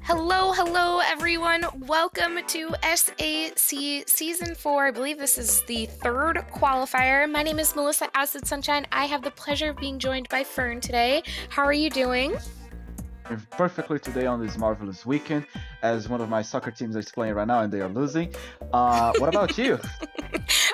Hello, everyone. Welcome to SAC Season 4. I believe this is the third qualifier. My name is Melissa Acid Sunshine. I have the pleasure of being joined by Fern today. How are you doing? Perfectly today on this marvelous weekend, as one of my soccer teams is playing right now and they are losing. What about you?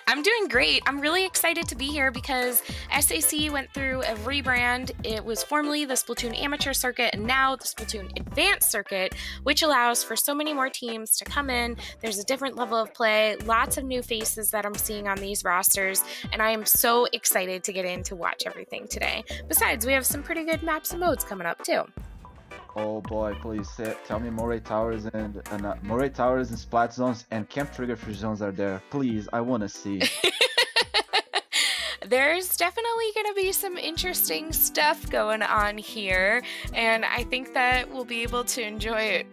I'm doing great. I'm really excited to be here because SAC went through a rebrand. It was formerly the Splatoon Amateur Circuit and now the Splatoon Advanced Circuit, which allows for so many more teams to come in. There's a different level of play, lots of new faces that I'm seeing on these rosters, and I am so excited to get in to watch everything today. Besides, we have some pretty good maps and modes coming up too. Oh boy, please tell me Moray Towers and Moray Towers and Splat Zones and Camp Trigger Free Zones are there. Please, I want to see. There's definitely going to be some interesting stuff going on here, and I think that we'll be able to enjoy it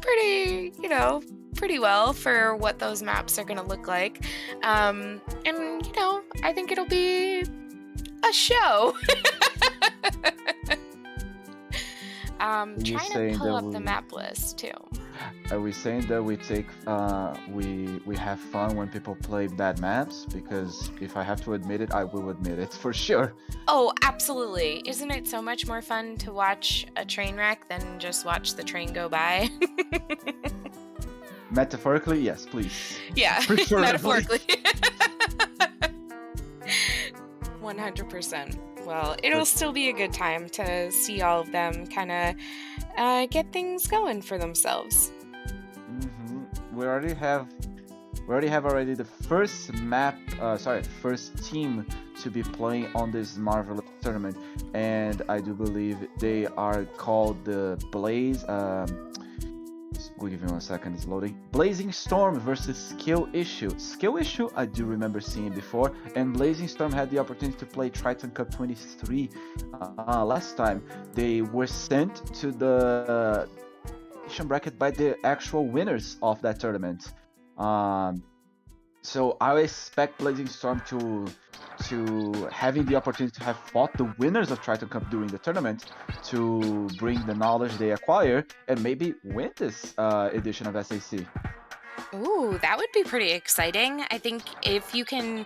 pretty well for what those maps are going to look like. I think it'll be a show. Trying to pull up the map list too. Are we saying that we take we have fun when people play bad maps? Because if I have to admit it, I will admit it for sure. Oh, absolutely. Isn't it so much more fun to watch a train wreck than just watch the train go by? Metaphorically, yes, please. Yeah, metaphorically. 100%. Well, it'll still be a good time to see all of them kind of get things going for themselves. Mm-hmm. We already have the first first team to be playing on this marvelous tournament, and I do believe they are called the Blaze. We'll give you 1 second, it's loading. Blazing Storm versus Skill Issue. Skill Issue, I do remember seeing before, and Blazing Storm had the opportunity to play Triton Cup 23 last time. They were sent to the bracket by the actual winners of that tournament. So I expect Blazing Storm to having the opportunity to have fought the winners of Triton Cup during the tournament to bring the knowledge they acquire and maybe win this edition of SAC. Ooh, that would be pretty exciting. I think if you can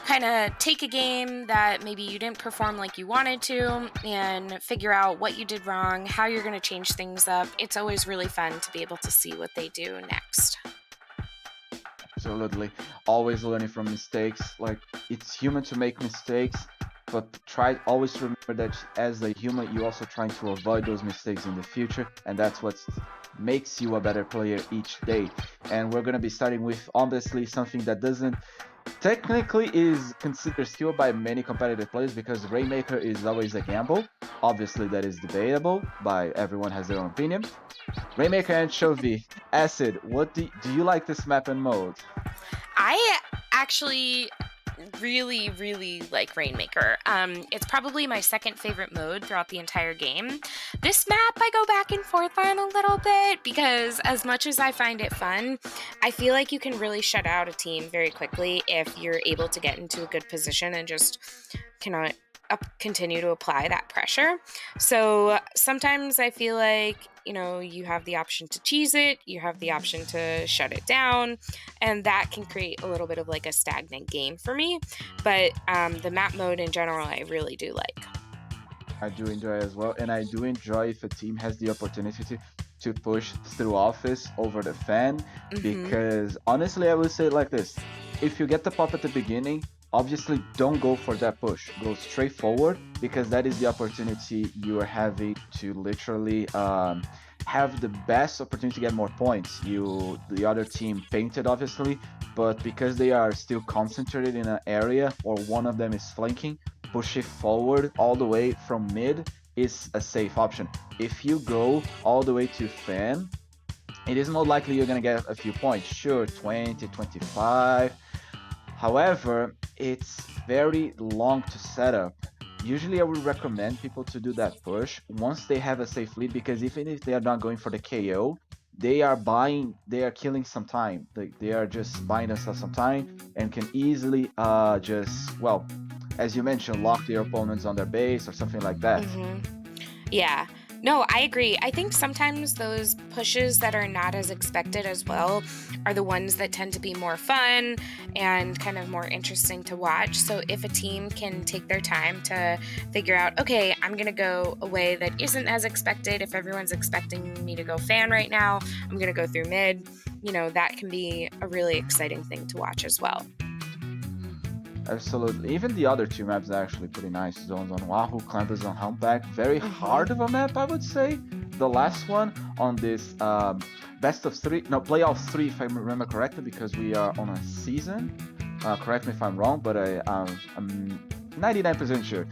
kind of take a game that maybe you didn't perform like you wanted to and figure out what you did wrong, how you're going to change things up, it's always really fun to be able to see what they do next. Absolutely. Always learning from mistakes. Like, it's human to make mistakes, but always remember that as a human, you're also trying to avoid those mistakes in the future, and that's what makes you a better player each day. And we're going to be starting with, obviously, something that doesn't technically is considered skill by many competitive players, because Rainmaker is always a gamble. Obviously, that is debatable, by everyone has their own opinion. Rainmaker and Chovy, Acid, what do you like this map and mode? I actually really like Rainmaker. It's probably my second favorite mode throughout the entire game. This map I go back and forth on a little bit because as much as I find it fun, I feel like you can really shut out a team very quickly if you're able to get into a good position and just cannot continue to apply that pressure. So sometimes I feel like, you have the option to cheese it, you have the option to shut it down, and that can create a little bit of like a stagnant game for me. But the map mode in general, I really do like. I do enjoy as well, and I do enjoy if a team has the opportunity to push through office over the fan, because honestly, I would say it like this: if you get the pop at the beginning, obviously don't go for that push. Go straight forward, because that is the opportunity you are having to literally have the best opportunity to get more points. The other team painted, obviously, but because they are still concentrated in an area or one of them is flanking, push it forward all the way from mid is a safe option. If you go all the way to fan, it is more likely you're going to get a few points. Sure, 20, 25. However, it's very long to set up. Usually I would recommend people to do that push once they have a safe lead, because even if they are not going for the KO, they are killing some time. They are just buying themselves some time and can easily as you mentioned, lock their opponents on their base or something like that. Yeah. No, I agree. I think sometimes those pushes that are not as expected as well are the ones that tend to be more fun and kind of more interesting to watch. So if a team can take their time to figure out, okay, I'm going to go a way that isn't as expected. If everyone's expecting me to go fan right now, I'm going to go through mid. That can be a really exciting thing to watch as well. Absolutely. Even the other two maps are actually pretty nice. Zones on Wahoo, Clampers on Humpback. Very hard of a map, I would say. The last one on this best of three, no, playoff three, if I remember correctly, because we are on a season. Correct me if I'm wrong, but I'm 99% sure.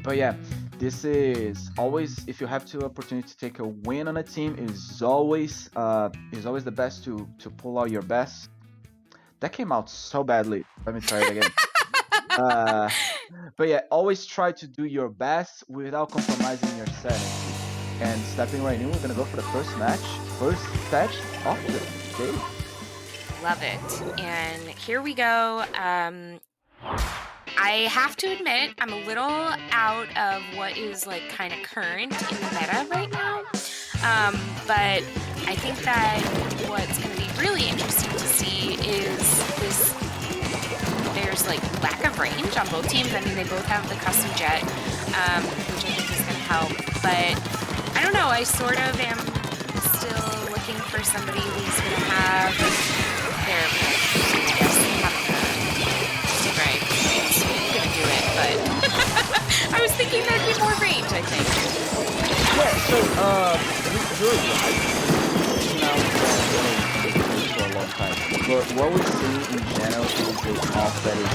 But yeah, this is always, if you have the opportunity to take a win on a team, is always the best to pull out your best. That came out so badly. Let me try it again. uh, but yeah, always try to do your best without compromising your sanity. And stepping right in, we're gonna go for the first fetch of the day. Love it. And here we go. I have to admit, I'm a little out of what is like kind of current in the meta right now. But I think that what's going to be really interesting to see is this. There's like lack of range on both teams. I mean, they both have the custom jet, which I think is going to help. But I don't know. I sort of am still looking for somebody who's going to have their. Right. It's gonna do it, but I was thinking there'd be more range, I think. Yeah, so you're right. Now for a long time. But what we see in general is a comp that is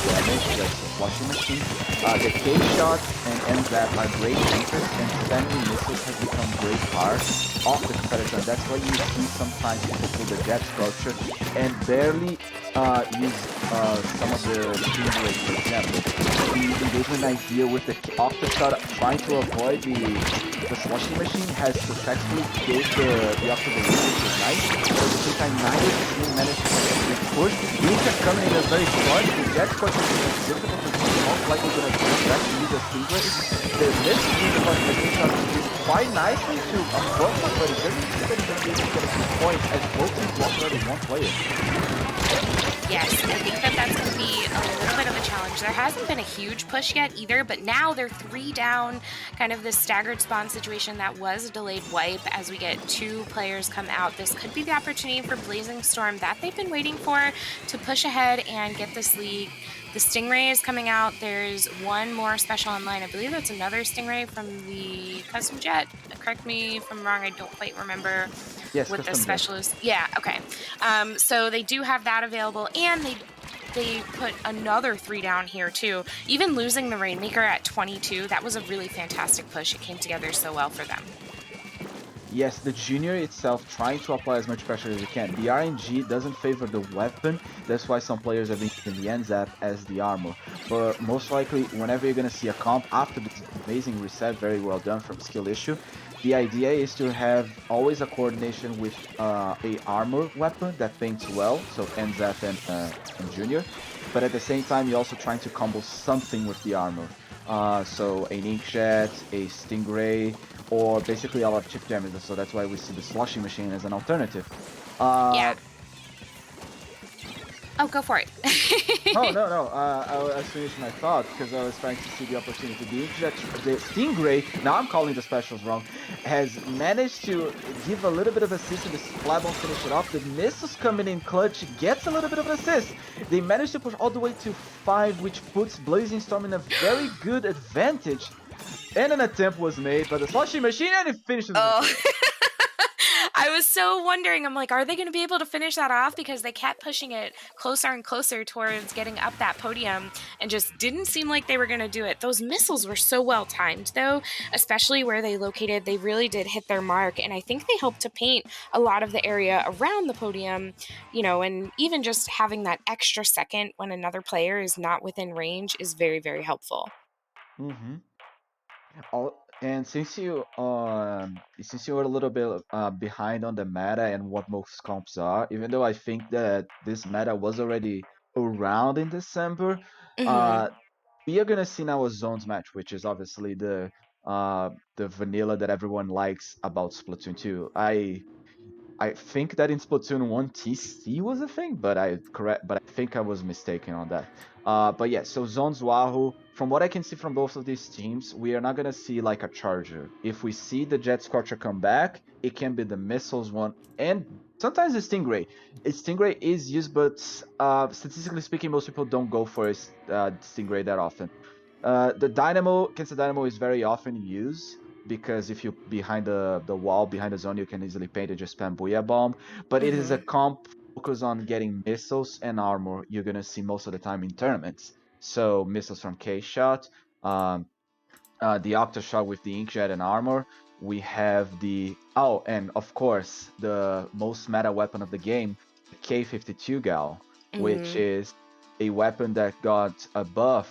damage, that's a flushing machine. The K shot and MZAP are great tankers, and spamming missiles has become great part of the competitor. That's why you see sometimes people pull the jet structure and barely use some of the team rates, for example. The engagement idea with the Octoshot trying to avoid the slushing machine has successfully killed the October, which is nice. But at the same time, neither team managed to push. Inca coming in as very fun. The jet structure is difficult to do. Most likely going to back to use a Stingray. The missing use of the shot is quite nicely to approach, but it doesn't seem that he's going to be able to get a few points as both teams lost already one player. Yes, I think that that's going to be a little bit of a challenge. There hasn't been a huge push yet either, but now they're 3 down, kind of this staggered spawn situation that was a delayed wipe as we get 2 players come out. This could be the opportunity for Blazing Storm that they've been waiting for to push ahead and get this league. The Stingray is coming out. There's one more special online. I believe that's another Stingray from the custom jet. Correct me if I'm wrong. I don't quite remember what the special is. Yeah, okay. So they do have that available, and they put another 3 down here too. Even losing the Rainmaker at 22, that was a really fantastic push. It came together so well for them. Yes, the Junior itself trying to apply as much pressure as it can. The RNG doesn't favor the weapon, that's why some players have been using the NZAP as the armor. But most likely, whenever you're going to see a comp after this amazing reset, very well done from skill issue, the idea is to have always a coordination with a armor weapon that paints well, so NZAP and Junior. But at the same time, you're also trying to combo something with the armor. So an Inkjet, a Stingray, or basically a lot of chip damage. So that's why we see the slushing machine as an alternative. Yeah. Oh, go for it. No. I finished my thought because I was trying to see the opportunity. The Stingray, now I'm calling the specials wrong, has managed to give a little bit of assist to the Splatoon, finish it off. The missiles coming in clutch gets a little bit of assist. They managed to push all the way to 5, which puts Blazing Storm in a very good advantage. And an attempt was made by the slushing machine, and it finishes. Oh. I was so wondering, I'm like, are they going to be able to finish that off? Because they kept pushing it closer and closer towards getting up that podium and just didn't seem like they were going to do it. Those missiles were so well timed, though, especially where they located. They really did hit their mark, and I think they helped to paint a lot of the area around the podium, and even just having that extra second when another player is not within range is very, very helpful. Mm-hmm. And since you were a little bit behind on the meta and what most comps are, even though I think that this meta was already around in December, Mm-hmm. uh, we are gonna see now a zones match, which is obviously the vanilla that everyone likes about Splatoon 2. I think that in Splatoon 1 TC was a thing, but I think I was mistaken on that. But yeah, so Zones Wahoo, from what I can see from both of these teams, we are not gonna see like a charger. If we see the Jet Scorcher come back, it can be the missiles one, and sometimes the Stingray. Stingray is used, but statistically speaking, most people don't go for a Stingray that often. The Dynamo, Kansas Dynamo is very often used because if you behind the wall, behind the zone, you can easily paint and just spam Booyah Bomb. But it is a comp focus on getting missiles and armor you're going to see most of the time in tournaments. So missiles from K-Shot, um, the Octoshot with the Inkjet and armor. We have and of course, the most meta weapon of the game, the K52 Gal, which Mm-hmm. is a weapon that got a buff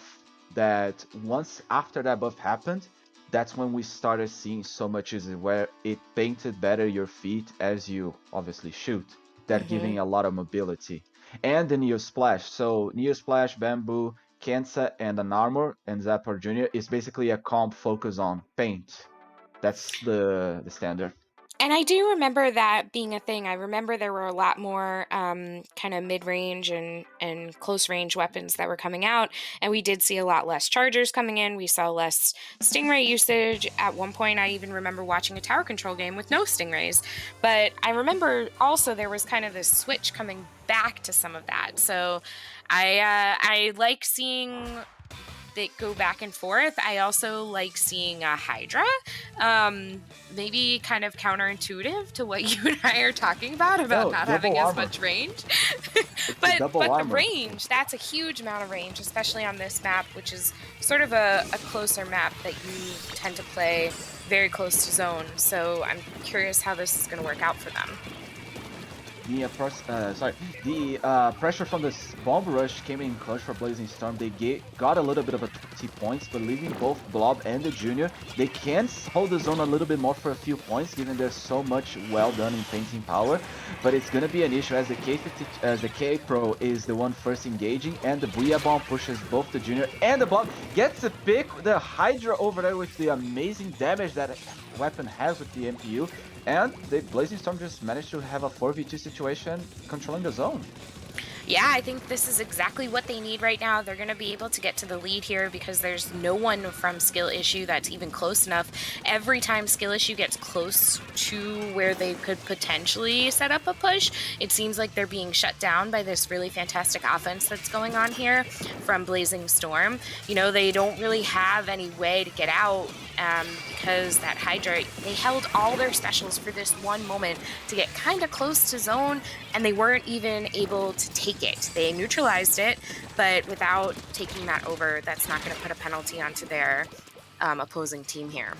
that once after that buff happened, that's when we started seeing so much is where it painted better your feet as you obviously shoot, that Mm-hmm. giving a lot of mobility. And the Neo Splash. So Neo Splash, Bamboo, Kensa, and an armor, and Zapper Jr. is basically a comp focus on paint. That's the standard. And I do remember that being a thing. I remember there were a lot more kind of mid-range and close-range weapons that were coming out, and we did see a lot less chargers coming in. We saw less stingray usage. At one point, I even remember watching a tower control game with no stingrays. But I remember also there was kind of this switch coming back to some of that. So I like seeing that go back and forth. I also like seeing a Hydra. Maybe kind of counterintuitive to what you and I are talking about No, not double having as armor. much range. It's a but double but the armor. range, that's a huge amount of range, especially on this map, which is sort of a closer map that you tend to play very close to zone. So I'm curious how this is going to work out for them. The pressure from this bomb rush came in clutch for Blazing Storm. They got a little bit of a 20 points, but leaving both Blob and the Junior, they can hold the zone a little bit more for a few points, given there's so much well done in painting power. But it's gonna be an issue as the K Pro is the one first engaging, and the Booyah Bomb pushes both the Junior and the Blob. Gets to pick the Hydra over there with the amazing damage that weapon has with the MPU. And the Blazing Storm just managed to have a 4v2 situation controlling the zone. Yeah, I think this is exactly what they need right now. They're going to be able to get to the lead here because there's no one from Skill Issue that's even close enough. Every time Skill Issue gets close to where they could potentially set up a push, it seems like they're being shut down by this really fantastic offense that's going on here from Blazing Storm. You know, they don't really have any way to get out because that Hydra, they held all their specials for this one moment to get kind of close to zone, and they weren't even able to take it. They neutralized it, but without taking that over, that's not going to put a penalty onto their opposing team here.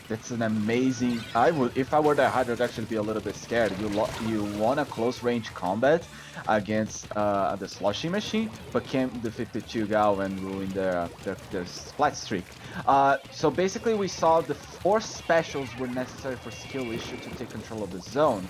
That's an amazing. If I were that Hydra, I'd actually be a little bit scared. You won a close range combat against the Slushy Machine, but came the 52 Gal and ruined their splat streak. So basically, we saw the 4 specials were necessary for Skill Issue to take control of the zone.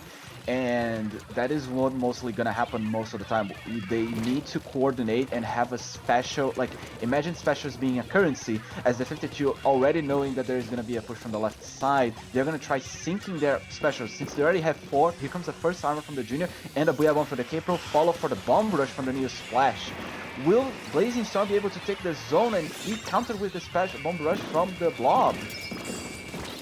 And that is what mostly gonna happen most of the time. They need to coordinate and have a special, like, imagine specials being a currency, as the 52 already knowing that there is gonna be a push from the left side, they're gonna try syncing their specials. Since they already have 4, here comes the first armor from the Junior, and a Booyah Bomb for the K-Pro, follow for the Bomb Rush from the Neo Splash. Will Blazing Storm be able to take the zone and be countered with the special Bomb Rush from the Blob?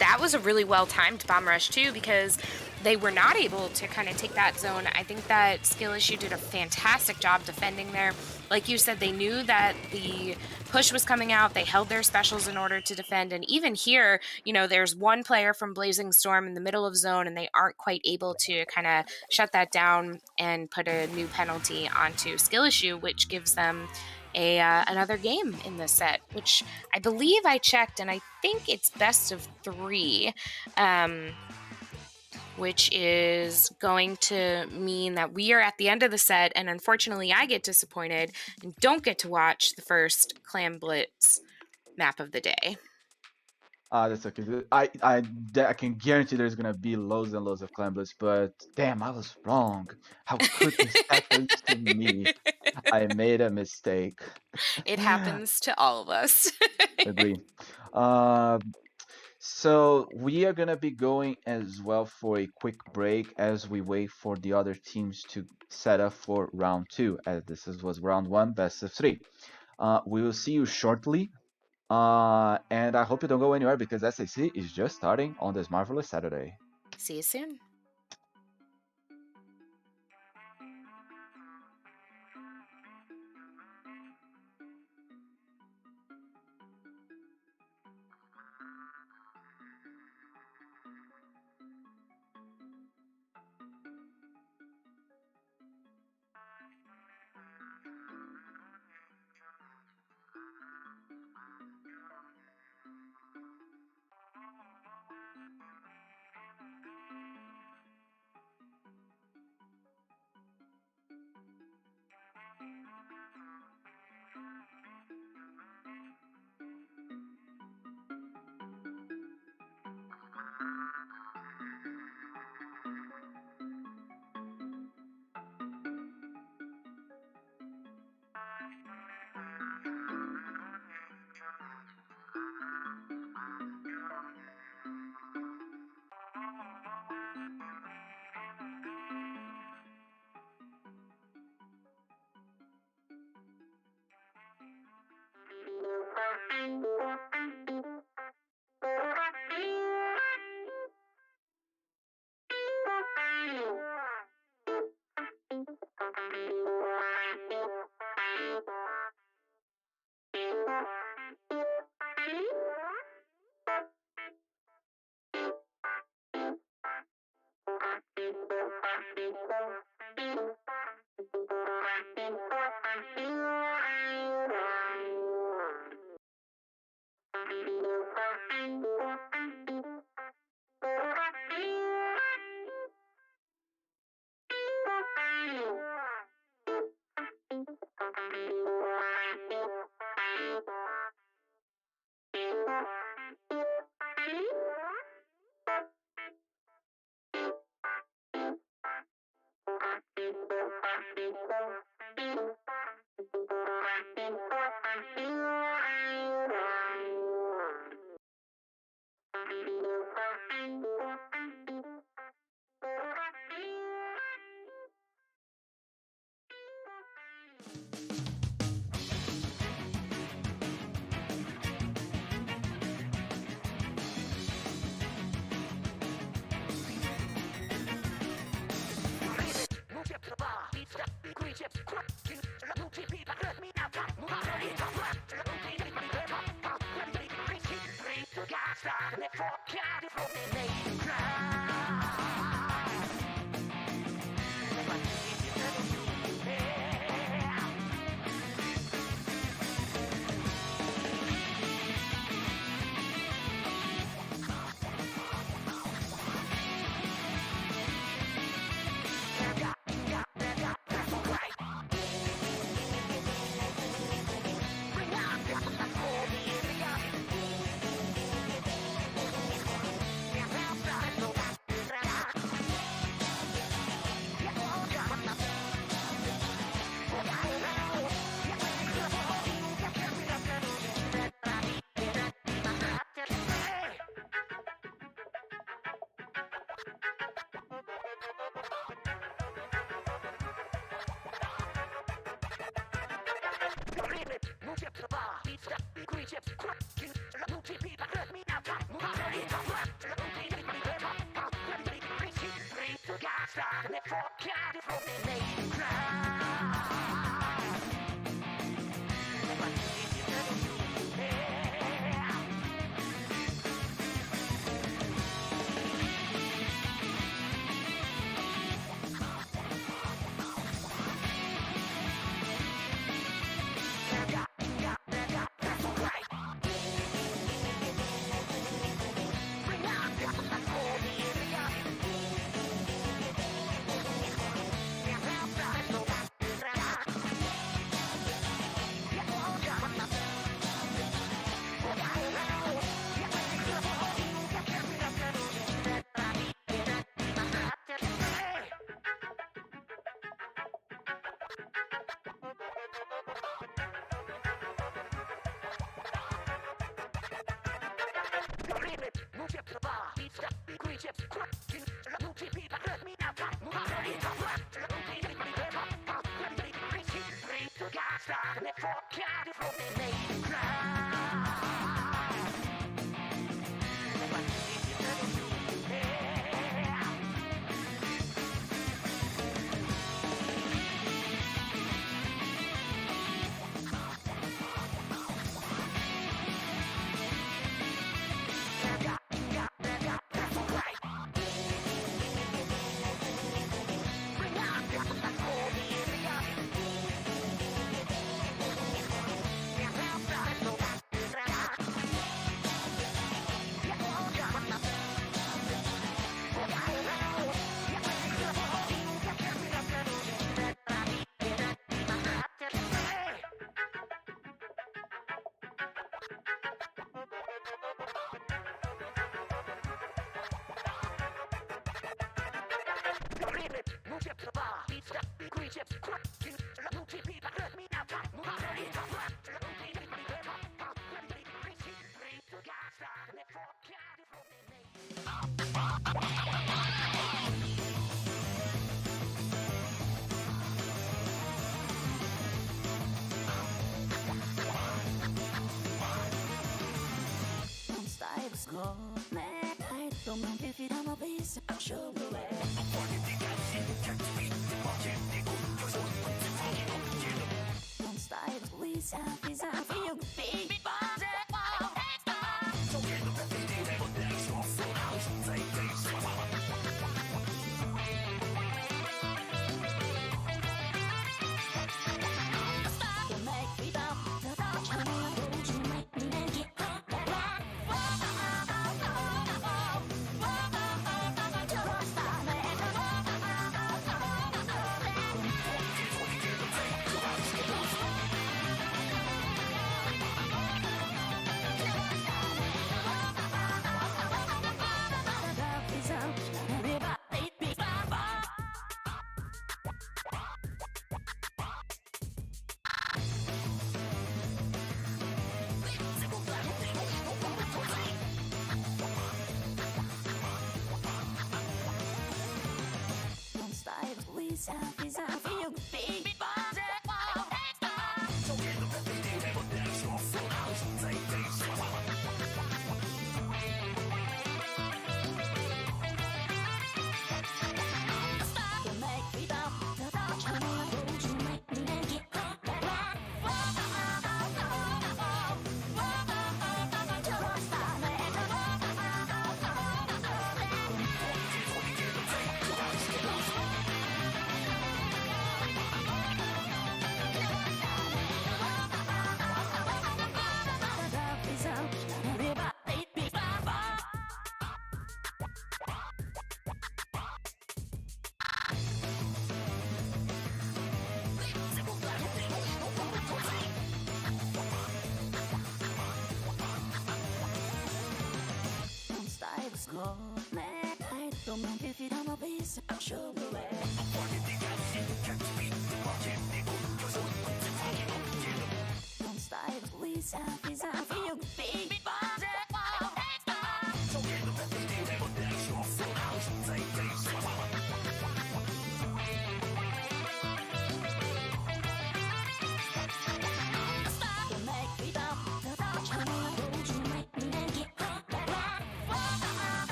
That was a really well-timed bomb rush too, because they were not able to kind of take that zone. I think that Skill Issue did a fantastic job defending there. Like you said, they knew that the push was coming out. They held their specials in order to defend. And even here, you know, there's one player from Blazing Storm in the middle of zone, and they aren't quite able to kind of shut that down and put a new penalty onto Skill Issue, which gives them another game in this set, which I believe I checked, and I think it's best of 3, which is going to mean that we are at the end of the set, and unfortunately I get disappointed and don't get to watch the first Clam Blitz map of the day. That's okay. I can guarantee there's gonna be loads and loads of clamblers, but damn, I was wrong. How could this happen to me? I made a mistake. It happens to all of us. Agree. Uh, so we are gonna be going as well for a quick break as we wait for the other teams to set up for round two, as was round one, best of three. We will see you shortly. And I hope you don't go anywhere because SAC is just starting on this marvelous Saturday. See you soon.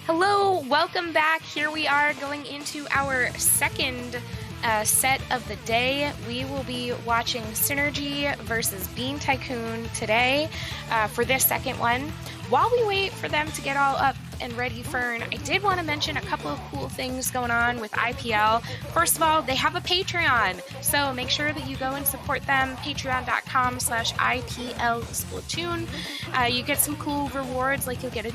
Hello, welcome back. Here we are going into our second set of the day. We will be watching SynRG versus Bean Tycoon today for this second one. While we wait for them to get all up and ready, Fern, I did want to mention a couple of cool things going on with IPL. First of all, they have a Patreon, so make sure that you go and support them, patreon.com/IPL Splatoon. You get some cool rewards, like you'll get a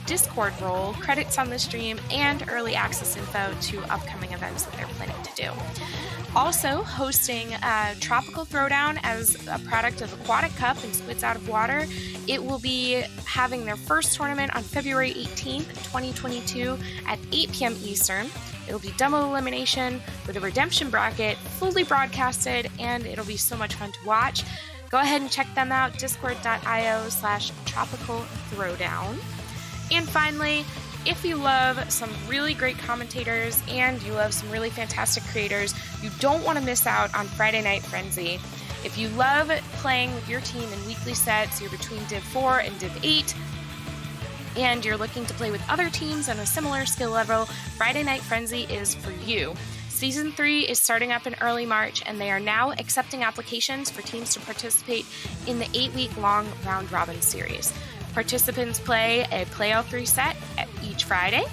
Discord role, credits on the stream, and early access info to upcoming events that they're planning to do. Also hosting Tropical Throwdown as a product of Aquatic Cup and Squids Out of Water. It will be having their first tournament on February 18th, 2022 at 8 p.m. Eastern. It'll be double elimination with a redemption bracket, fully broadcasted, and it'll be so much fun to watch. Go ahead and check them out, discord.io/Tropical Throwdown. And finally, if you love some really great commentators and you love some really fantastic creators, you don't want to miss out on Friday Night Frenzy. If you love playing with your team in weekly sets, you're between Div 4 and Div 8, and you're looking to play with other teams on a similar skill level, Friday Night Frenzy is for you. Season 3 is starting up in early March, and they are now accepting applications for teams to participate in the 8-week-long round-robin series. Participants play a playoff 3 set each Friday,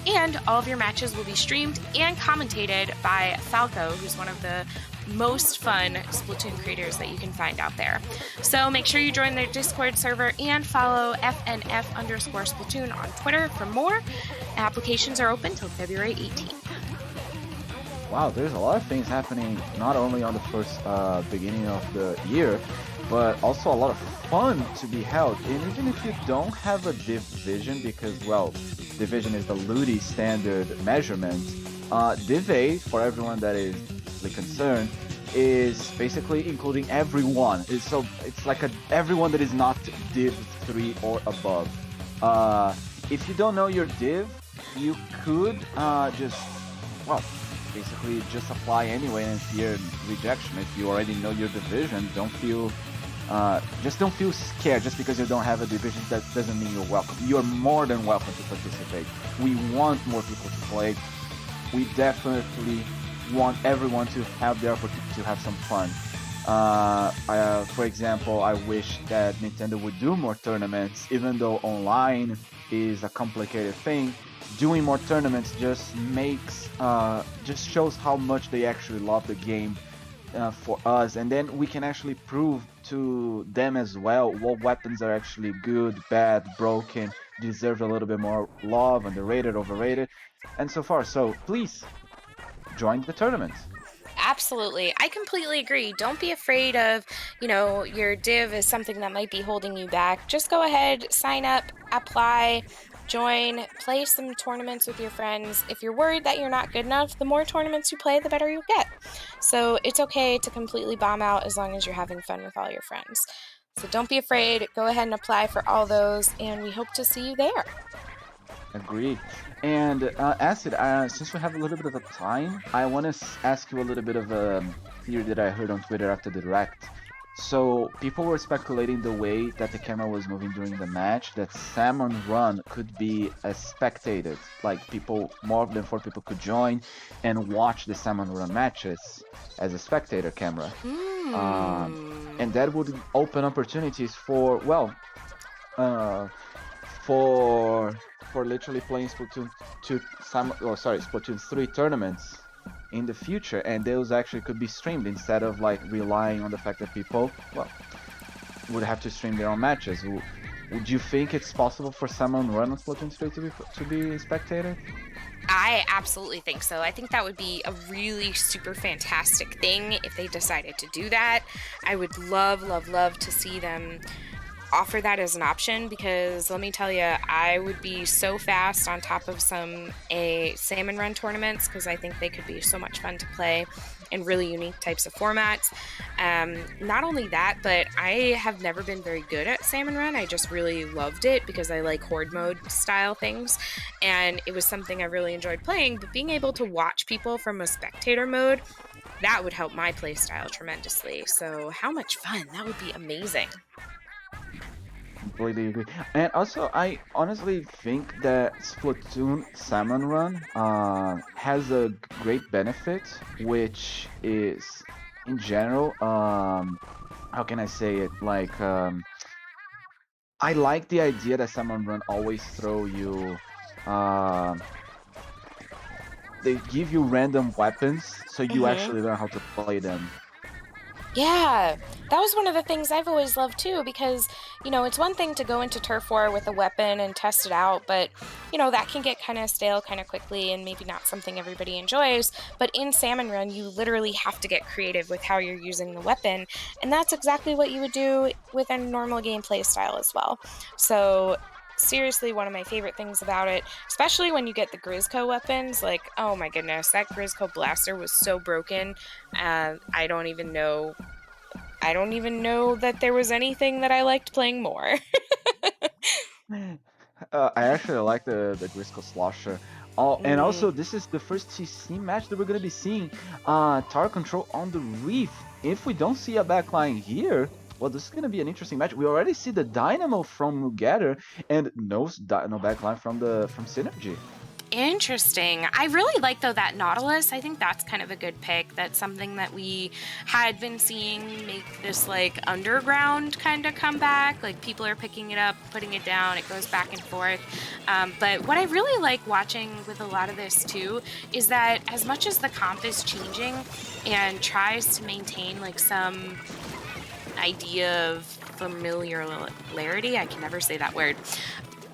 and all of your matches will be streamed and commentated by Falco, who's one of the most fun Splatoon creators that you can find out there. So make sure you join their Discord server and follow FNF_Splatoon on Twitter for more. Applications are open till February 18th. Wow, there's a lot of things happening, not only on the first beginning of the year, but also a lot of fun to be held. And even if you don't have a division, because, well, division is the Ludi standard measurement, Div A, for everyone that is concerned, is basically including everyone. It's like everyone that is not Div 3 or above. If you don't know your Div, you could basically just apply anyway and fear rejection. If you already know your division, don't feel scared just because you don't have a division. That doesn't mean you're welcome. You're more than welcome to participate. We want more people to play. We definitely want everyone to have the opportunity to have some fun. For example, I wish that Nintendo would do more tournaments, even though online is a complicated thing. Doing more tournaments just shows how much they actually love the game for us, and then we can actually prove to them as well what weapons are actually good, bad, broken, deserve a little bit more love, underrated, overrated, and so far. So please join the tournament. Absolutely. I completely agree. Don't be afraid of, your div is something that might be holding you back. Just go ahead, sign up, apply, join, play some tournaments with your friends. If you're worried that you're not good enough, the more tournaments you play, the better you'll get. So it's okay to completely bomb out as long as you're having fun with all your friends. So don't be afraid. Go ahead and apply for all those, and we hope to see you there. Agreed. And Acid, since we have a little bit of time, I want to ask you a little bit of a theory that I heard on Twitter after the Direct. So people were speculating the way that the camera was moving during the match, that Salmon Run could be spectated, like more than 4 people could join and watch the Salmon Run matches as a spectator camera. And that would open opportunities for literally playing Splatoon 3 tournaments in the future, and those actually could be streamed instead of relying on the fact that people would have to stream their own matches. Would you think it's possible for Salmon Run on Splatoon 3 to be spectated? I absolutely think so. I think that would be a really super fantastic thing if they decided to do that. I would love to see them offer that as an option, because let me tell you, I would be so fast on top of some Salmon Run tournaments, because I think they could be so much fun to play in really unique types of formats. Not only that, but I have never been very good at Salmon Run. I just really loved it because I like horde mode style things, and it was something I really enjoyed playing. But being able to watch people from a spectator mode, that would help my playstyle tremendously. So how much fun. That would be amazing. completely agree. And also, I honestly think that Splatoon Salmon Run has a great benefit, which is in general, how can I say it? Like, I like the idea that Salmon Run always throw you, um, they give you random weapons, so you Hmm. actually learn how to play them. Yeah, that was one of the things I've always loved too, because, it's one thing to go into turf war with a weapon and test it out, but, that can get kind of stale kind of quickly and maybe not something everybody enjoys. But in Salmon Run, you literally have to get creative with how you're using the weapon, and that's exactly what you would do with a normal gameplay style as well. So, seriously, one of my favorite things about it, especially when you get the Grizzco weapons, like, oh my goodness, that Grizzco blaster was so broken. I don't even know that there was anything that I liked playing more. I actually like the Grisco Slosher. Oh, and Mm. also this is the first TC match that we're gonna be seeing tower control on the Reef. If we don't see a backline here, well, this is gonna be an interesting match. We already see the Dynamo from Mugatter and no backline from SynRG. Interesting. I really like though that Nautilus. I think that's kind of a good pick. That's something that we had been seeing make this like underground kind of comeback. Like people are picking it up, putting it down. It goes back and forth. But what I really like watching with a lot of this too is that as much as the comp is changing and tries to maintain like some idea of familiarity, I can never say that word.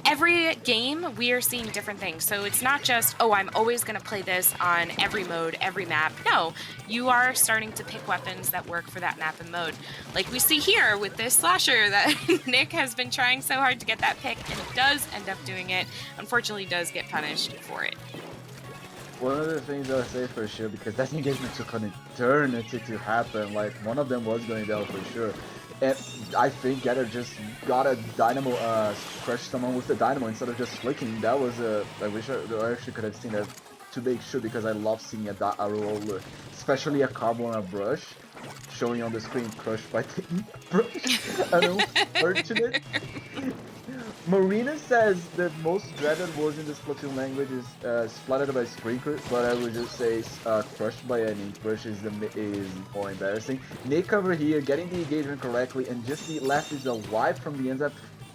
Every game, we are seeing different things. So it's not just, oh, I'm always going to play this on every mode, every map. No, you are starting to pick weapons that work for that map and mode. Like we see here with this slasher that Nick has been trying so hard to get that pick, and he does end up doing it. Unfortunately, does get punished for it. One of the things I'll say for sure, because that engagement took an eternity to happen, like one of them was going down for sure. And I think Getter just got a dynamo, crushed someone with the dynamo instead of just flicking. That was I wish I actually could have seen that to make sure, because I love seeing a roller, especially a carbon on a brush, showing on the screen crushed by the ink brush. Unfortunate. Marina says the most dreaded words in the Splatoon language is splattered by sprinkler, but I would just say crushed by an ink brush is more embarrassing. Nick over here getting the engagement correctly, and just the left is a wipe from the ends up.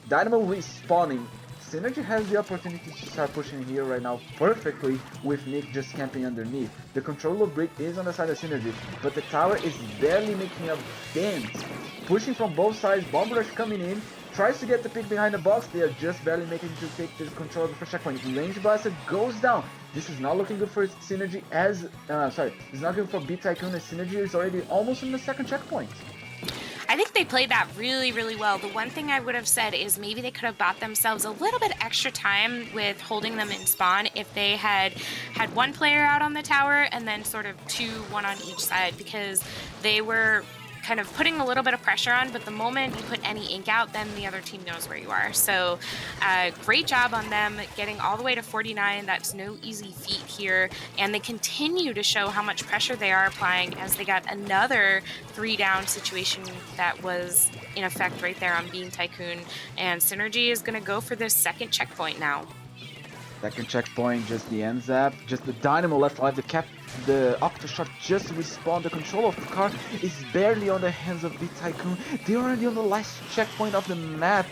Dynamo respawning. SynRG has the opportunity to start pushing here right now perfectly, with Nick just camping underneath. The control of Brick is on the side of SynRG, but the tower is barely making a dent. Pushing from both sides, Bomb Rush coming in, tries to get the pick behind the box. They are just barely making to take the control of the first checkpoint. Range Blaster goes down. This is not looking good for SynRG as, it's not good for B Tycoon, as SynRG is already almost in the second checkpoint. I think they played that really, really well. The one thing I would have said is maybe they could have bought themselves a little bit extra time with holding them in spawn if they had one player out on the tower and then sort of one on each side, because they were kind of putting a little bit of pressure on, but the moment you put any ink out, then the other team knows where you are. So great job on them getting all the way to 49. That's no easy feat here, and they continue to show how much pressure they are applying as they got another 3-down situation that was in effect right there on Bean Tycoon, and SynRG is going to go for this second checkpoint now. Second checkpoint, just the end zap, just the dynamo left alive, the Octoshot just respawned, the control of the car is barely on the hands of the Tycoon. They're already on the last checkpoint of the map.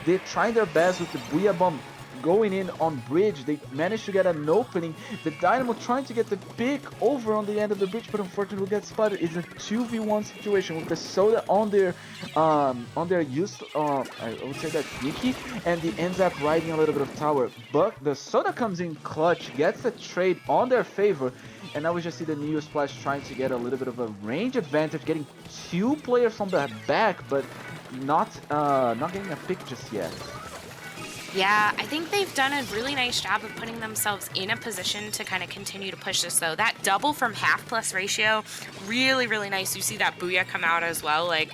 They're trying their best with the Booyah Bomb going in on bridge. They managed to get an opening. The Dynamo trying to get the pick over on the end of the bridge, but unfortunately will get spotted. It's a 2v1 situation with the Soda on their use, I would say that's sneaky, and he ends up riding a little bit of tower. But the Soda comes in clutch, gets a trade on their favor, and now we just see the Neo Splash trying to get a little bit of a range advantage, getting 2 players from the back, but not getting a pick just yet. Yeah, I think they've done a really nice job of putting themselves in a position to kind of continue to push this, though. That double from half plus ratio, really, really nice. You see that Booyah come out as well. We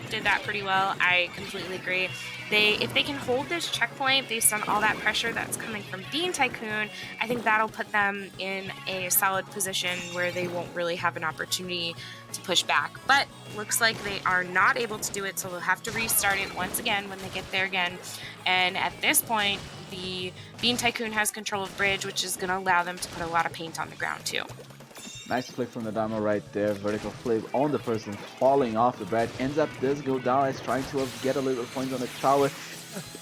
did that pretty well. I completely agree. if they can hold this checkpoint based on all that pressure that's coming from Bean Tycoon, I think that'll put them in a solid position where they won't really have an opportunity to push back. But looks like they are not able to do it, so they'll have to restart it once again when they get there again. And at this point, the Bean Tycoon has control of bridge, which is going to allow them to put a lot of paint on the ground too. Nice flip from the Dynamo right there, vertical flip on the person falling off the bridge. Ends up does go down as trying to get a little points on the tower.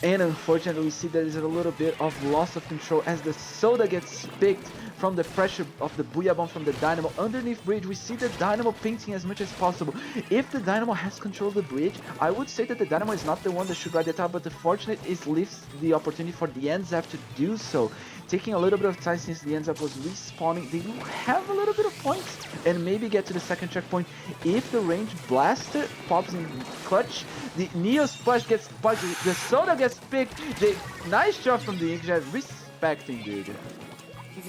And unfortunately we see there is a little bit of loss of control as the soda gets picked from the pressure of the Booyah Bomb from the Dynamo underneath bridge. We see the Dynamo painting as much as possible. If the Dynamo has control of the bridge, I would say that the Dynamo is not the one that should ride the tower, but the fortunate is leaves the opportunity for the NZF to do so. Taking a little bit of time since the NZF was respawning, they will have a little bit of points and maybe get to the second checkpoint. If the range blaster pops in clutch, the Neo Splash gets spiked, the soda gets picked. Nice job from the Inkjet, respecting dude.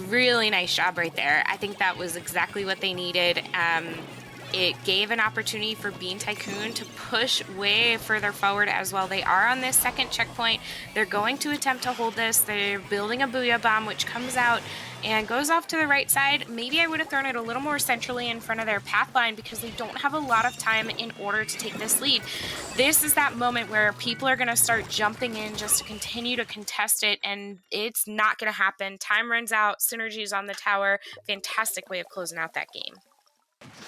Really nice job right there. I think that was exactly what they needed. It gave an opportunity for Bean Tycoon to push way further forward as well. They are on this second checkpoint. They're going to attempt to hold this. They're building a Booyah Bomb, which comes out and goes off to the right side. Maybe I would have thrown it a little more centrally in front of their path line because they don't have a lot of time in order to take this lead. This is that moment where people are going to start jumping in just to continue to contest it, and it's not going to happen. Time runs out. SynRG is on the tower. Fantastic way of closing out that game.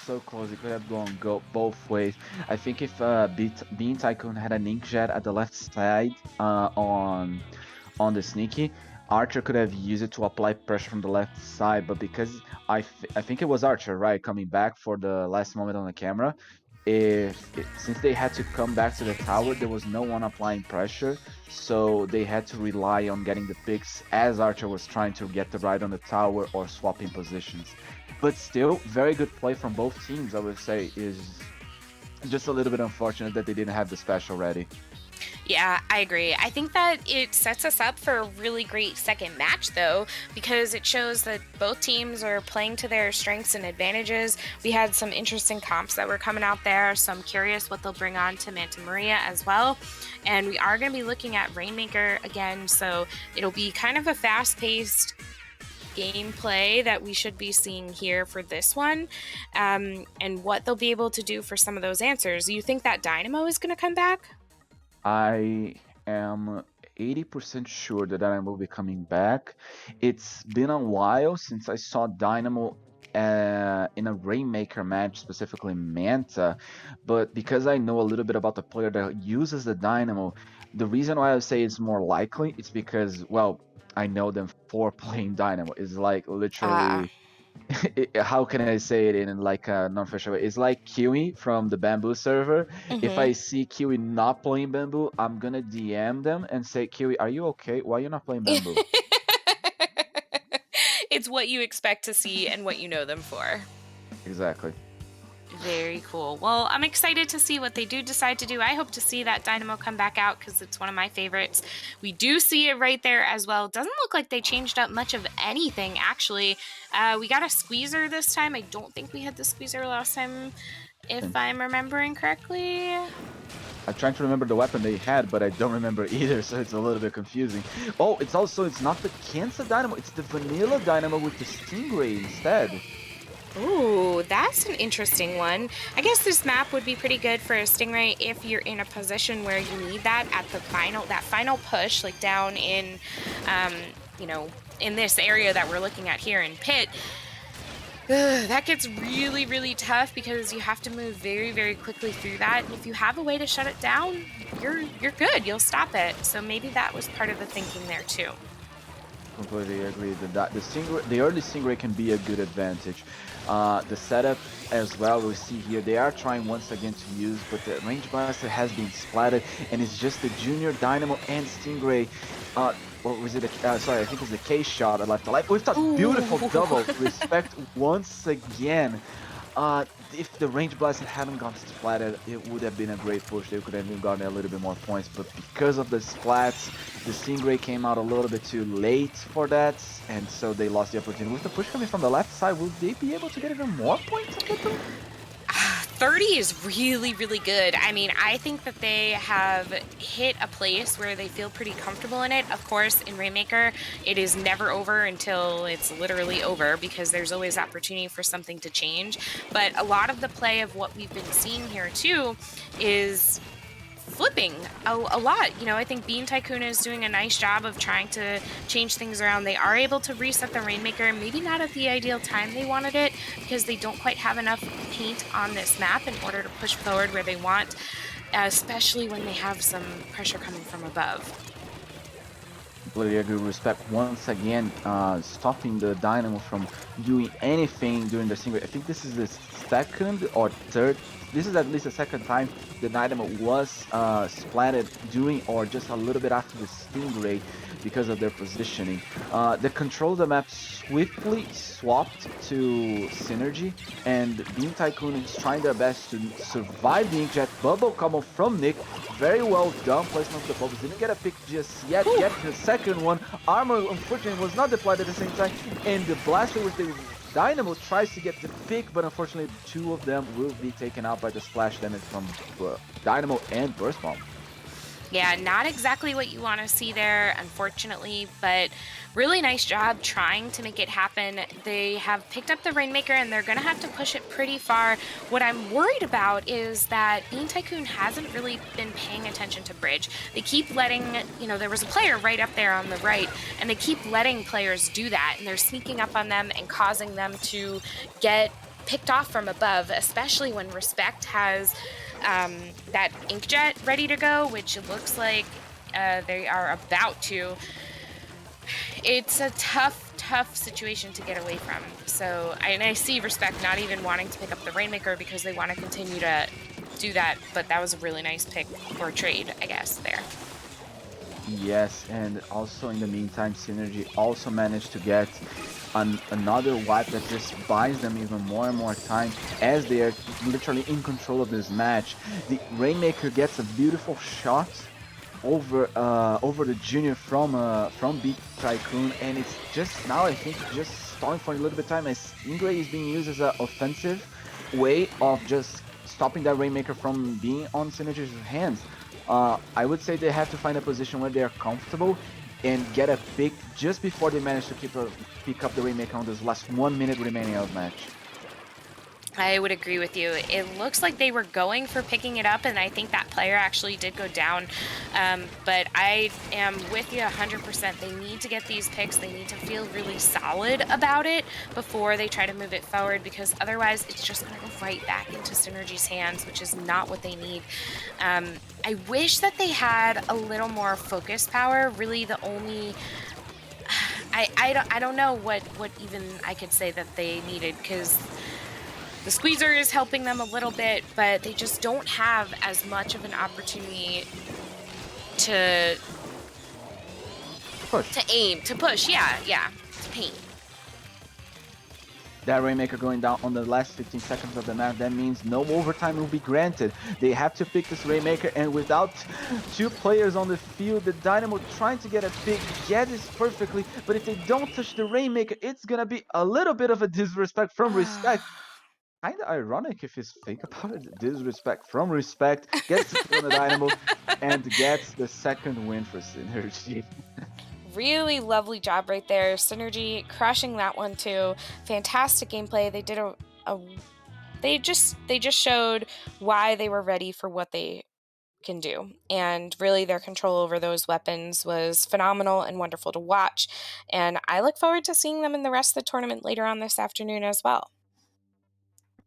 So close, it could have gone both ways. I think if Bean Tycoon had an Inkjet at the left side on the sneaky, Archer could have used it to apply pressure from the left side, but because I think it was Archer, right, coming back for the last moment on the camera, since they had to come back to the tower, there was no one applying pressure, so they had to rely on getting the picks as Archer was trying to get the ride on the tower or swapping positions. But still, very good play from both teams, I would say. Is just a little bit unfortunate that they didn't have the special ready. Yeah, I agree. I think that it sets us up for a really great second match, though, because it shows that both teams are playing to their strengths and advantages. We had some interesting comps that were coming out there, so I'm curious what they'll bring on to Manta Maria as well. And we are going to be looking at Rainmaker again, so it'll be kind of a fast-paced gameplay that we should be seeing here for this one, and what they'll be able to do for some of those answers. You think that Dynamo is going to come back? I am 80% sure that Dynamo will be coming back. It's been a while since I saw Dynamo in a Rainmaker match, specifically Manta, but because I know a little bit about the player that uses the Dynamo, the reason why I say it's more likely is because, well, I know them for playing Dynamo. It's like literally, how can I say it in like a non-official way? It's like Kiwi from the Bamboo server. If I see Kiwi not playing Bamboo, I'm gonna DM them and say, Kiwi, are you okay? Why are you not playing Bamboo? It's what you expect to see and what you know them for. Exactly. Very cool. Well, I'm excited to see what they do decide to do. I hope to see that Dynamo come back out because it's one of my favorites. We do see it right there as well. Doesn't look like they changed up much of anything, actually. We got a squeezer this time. I don't think we had the squeezer last time, if I'm remembering correctly. I'm trying to remember the weapon they had, but I don't remember either, so it's a little bit confusing. Oh, it's not the Kansas Dynamo, it's the vanilla Dynamo with the Stingray instead. Ooh, that's an interesting one. I guess this map would be pretty good for a Stingray if you're in a position where you need that at the final push, like down in, in this area that we're looking at here in Pit. That gets really, really tough because you have to move very, very quickly through that. And if you have a way to shut it down, you're good. You'll stop it. So maybe that was part of the thinking there too. Completely agree. The early Stingray can be a good advantage. The setup as well, we see here, they are trying once again to use, but the Range Blaster has been splatted, and it's just the Junior Dynamo and Stingray. Or was it sorry, I think it's the K-Shot that left alive with a beautiful double. Respect once again. If the Range Blaster hadn't gotten splatted, it would have been a great push. They could have gotten a little bit more points, but because of the splats, the Stingray came out a little bit too late for that, and so they lost the opportunity. With the push coming from the left side, will they be able to get even more points? 30 is really, really good. I mean, I think that they have hit a place where they feel pretty comfortable in it. Of course, in Rainmaker, it is never over until it's literally over because there's always opportunity for something to change. But a lot of the play of what we've been seeing here too is flipping a lot. You know, I think Bean Tycoon is doing a nice job of trying to change things around. They are able to reset the Rainmaker, maybe not at the ideal time they wanted it because they don't quite have enough paint on this map in order to push forward where they want, especially when they have some pressure coming from above. Completely agree. Respect once again, stopping the Dynamo from doing anything during the single. I think this is the second or third. This is at least the second time the Dynamo was splatted during or just a little bit after the Stingray because of their positioning. The control of the map swiftly swapped to SynRG, and Bean Tycoon is trying their best to survive the Inkjet bubble combo from Nick. Very well done placement of the bubbles. Didn't get a pick just yet. Get the second one. Armor unfortunately was not deployed at the same time, and the blaster with the Dynamo tries to get the pick, but unfortunately two of them will be taken out by the splash damage from Dynamo and Burst Bomb. Yeah, not exactly what you want to see there, unfortunately, but really nice job trying to make it happen. They have picked up the Rainmaker and they're going to have to push it pretty far. What I'm worried about is that Bean Tycoon hasn't really been paying attention to bridge. They keep letting, you know, there was a player right up there on the right, and they keep letting players do that, and they're sneaking up on them and causing them to get picked off from above, especially when Respect has that Inkjet ready to go, which it looks like they are about to. It's a tough situation to get away from. So I see Respect not even wanting to pick up the Rainmaker because they want to continue to do that, but that was a really nice pick or trade, I guess, there. Yes, and also in the meantime, SynRG also managed to get another wipe that just buys them even more and more time as they are literally in control of this match. The Rainmaker gets a beautiful shot over the junior from Beat Tycoon, and it's just now I think just stalling for a little bit of time as Ingray is being used as an offensive way of just stopping that Rainmaker from being on SynRG's hands. I would say they have to find a position where they are comfortable and get a pick just before they manage to pick up the Rainmaker on this last 1 minute remaining of match. I would agree with you. It looks like they were going for picking it up, and I think that player actually did go down. But I am with you 100%. They need to get these picks. They need to feel really solid about it before they try to move it forward, because otherwise it's just going to go right back into SynRG's hands, which is not what they need. I wish that they had a little more focus power. Really, the only... I don't know what even I could say that they needed, because the squeezer is helping them a little bit, but they just don't have as much of an opportunity to push. To aim, to push, yeah, to paint. That Rainmaker going down on the last 15 seconds of the map, that means no overtime will be granted. They have to pick this Rainmaker, and without two players on the field, the Dynamo trying to get a pick, get this perfectly, but if they don't touch the Rainmaker, it's gonna be a little bit of a disrespect from Respect. Kind of ironic if you think about it. Disrespect from Respect, gets the pick on the Dynamo, and gets the second win for SynRG. Really lovely job right there. SynRG crushing that one too. Fantastic gameplay. They did they just showed why they were ready for what they can do, and really their control over those weapons was phenomenal and wonderful to watch, and I look forward to seeing them in the rest of the tournament later on this afternoon as well.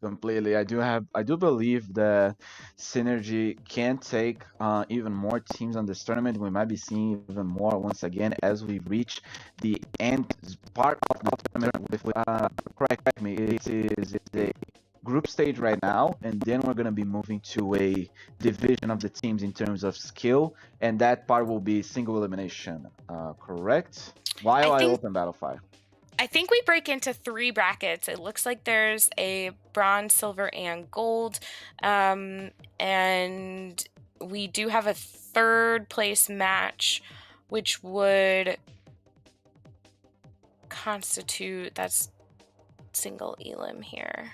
Completely. I do believe that SynRG can take even more teams on this tournament. We might be seeing even more once again as we reach the end part of the tournament. Correct me, it is a group stage right now, and then we're going to be moving to a division of the teams in terms of skill, and that part will be single elimination. Correct? While I open Battlefire. I think we break into 3 brackets. It looks like there's a bronze, silver, and gold. And we do have a 3rd place match, which would constitute, that's single elim here.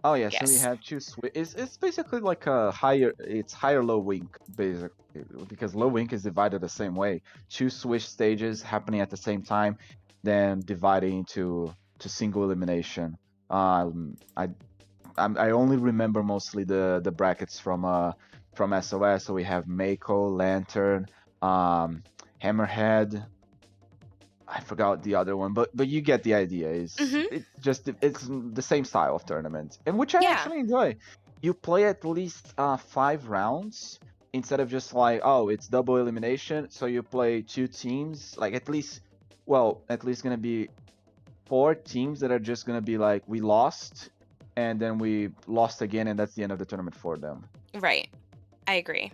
Oh yeah, so we Yes. have two switch. It's basically like a higher. It's higher low wink basically because low wink is divided the same way. Two switch stages happening at the same time, then dividing into single elimination. Um, I I only remember mostly the brackets from SOS. So we have Mako, Lantern, um, Hammerhead. I forgot the other one, but you get the idea. Mhm. It's the same style of tournament, and which I Yeah. actually enjoy. You play at least 5 rounds instead of just like, oh, it's double elimination. So you play two teams, like at least, well, at least gonna be 4 teams that are just gonna be like, we lost, and then we lost again, and that's the end of the tournament for them. Right. I agree.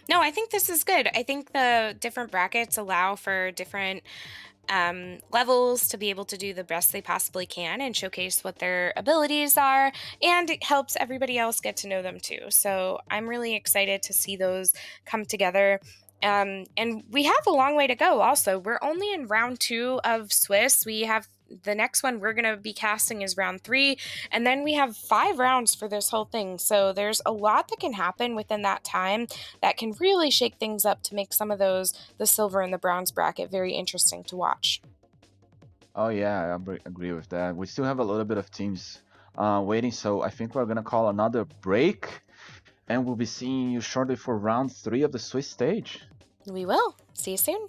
No, I think this is good. I think the different brackets allow for different levels to be able to do the best they possibly can and showcase what their abilities are, and it helps everybody else get to know them too. So I'm really excited to see those come together. And we have a long way to go. Also, we're only in round 2 of Swiss. We have the next one we're going to be casting is round 3, and then we have 5 rounds for this whole thing. So there's a lot that can happen within that time that can really shake things up to make some of those, the silver and the bronze bracket, very interesting to watch. Oh yeah, agree with that. We still have a little bit of teams waiting, so I think we're gonna call another break, and we'll be seeing you shortly for round 3 of the Swiss stage. We will. See you soon.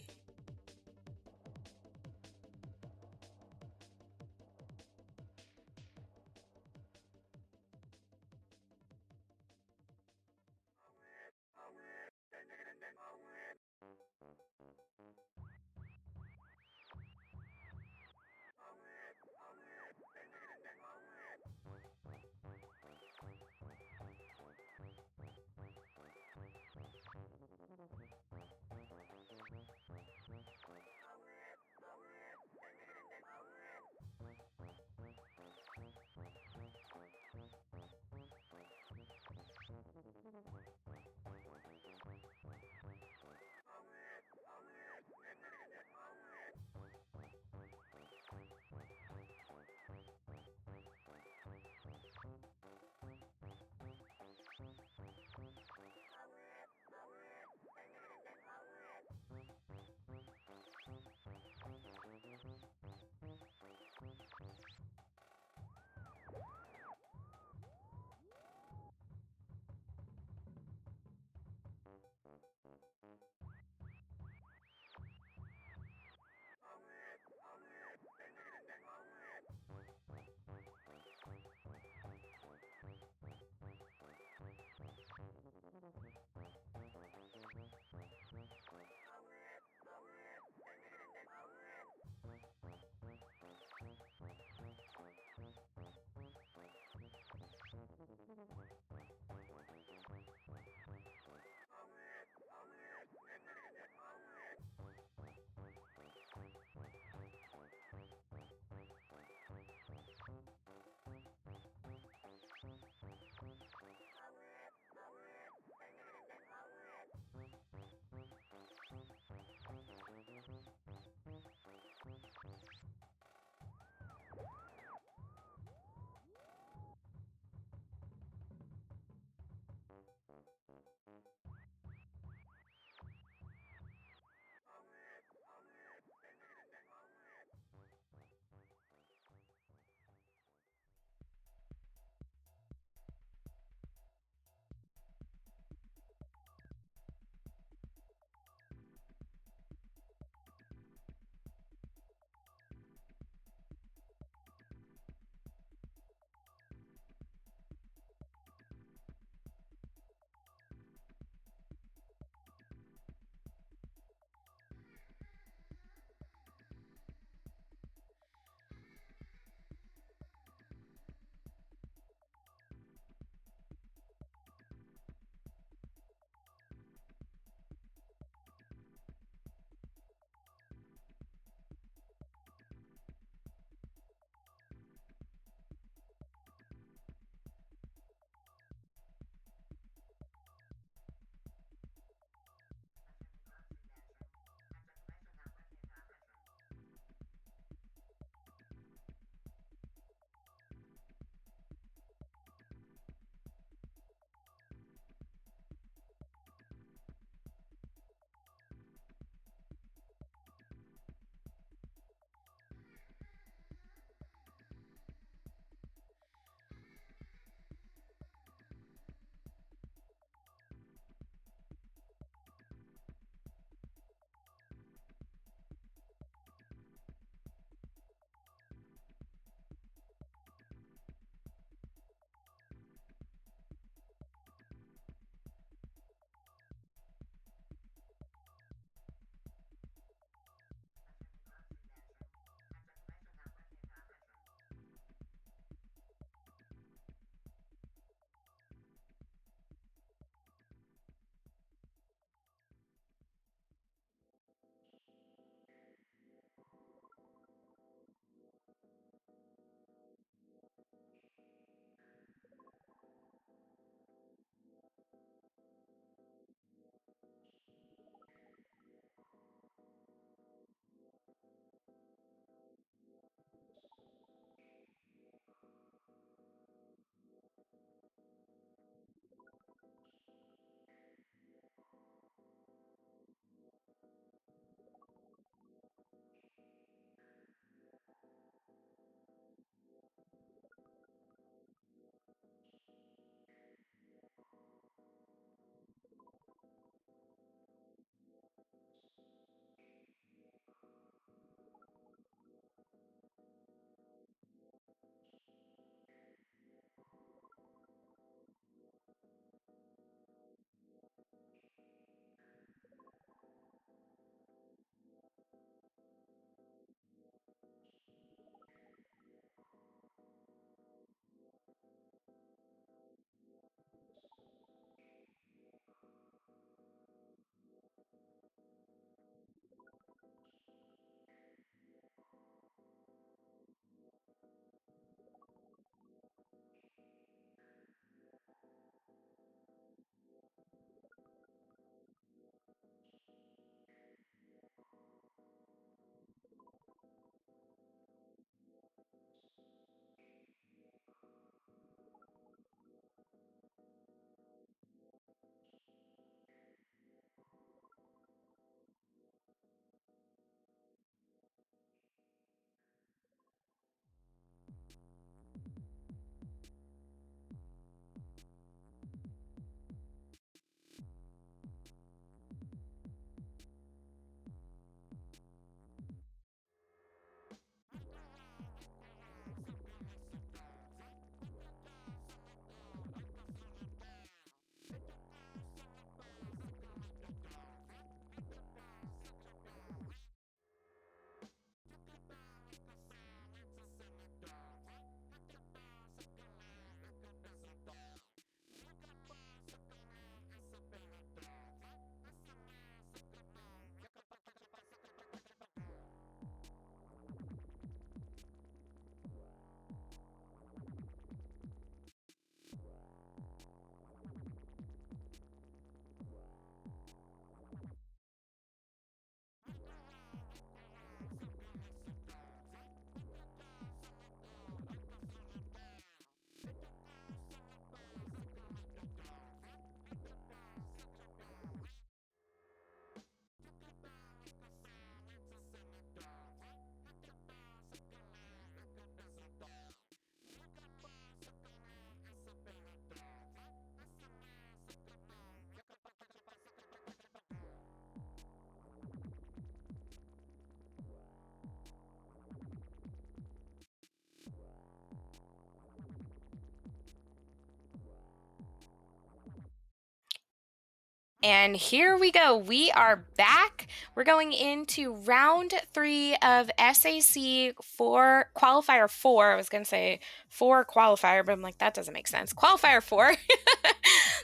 And here we go. We are back. We're going into round 3 of SAC 4, Qualifier 4. I was going to say 4 Qualifier, but I'm like, that doesn't make sense. Qualifier 4.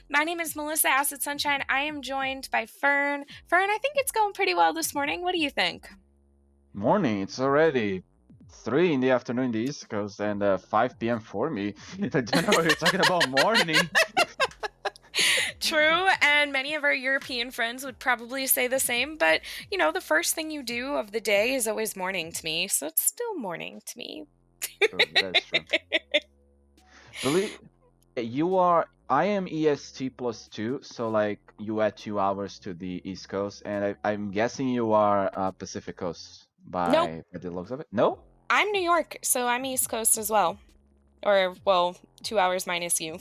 My name is Melissa Acid Sunshine. I am joined by Fern. Fern, I think it's going pretty well this morning. What do you think? Morning. It's already 3 in the afternoon in the East Coast and 5 p.m. for me. I don't know what you're talking about morning. True, and many of our European friends would probably say the same, but you know, the first thing you do of the day is always morning to me, so it's still morning to me. True, that's true. Believe you are. I am EST +2, so like you add 2 hours to the East Coast, and I'm guessing you are Pacific Coast Nope, by the looks of it. No, I'm New York, so I'm East Coast as well. Or, well, 2 hours minus you.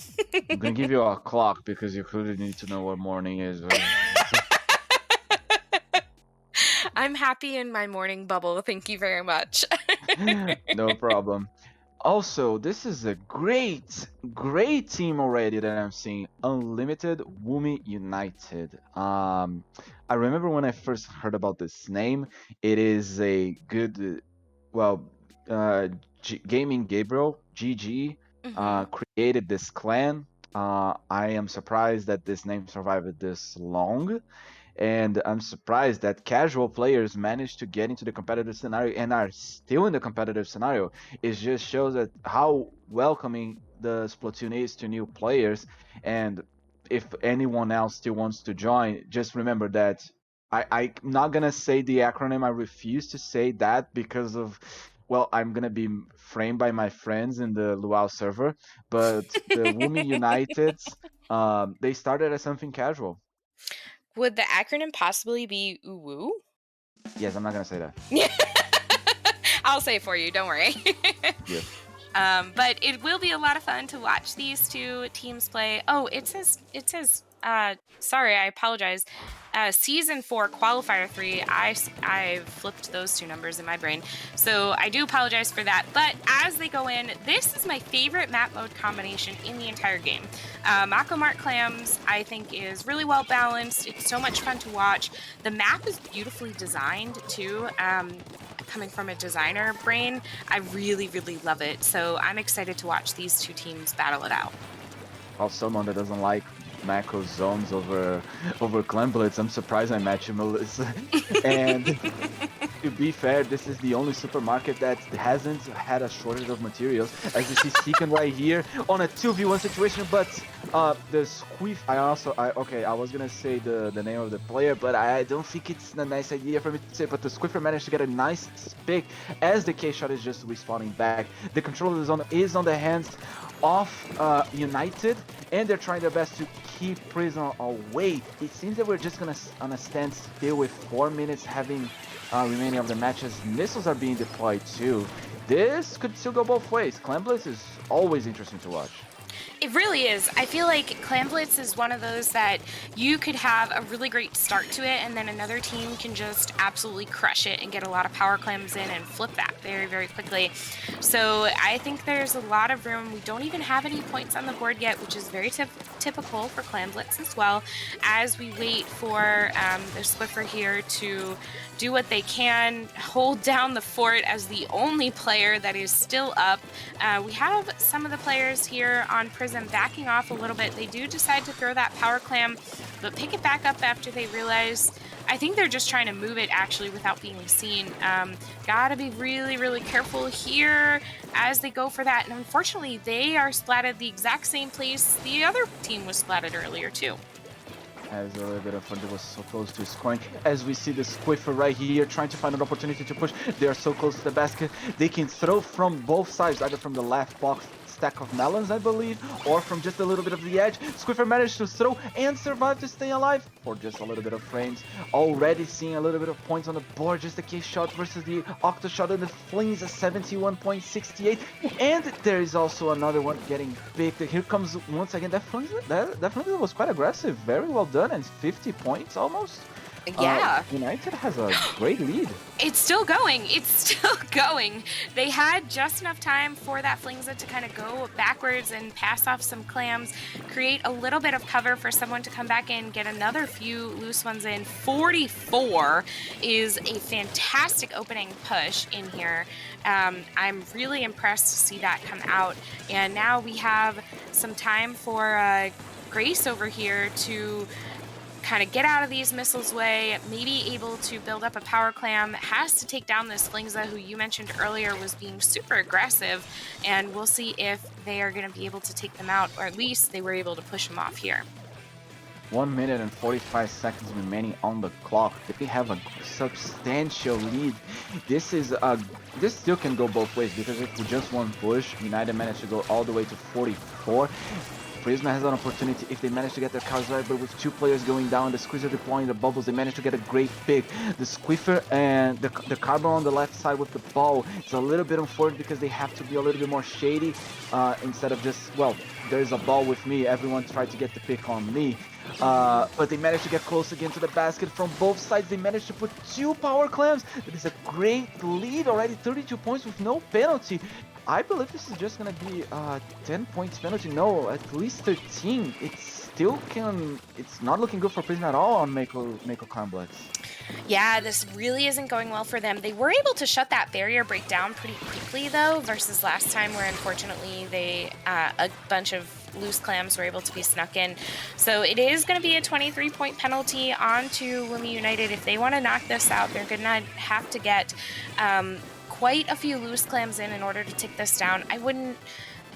I'm gonna give you a clock because you clearly need to know what morning is. I'm happy in my morning bubble, thank you very much. No problem. Also, this is a great team already that I'm seeing. Unlimited Woomy United. I remember when I first heard about this name. It is a good, well, Gaming Gabriel GG Hmm. created this clan. I am surprised that this name survived this long, And I'm surprised that casual players managed to get into the competitive scenario and are still in the competitive scenario. It just shows that how welcoming the Splatoon is to new players. And if anyone else still wants to join, just remember that I'm not gonna say the acronym. I refuse to say that because of, well, I'm gonna be framed by my friends in the Luau server. But the Woomy United, they started as something casual. Would the acronym possibly be UWU? Yes, I'm not gonna say that. I'll say it for you. Don't worry. Yeah. But it will be a lot of fun to watch these two teams play. Oh, it says. Sorry, I apologize. Season 4, Qualifier 3. I flipped those two numbers in my brain, so I do apologize for that. But as they go in, this is my favorite map mode combination in the entire game. Mako Mart Clams, I think, is really well balanced. It's so much fun to watch. The map is beautifully designed too. Coming from a designer brain, I really, really love it. So I'm excited to watch these two teams battle it out. Well, someone that doesn't like macro zones over clan blitz, I'm surprised I met you, Melissa. And to be fair, this is the only supermarket that hasn't had a shortage of materials. As you see Seekan right here on a 2v1 situation, but the Squiff, I was gonna say the name of the player, but I don't think it's a nice idea for me to say, but the Squiffer managed to get a nice pick as the K-Shot is just respawning back. The controller is on the hands of United, and they're trying their best to keep Prism away. It seems that we're just gonna on a stand still with 4 minutes having remaining of the matches. Missiles are being deployed too. This could still go both ways. Clan Blitz is always interesting to watch. It really is. I feel like Clan Blitz is one of those that you could have a really great start to it, and then another team can just absolutely crush it and get a lot of power clams in and flip that very, very quickly. So I think there's a lot of room. We don't even have any points on the board yet, which is very typical for Clan Blitz as well, as we wait for the Swiffer here to do what they can, hold down the fort as the only player that is still up. We have some of the players here on Prism backing off a little bit. They do decide to throw that power clam, but pick it back up after they realize, I think they're just trying to move it actually without being seen. Gotta be really, really careful here as they go for that. And unfortunately, they are splatted the exact same place the other team was splatted earlier too. Has a little bit of fun. They was so close to scoring. As we see the Squiffer right here trying to find an opportunity to push. They are so close to the basket. They can throw from both sides, either from the left box stack of melons, I believe, or from just a little bit of the edge. Squiffer managed to throw and survive to stay alive for just a little bit of frames. Already seeing a little bit of points on the board. Just the K-Shot versus the Octo-Shot, and the Flings at 71.68. And there is also another one getting picked. Here comes once again that Flings. That Flings was quite aggressive. Very well done, and 50 points almost. Yeah. United has a great lead. It's still going. It's still going. They had just enough time for that Flingza to kind of go backwards and pass off some clams, create a little bit of cover for someone to come back in, get another few loose ones in. 44 is a fantastic opening push in here. I'm really impressed to see that come out. And now we have some time for Grace over here to kind of get out of these missiles' way, maybe able to build up a power clam, has to take down this Flingza, who you mentioned earlier was being super aggressive, and we'll see if they are going to be able to take them out, or at least they were able to push them off here. 1 minute and 45 seconds remaining on the clock. They have a substantial lead. This still can go both ways, because if we just one push, United managed to go all the way to 44. Prism has an opportunity if they manage to get their cards right, but with two players going down, the Squeezer deploying the bubbles, they managed to get a great pick. The Squiffer and the Carbon on the left side with the ball, it's a little bit unfortunate because they have to be a little bit more shady instead of just, well, there's a ball with me, everyone tried to get the pick on me. But they managed to get close again to the basket from both sides. They managed to put 2 power clams. It is a great lead already, 32 points with no penalty. I believe this is just gonna be 10 points penalty. No, at least 13. It's not looking good for Prism at all on Mako Clan Blitz. Yeah, this really isn't going well for them. They were able to shut that barrier break down pretty quickly, though, versus last time where unfortunately they a bunch of loose clams were able to be snuck in. So it is going to be a 23-point penalty onto Woomy United. If they want to knock this out, they're going to have to get quite a few loose clams in order to take this down.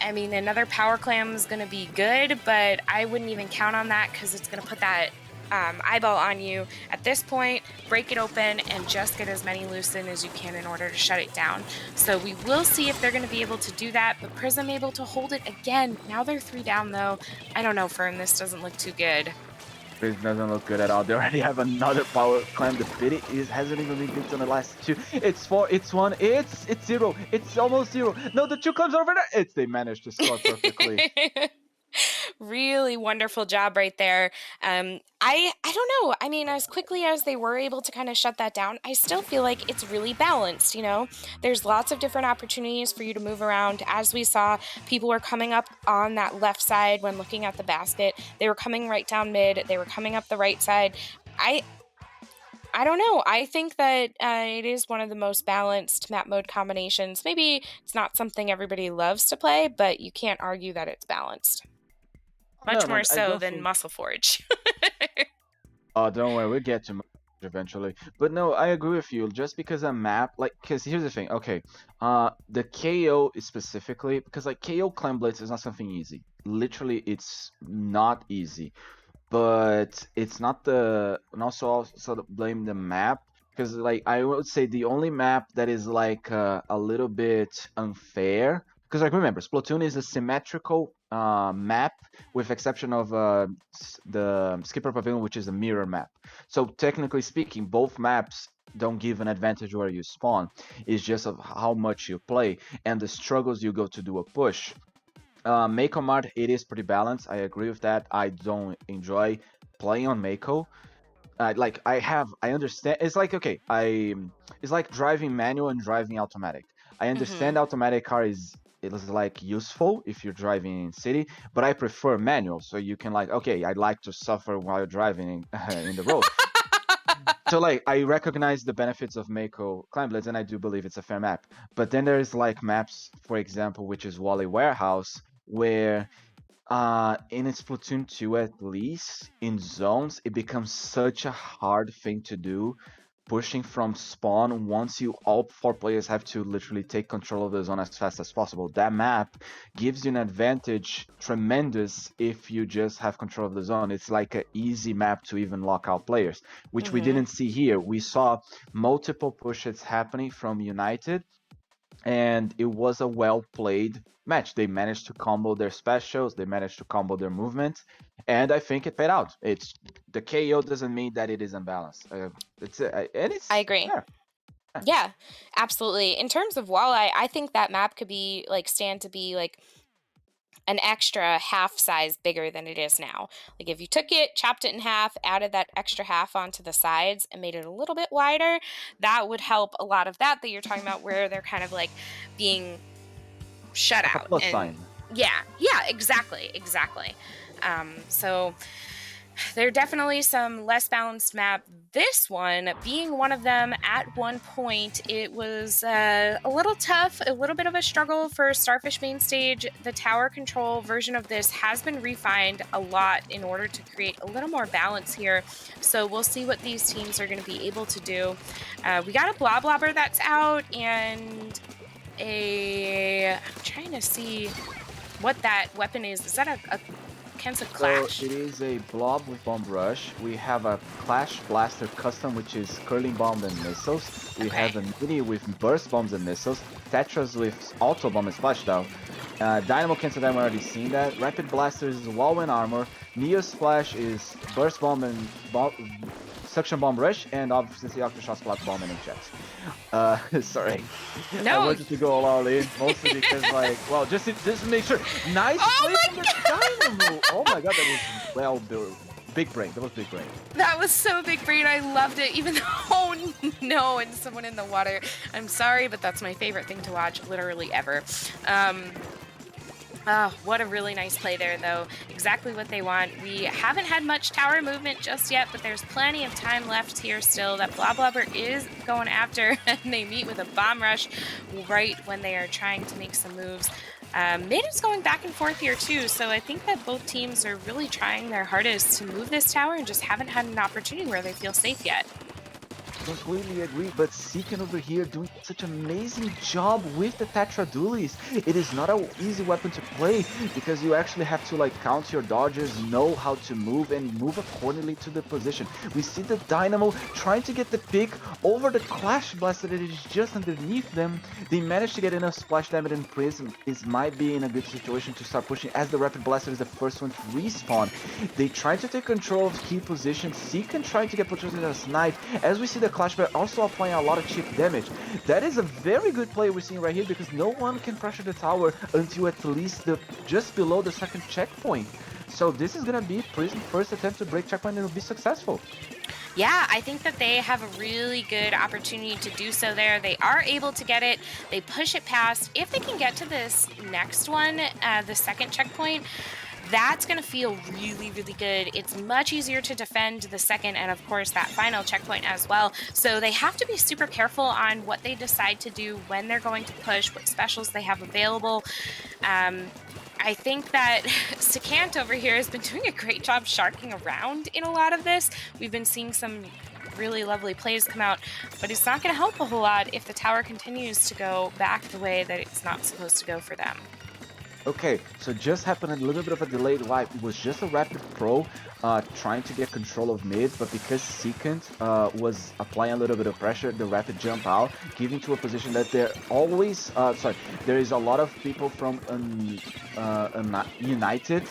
I mean, another power clam is going to be good, but I wouldn't even count on that because it's going to put that eyeball on you. At this point, break it open and just get as many loose in as you can in order to shut it down. So we will see if they're going to be able to do that, but Prism able to hold it again. Now they're 3 down though. I don't know, Fern, this doesn't look too good. This doesn't look good at all. They already have another power clam. The pity hasn't even been picked on the last 2. It's 4, it's 1, it's 0, it's almost 0. No, the 2 clams are over there. They managed to score perfectly. Really wonderful job right there. I don't know. I mean, as quickly as they were able to kind of shut that down, I still feel like it's really balanced, you know? There's lots of different opportunities for you to move around. As we saw, people were coming up on that left side when looking at the basket. They were coming right down mid. They were coming up the right side. I don't know. I think that it is one of the most balanced map mode combinations. Maybe it's not something everybody loves to play, but you can't argue that it's balanced. Much more so than Muscle Forge. Oh, don't worry, we'll get to eventually. But no, I agree with you. Just because a map, because here's the thing. Okay, the KO is specifically because KO Clan Blitz is not something easy. Literally, it's not easy. But it's not the, and also blame the map, because I would say the only map that is a little bit unfair, because remember, Splatoon is a symmetrical map with exception of the Skipper Pavilion, which is a mirror map. So technically speaking, both maps don't give an advantage where you spawn. It's just of how much you play and the struggles you go to do a push. Mako Mart, it is pretty balanced. I agree with that. I don't enjoy playing on Mako. I understand. It's okay. It's like driving manual and driving automatic. I understand automatic car is useful if you're driving in city, but I prefer manual. So you can okay, I'd like to suffer while driving in the road. So I recognize the benefits of Mako Clan Blitz, and I do believe it's a fair map. But then there's maps, for example, which is Wally Warehouse, where in Splatoon 2 at least, in zones, it becomes such a hard thing to do. Pushing from spawn, once all 4 players have to literally take control of the zone as fast as possible. That map gives you an advantage tremendous if you just have control of the zone. It's like an easy map to even lock out players, which we didn't see here. We saw multiple pushes happening from United, and it was a well-played match. They managed to combo their specials, they managed to combo their movements, and I think it paid out. It's the KO doesn't mean that it is unbalanced. I agree. Yeah, absolutely. In terms of Walleye, I think that map could be stand to be an extra half size bigger than it is now. If you took it, chopped it in half, added that extra half onto the sides and made it a little bit wider, that would help a lot of that you're talking about, where they're kind of being shut out. Plus sign. Yeah, exactly. So there are definitely some less balanced map. This one being one of them. At one point, it was a little tough, a little bit of a struggle for Starfish Main Stage. The tower control version of this has been refined a lot in order to create a little more balance here. So we'll see what these teams are going to be able to do. We got a Bloblobber that's out, and I'm trying to see what that weapon is. Is that a Clash? So it is a blob with bomb rush. We have a Clash Blaster custom, which is curling bomb and missiles. We have a mini with burst bombs and missiles. Tetras with auto bomb and splashdown. Dynamo Cancel Dynamo, already seen that. Rapid Blaster is wall and armor. Neo Splash is burst bomb and suction bomb rush, and obviously Octoshot Splat bomb and inject. Sorry. No. I wanted to go all in, mostly because just to make sure. Nice play from the Dynamo. Oh my god, that was well built. Big brain. That was big brain. That was so big brain. I loved it. Even though, no, and someone in the water. I'm sorry, but that's my favorite thing to watch, literally ever. What a really nice play there, though. Exactly what they want. We haven't had much tower movement just yet, but there's plenty of time left here still. That Bloblobber is going after, and they meet with a bomb rush right when they are trying to make some moves. Mid is going back and forth here too, so I think that both teams are really trying their hardest to move this tower and just haven't had an opportunity where they feel safe yet. Completely agree, but Seekin over here doing such an amazing job with the Tetra Dualies. It is not an easy weapon to play because you actually have to like count your dodges, know how to move, and move accordingly to the position. We see the Dynamo trying to get the pick over the Clash Blaster that is just underneath them. They managed to get enough splash damage, and Prism might be in a good situation to start pushing as the Rapid Blaster is the first one to respawn. They try to take control of key positions. Seekin trying to get positioned in a snipe. As we see the Clash Bear also applying a lot of chip damage. That is a very good play we're seeing right here because no one can pressure the tower until at least just below the second checkpoint. So this is going to be Prism's first attempt to break checkpoint and it'll be successful. Yeah, I think that they have a really good opportunity to do so there. They are able to get it. They push it past. If they can get to this next one, the second checkpoint, that's going to feel really, really good. It's much easier to defend the second and, of course, that final checkpoint as well. So they have to be super careful on what they decide to do, when they're going to push, what specials they have available. I think that Secant over here has been doing a great job sharking around in a lot of this. We've been seeing some really lovely plays come out, but it's not going to help a whole lot if the tower continues to go back the way that it's not supposed to go for them. Okay, so just happened a little bit of a delayed wipe. It was just a Rapid Pro trying to get control of mid, but because Secant was applying a little bit of pressure, the Rapid jump out, giving to a position that they're always, there is a lot of people from United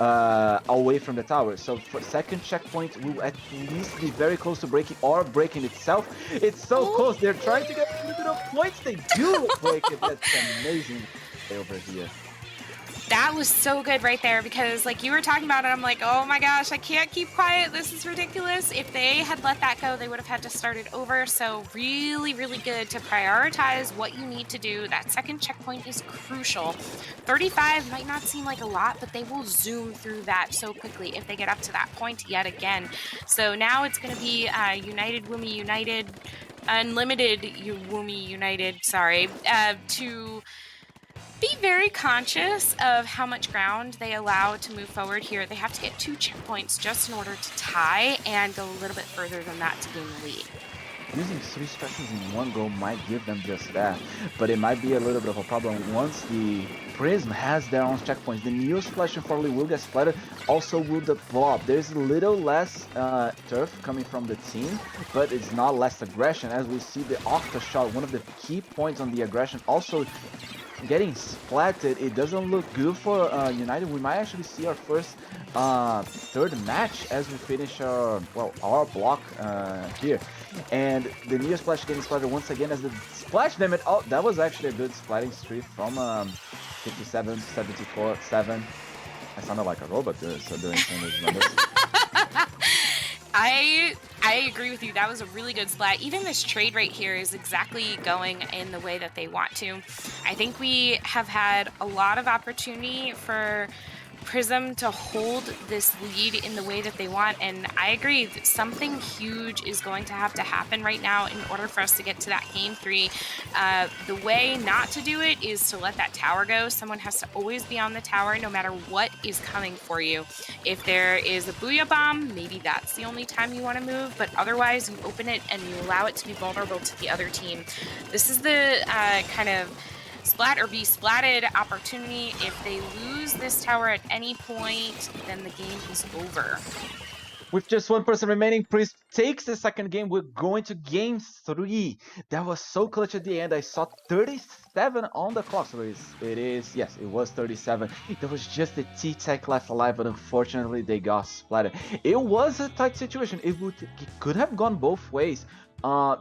away from the tower. So for second checkpoint, we'll at least be very close to breaking or breaking itself. It's so close. They're trying to get a little bit of points. They do break it. That's amazing over here. That was so good right there because like you were talking about it, I'm like, oh my gosh, I can't keep quiet. This is ridiculous. If they had let that go, they would have had to start it over. So really, really good to prioritize what you need to do. That second checkpoint is crucial. 35 might not seem like a lot, but they will zoom through that so quickly if they get up to that point yet again. So now it's going to be United, Woomy, United, Unlimited, Woomy, United, sorry, to be very conscious of how much ground they allow to move forward here. They have to get 2 checkpoints just in order to tie and go a little bit further than that to gain the lead. Using 3 specials in one go might give them just that, but it might be a little bit of a problem once the Prism has their own checkpoints. The Neo Splash probably will get splattered, also will the Blob. There's a little less turf coming from the team, but it's not less aggression. As we see the Octa shot, one of the key points on the aggression, also getting splatted. It doesn't look good for United. We might actually see our first third match as we finish our block here. And the Neo Splash getting splattered once again as the splash damage. Oh, that was actually a good splatting streak from 57, 74, 7. I sounded like a robot doing some of those numbers. I agree with you. That was a really good splat. Even this trade right here is exactly going in the way that they want to. I think we have had a lot of opportunity for Prism to hold this lead in the way that they want, and I agree that something huge is going to have to happen right now in order for us to get to that game 3. The way not to do it is to let that tower go. Someone has to always be on the tower no matter what is coming for you. If there is a Booyah Bomb, maybe that's the only time you want to move, but otherwise you open it and you allow it to be vulnerable to the other team. This is the kind of splat or be splatted opportunity. If they lose this tower at any point, then the game is over. With just one person remaining, Priest takes the second game. We're going to game 3. That was so clutch at the end. I saw 37 on the clock. So yes, it was 37. There was just the T-Tech left alive, but unfortunately they got splatted. It was a tight situation. It could have gone both ways.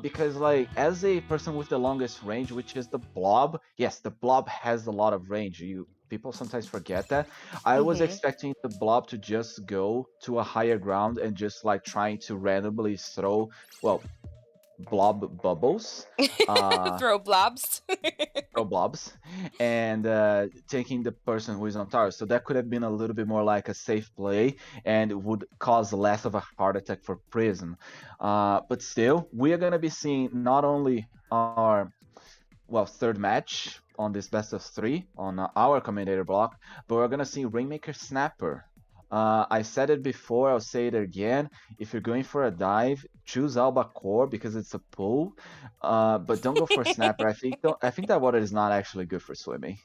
Because like as a person with the longest range, which is the Blob, yes, the Blob has a lot of range. People sometimes forget that. I was expecting the Blob to just go to a higher ground and just like trying to randomly throw, blob bubbles. Throw blobs. Throw blobs. And taking the person who is on tower. So that could have been a little bit more like a safe play and would cause less of a heart attack for Prism. But still, we are going to be seeing not only our third match on this best of 3 on our commentator block, but we're gonna see Rainmaker Snapper. I said it before, I'll say it again. If you're going for a dive, choose Alba Core because it's a pull, but don't go for Snapper. I think that water is not actually good for swimming.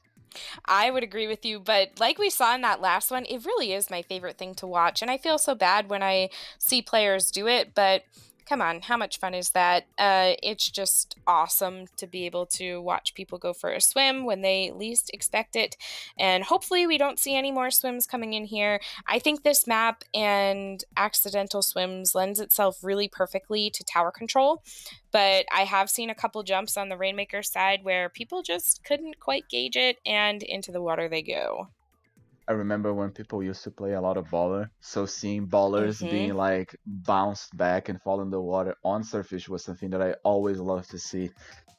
I would agree with you, but like we saw in that last one, it really is my favorite thing to watch. And I feel so bad when I see players do it, but come on, how much fun is that? It's just awesome to be able to watch people go for a swim when they least expect it. And hopefully, we don't see any more swims coming in here. I think this map and accidental swims lends itself really perfectly to tower control. But I have seen a couple jumps on the Rainmaker side where people just couldn't quite gauge it, and into the water they go. I remember when people used to play a lot of baller, so seeing ballers being like bounced back and fall in the water on surface was something that I always loved to see,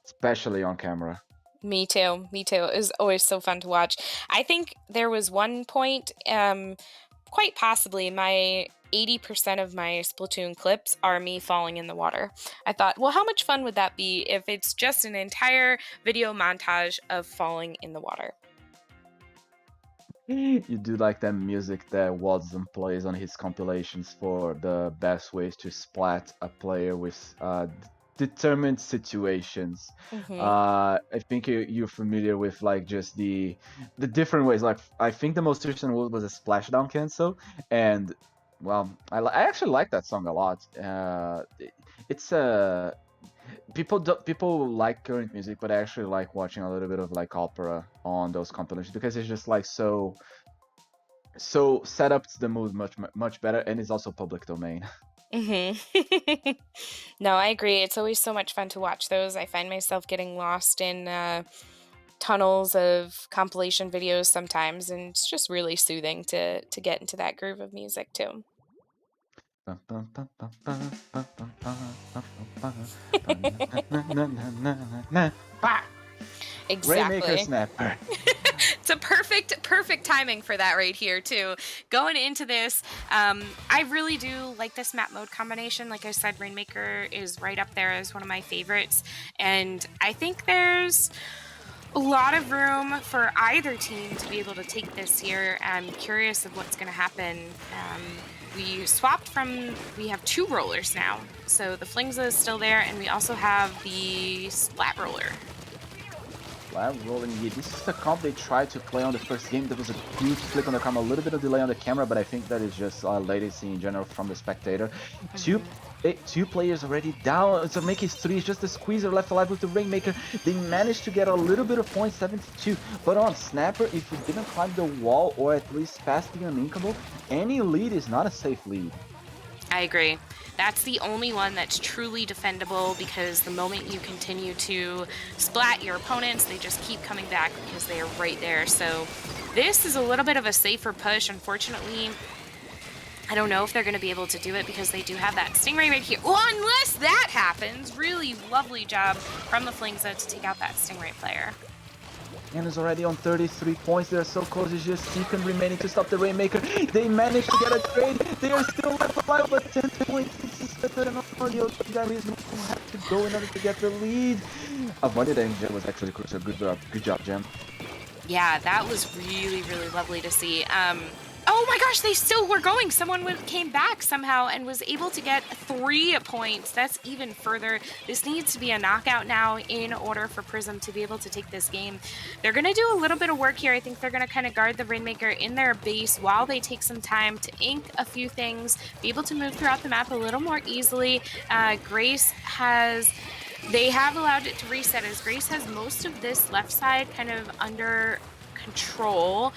especially on camera. Me too. Me too. It was always so fun to watch. I think there was one point, quite possibly, my 80% of my Splatoon clips are me falling in the water. I thought, well, how much fun would that be if it's just an entire video montage of falling in the water? You do like that music that Watson plays on his compilations for the best ways to splat a player with determined situations. Mm-hmm. I think you're familiar with like just the different ways. Like I think the most recent one was a splashdown cancel, and well, I actually like that song a lot. It's a people like current music, but I actually like watching a little bit of like opera on those compilations because it's just like so set up to the mood much better, and it's also public domain. Mm-hmm. No, I agree. It's always so much fun to watch those. I find myself getting lost in tunnels of compilation videos sometimes, and it's just really soothing to get into that groove of music too. Rainmaker Exactly. Snapper. It's a perfect timing for that right here too. Going into this, I really do like this map mode combination. Like I said, Rainmaker is right up there as one of my favorites, and I think there's a lot of room for either team to be able to take this here. I'm curious of what's going to happen. We have 2 rollers now. So the Flingza is still there, and we also have the Splat Roller. Flat rolling here. This is the comp they tried to play on the first game. There was a huge flick on the camera, a little bit of delay on the camera, but I think that is just latency in general from the spectator. Two players already down. So make it 3. It's just the squeezer left alive with the Rainmaker. They managed to get a little bit of points, 72. But on Snapper, if you didn't climb the wall or at least pass the uninkable, any lead is not a safe lead. I agree. That's the only one that's truly defendable, because the moment you continue to splat your opponents, they just keep coming back because they are right there. So this is a little bit of a safer push. Unfortunately, I don't know if they're going to be able to do it because they do have that Stingray right here. Well, unless that happens, really lovely job from the Flingza to take out that Stingray player. And is already on 33 points. They are so close. It's just Seacon remaining to stop the Rainmaker. They managed to get a trade. They are still left alive, but 10 points. This is better than all the other guys who have to go in order to get the lead. Avoided Angel was actually crucial. Good job, Gem. Yeah, that was really lovely to see. Oh my gosh, they still were going. Someone came back somehow and was able to get 3 points. That's even further. This needs to be a knockout now in order for Prism to be able to take this game. They're going to do a little bit of work here. I think they're going to kind of guard the Rainmaker in their base while they take some time to ink a few things, be able to move throughout the map a little more easily. They have allowed it to reset, as Grace has most of this left side kind of under control,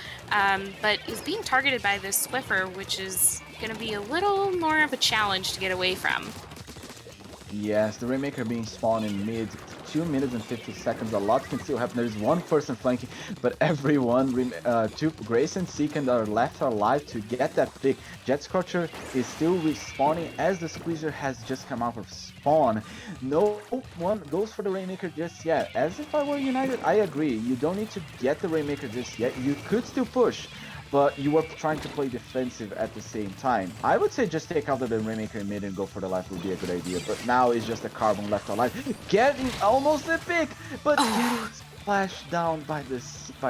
but is being targeted by this Swiffer, which is going to be a little more of a challenge to get away from. Yes, the Rainmaker being spawned in mid, 2 minutes and 50 seconds. A lot can still happen. There's one person flanking, but everyone, Grace and Seekand are left alive to get that pick. Jet Scorcher is still respawning as the Squeezer has just come out of spawn. No one goes for the Rainmaker just yet. As if I were United, I agree. You don't need to get the Rainmaker just yet. You could still push, but you were trying to play defensive at the same time. I would say just take out the Rainmaker in mid and go for the life would be a good idea, but now it's just a Carbon left alive. Getting almost a pick, but splash down by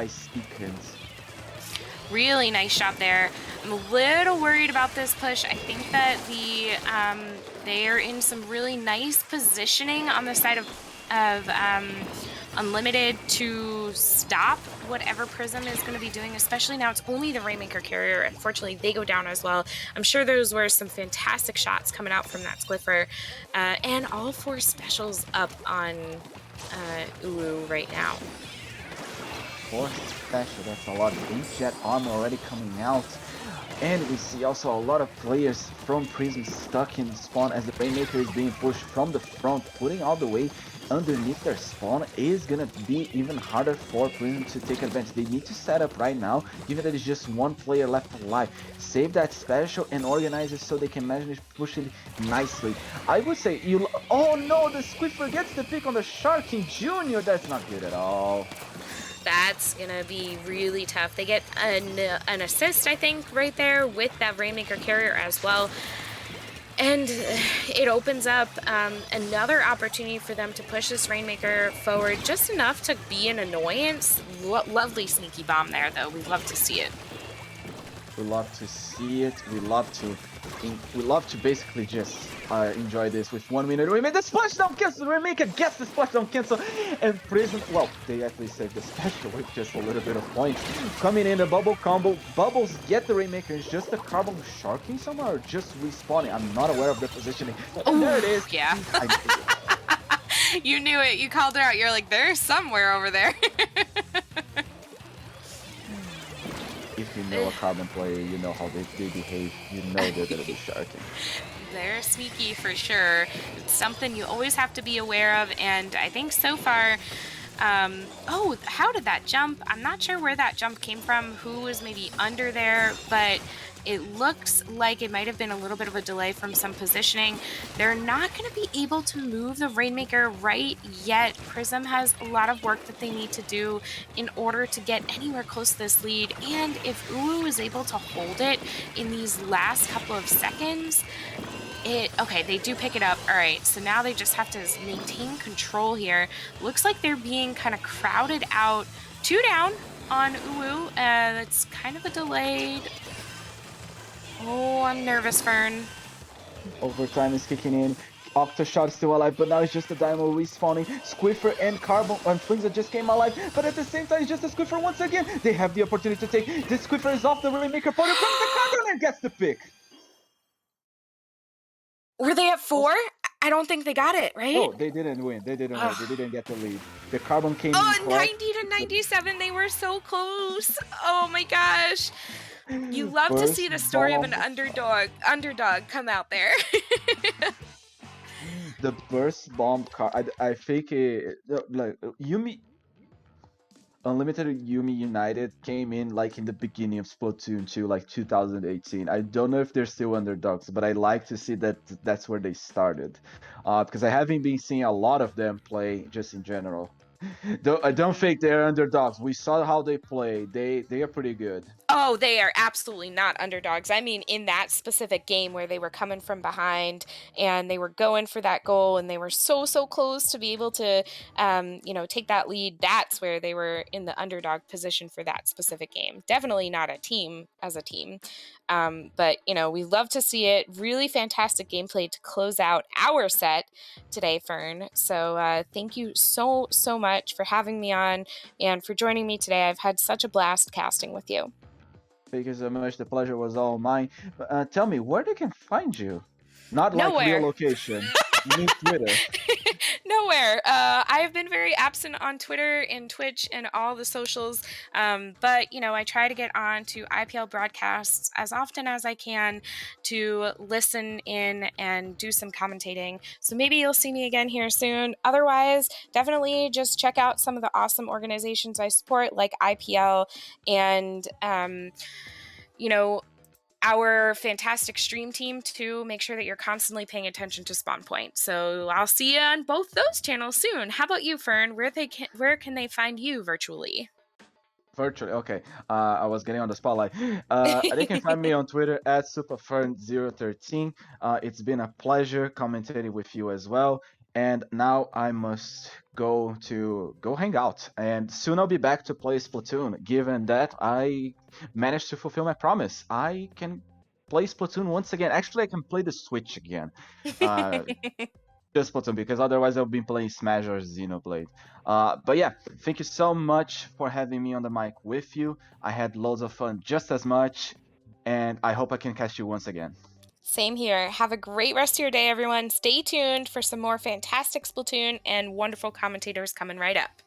Sequence. Really nice job there. I'm a little worried about this push. I think that they're in some really nice positioning on the side of Unlimited to stop whatever Prism is going to be doing, especially now it's only the Rainmaker carrier. Unfortunately, they go down as well. I'm sure those were some fantastic shots coming out from that Squiffer. And all 4 specials up on Uwu right now. 4 special, that's a lot. 8 jet armor already coming out. And we see also a lot of players from Prism stuck in spawn as the Rainmaker is being pushed from the front, putting all the way underneath their spawn is gonna be even harder for Prism to take advantage. They need to set up right now, given that it's just 1 player left alive. Save that special and organize it so they can manage to push it nicely. I would say oh no, the Squiffer gets the pick on the Sharking Jr. That's not good at all. That's gonna be really tough. They get an assist, I think, right there with that Rainmaker carrier as well. And it opens up another opportunity for them to push this Rainmaker forward just enough to be an annoyance. Lovely sneaky bomb there, though. We love to see it. We love to see it. We love to basically just enjoy this with 1 minute. We made the splashdown cancel. Rainmaker gets the splashdown cancel, and Prism. Well, they actually saved the special with just a little bit of points. Coming in the bubble combo. Bubbles get the Rainmaker. It's just the carbon sharking somewhere or just respawning. I'm not aware of the positioning. Ooh, there it is. Yeah. You knew it. You called it out. You're like, there's somewhere over there. If you know a carbon player, you know how they behave. You know they're gonna be sharking. They're sneaky for sure. It's something you always have to be aware of, and I think so far, oh, how did that jump? I'm not sure where that jump came from, who was maybe under there, but it looks like it might have been a little bit of a delay from some positioning. They're not going to be able to move the Rainmaker right yet. Prism has a lot of work that they need to do in order to get anywhere close to this lead, and if Uwu is able to hold it in these last couple of seconds, okay, they do pick it up. All right, so now they just have to maintain control here. Looks like they're being kind of crowded out. 2 down on Uwu. It's kind of a delayed. Oh, I'm nervous, Fern. Overtime is kicking in. Octoshot still alive, but now it's just a Dynamo respawning. Squiffer and Carbon and Flings just came alive, but at the same time, it's just a Squiffer once again. They have the opportunity to take. This Squiffer is off the Rainmaker party, comes the Carbon and gets the pick. Were they at 4? I don't think they got it, right? Oh, they didn't win. They didn't win. They didn't get the lead. The Carbon came in 90 to 97. They were so close. Oh my gosh. You love to see the story of an underdog come out there. The burst bomb card. I think like Yumi. Unlimited Yumi United came in like in the beginning of Splatoon 2, like 2018. I don't know if they're still underdogs, but I like to see that that's where they started, because I haven't been seeing a lot of them play just in general. I don't think they're underdogs. We saw how they play. They are pretty good. Oh, they are absolutely not underdogs. I mean, in that specific game where they were coming from behind and they were going for that goal and they were so close to be able to, take that lead. That's where they were in the underdog position for that specific game. Definitely not a team as a team. But, we love to see it. Really fantastic gameplay to close out our set today, Fern. So thank you so much for having me on and for joining me today. I've had such a blast casting with you. Thank you so much. The pleasure was all mine. Tell me, where they can find you? Not Nowhere. Like real location. You mean Twitter? Nowhere. I've been very absent on Twitter and Twitch and all the socials. But, I try to get on to IPL broadcasts as often as I can to listen in and do some commentating. So maybe you'll see me again here soon. Otherwise, definitely just check out some of the awesome organizations I support, like IPL and, our fantastic stream team too. Make sure that you're constantly paying attention to Spawn Point. So I'll see you on both those channels soon. How about you, Fern? Where can they find you virtually? Virtually, okay. I was getting on the spotlight. They can find me on Twitter at superfern013. It's been a pleasure commentating with you as well. and now I must go hang out. And soon I'll be back to play Splatoon. Given that I managed to fulfill my promise, I can play Splatoon once again. Actually, I can play the Switch again. Uh, just Splatoon, because otherwise I've been playing Smash or Xenoblade. But yeah, thank you so much for having me on the mic with you. I had loads of fun just as much, and I hope I can catch you once again. Same here. Have a great rest of your day, everyone. Stay tuned for some more fantastic Splatoon and wonderful commentators coming right up.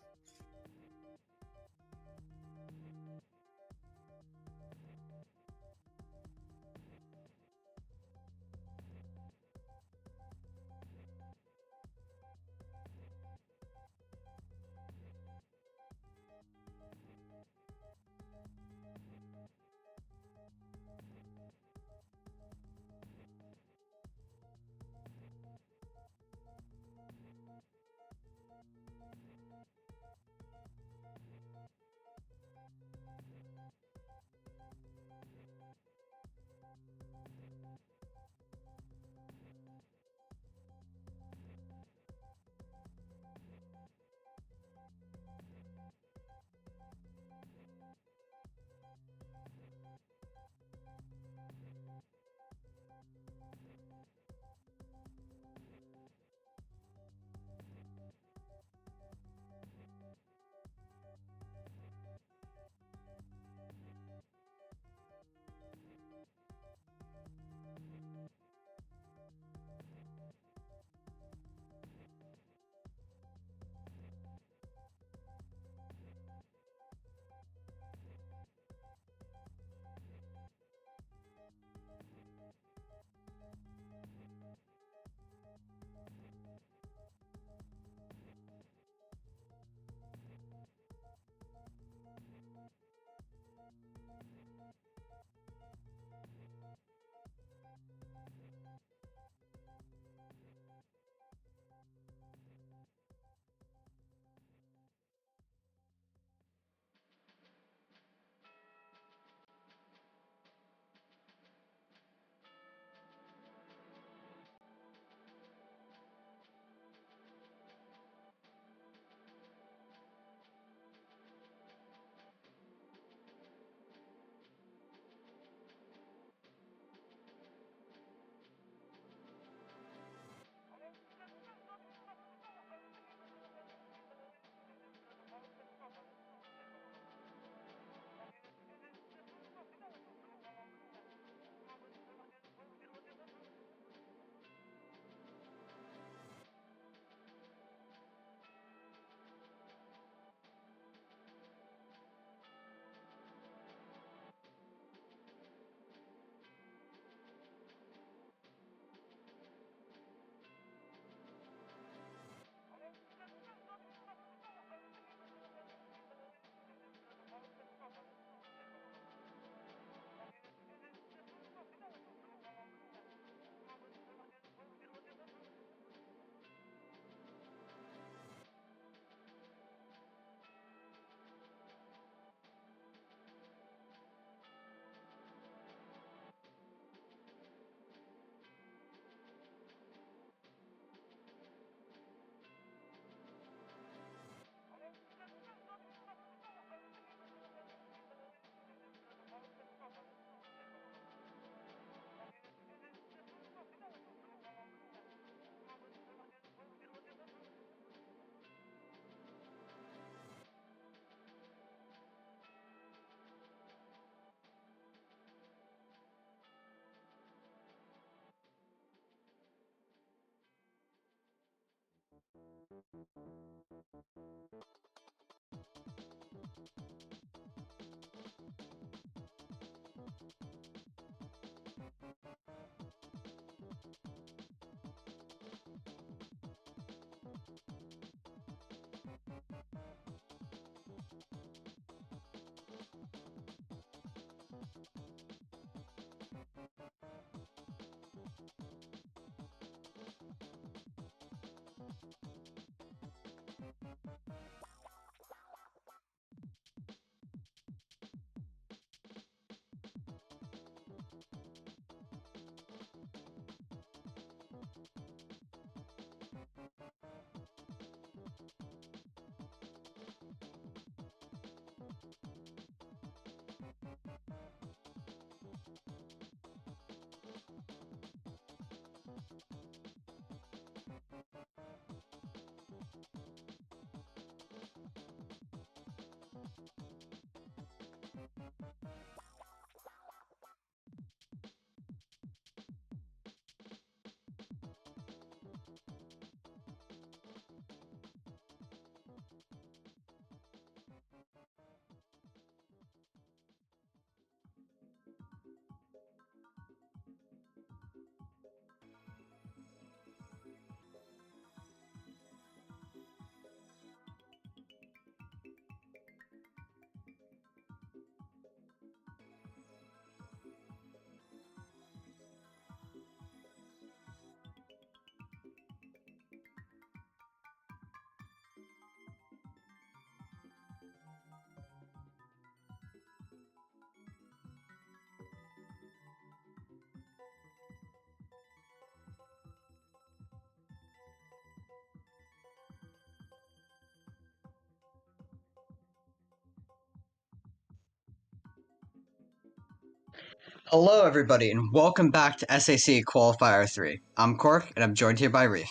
Hello, everybody, and welcome back to SAC Qualifier 3. I'm Cork, and I'm joined here by Reef.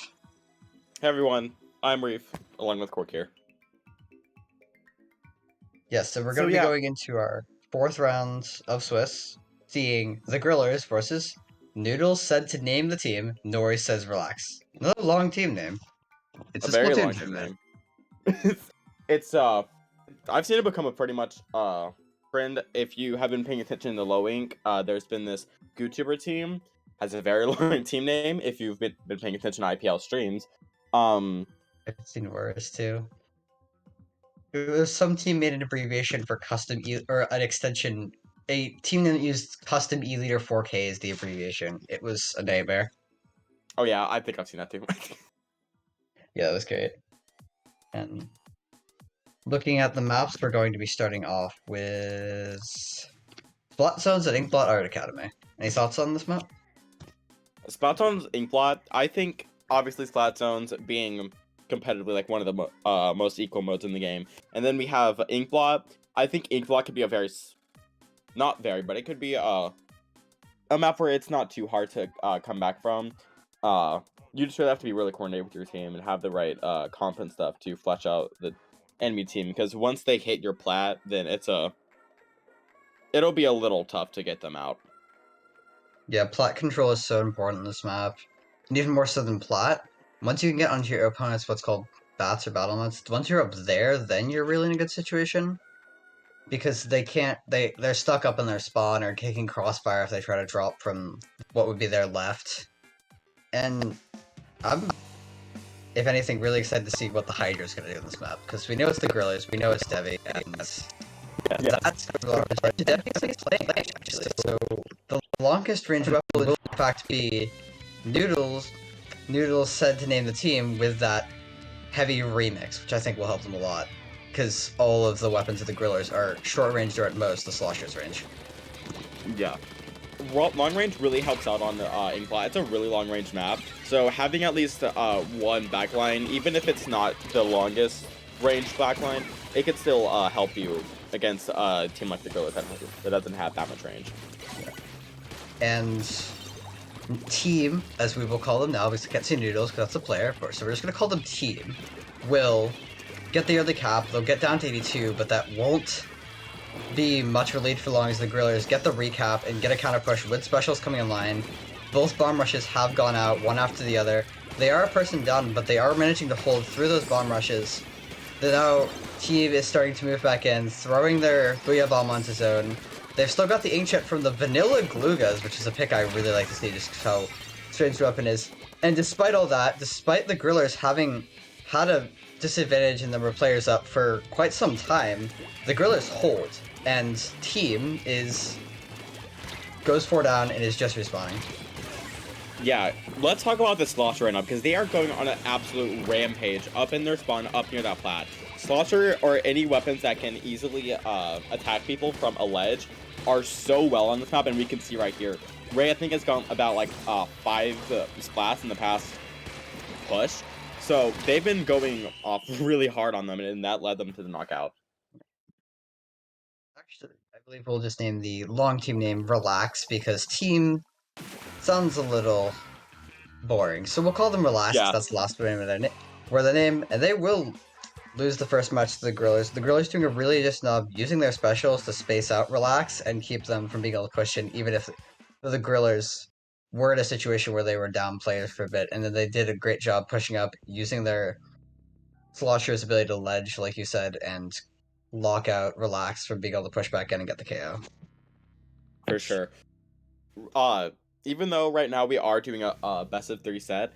Hey everyone, I'm Reef, along with Cork here. Yes, so we're going to be going into our fourth round of Swiss, seeing the Grillers versus Noodles said to name the team, Nori says relax. Another long team name. It's A a very Splatoon long team name. It's I've seen it become a pretty much trend. If you have been paying attention to Low Ink, there's been this YouTuber team has a very long team name. If you've been paying attention to IPL streams, I've seen worse too. It was some team made an abbreviation for custom or an extension. A team that used custom E-liter 4K as the abbreviation. It was a nightmare. Oh yeah, I think I've seen that too. Yeah, that was great. And looking at the maps, we're going to be starting off with Splat Zones and Inkblot Art Academy. Any thoughts on this map? Splatoon's Inkblot, I think obviously Splatzone's being competitively like one of the most equal modes in the game, and then we have Inkblot. I think Inkblot could be a very not very, but it could be a map where it's not too hard to come back from. You just really have to be really coordinated with your team and have the right comp and stuff to flesh out the enemy team. Because once they hit your plat, then it'll be a little tough to get them out. Yeah, plat control is so important in this map, and even more so than plat. Once you can get onto your opponent's what's called bats or battlements, once you're up there, then you're really in a good situation. Because they can't, they're stuck up in their spawn or kicking crossfire if they try to drop from what would be their left. And I'm, if anything, really excited to see what the Hydra's going to do in this map. Because we know it's the Grillers, we know it's Devi, and that's Devi's playing, actually. So the longest range weapon will in fact be Noodles. Noodles said to name the team with that heavy remix, which I think will help them a lot. Because all of the weapons of the Grillers are short range or at most the Slosher's range. Yeah. Long range really helps out on the Inkblot. It's a really long range map, so having at least one backline, even if it's not the longest range backline, it could still help you against a team like the Gorilla that doesn't have that much range. And team, as we will call them now, because I can't say Noodles because that's a player, of course, so we're just going to call them team, will get the early cap, they'll get down to 82, but that won't be much of a lead for long as the Grillers get the recap and get a counter push with specials coming in line. Both bomb rushes have gone out, one after the other. They are a person down, but they are managing to hold through those bomb rushes. Now, team is starting to move back in, throwing their Booyah Bomb onto zone. They've still got the Inkjet from the Vanilla Glugas, which is a pick I really like to see just how strange the weapon is. And despite all that, despite the Grillers having had a disadvantage in number of players up for quite some time, the Grillers hold, and team goes 4 down and is just respawning. Yeah, let's talk about the Slosher right now, because they are going on an absolute rampage up in their spawn, up near that plat. Slosher, or any weapons that can easily attack people from a ledge, are so well on this map, and we can see right here. Ray, I think, has gone about like 5 splats in the past push. So they've been going off really hard on them, and that led them to the knockout. Actually, I believe we'll just name the long team name Relax, because team sounds a little boring. So we'll call them Relax, Yeah. that's the last name of their name, and they will lose the first match to the Grillers. The Grillers doing a really just job using their specials to space out Relax and keep them from being able to push in, even if the Grillers were in a situation where they were down players for a bit, and then they did a great job pushing up, using their Slosher's ability to ledge, like you said, and lock out Relax from being able to push back in and get the KO. For sure. Even though right now we are doing a best of 3 set,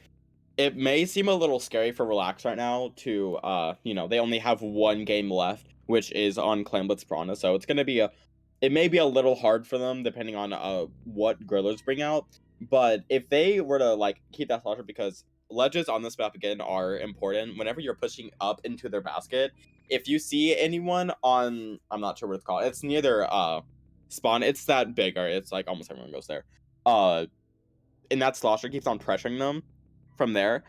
it may seem a little scary for Relax right now to, they only have 1 game left, which is on Clan Blitz Piranha, so it's gonna be it may be a little hard for them depending on what Grillers bring out, but if they were to, like, keep that Slosher, because ledges on this map, again, are important. Whenever you're pushing up into their basket, if you see anyone on, I'm not sure what it's called, it's near their, spawn, it's that big, or it's like almost everyone goes there, and that Slosher keeps on pressuring them from there,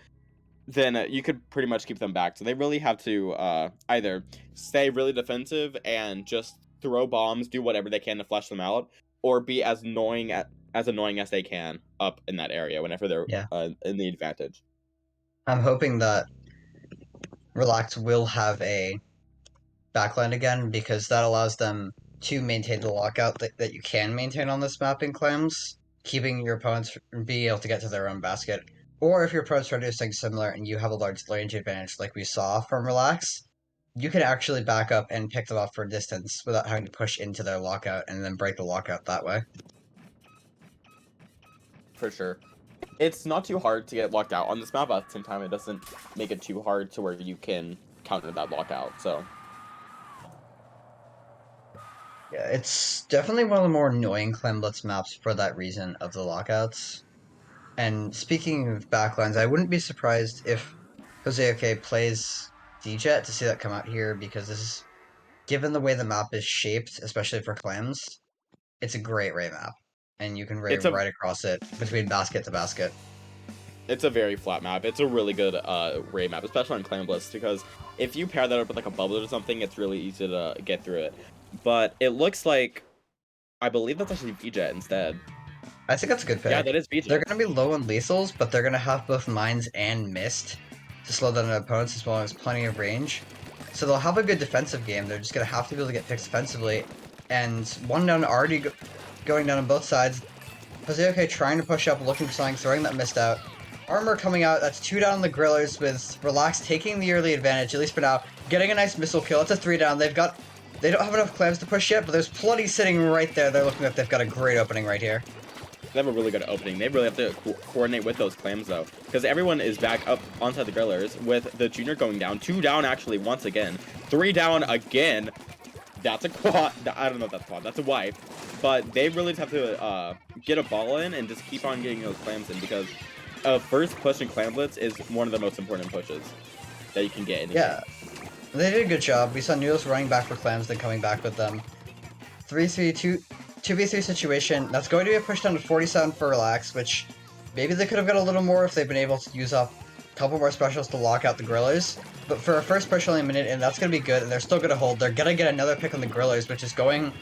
then you could pretty much keep them back. So they really have to either stay really defensive and just throw bombs, do whatever they can to flush them out, or be as annoying as they can up in that area whenever they're in the advantage. I'm hoping that Relax will have a backline again, because that allows them to maintain the lockout that you can maintain on this map in clams, keeping your opponents from being able to get to their own basket. Or if your opponent's trying to do something similar and you have a large range advantage like we saw from Relax, you can actually back up and pick them up for distance without having to push into their lockout and then break the lockout that way. For sure. It's not too hard to get locked out on this map, but at the same time, it doesn't make it too hard to where you can counter that lockout, so. Yeah, it's definitely one of the more annoying Clamblitz maps for that reason of the lockouts. And speaking of backlines, I wouldn't be surprised if Jose OK plays DJet to see that come out here, because this is, given the way the map is shaped, especially for clams, it's a great Ray map. And you can Ray right across it between basket to basket. It's a very flat map. It's a really good Ray map, especially on Clamblitz, because if you pair that up with like a bubble or something, it's really easy to get through it. But it looks like, I believe that's actually VJet instead. I think that's a good pick. Yeah, that is VJet. They're going to be low on lethals, but they're going to have both mines and mist to slow down their opponents, as well as plenty of range. So they'll have a good defensive game. They're just going to have to be able to get picks defensively. And one down already going down on both sides. Jose OK trying to push up, looking for something, throwing that mist out. Armor coming out, that's 2 down on the Grillers, with Relax taking the early advantage, at least for now. Getting a nice missile kill, it's a 3 down. They don't have enough clams to push yet, but there's plenty sitting right there. They're looking like they've got a great opening right here. They have a really good opening. They really have to coordinate with those clams, though, because everyone is back up onside the Grillers, with the Junior going down. 2 down, actually, once again. 3 down again. That's a quad. I don't know if that's a quad. That's a wipe. But they really just have to get a ball in and just keep on getting those clams in, because first push in Clamblitz is one of the most important pushes that you can get in. Yeah. They did a good job. We saw Noodles running back for clams, then coming back with them. 2v3 situation. That's going to be a push down to 47 for Relax, which maybe they could have got a little more if they've been able to use up a couple more specials to lock out the Grillers. But for a first push only a minute, and that's going to be good, and they're still going to hold. They're going to get another pick on the Grillers, which is going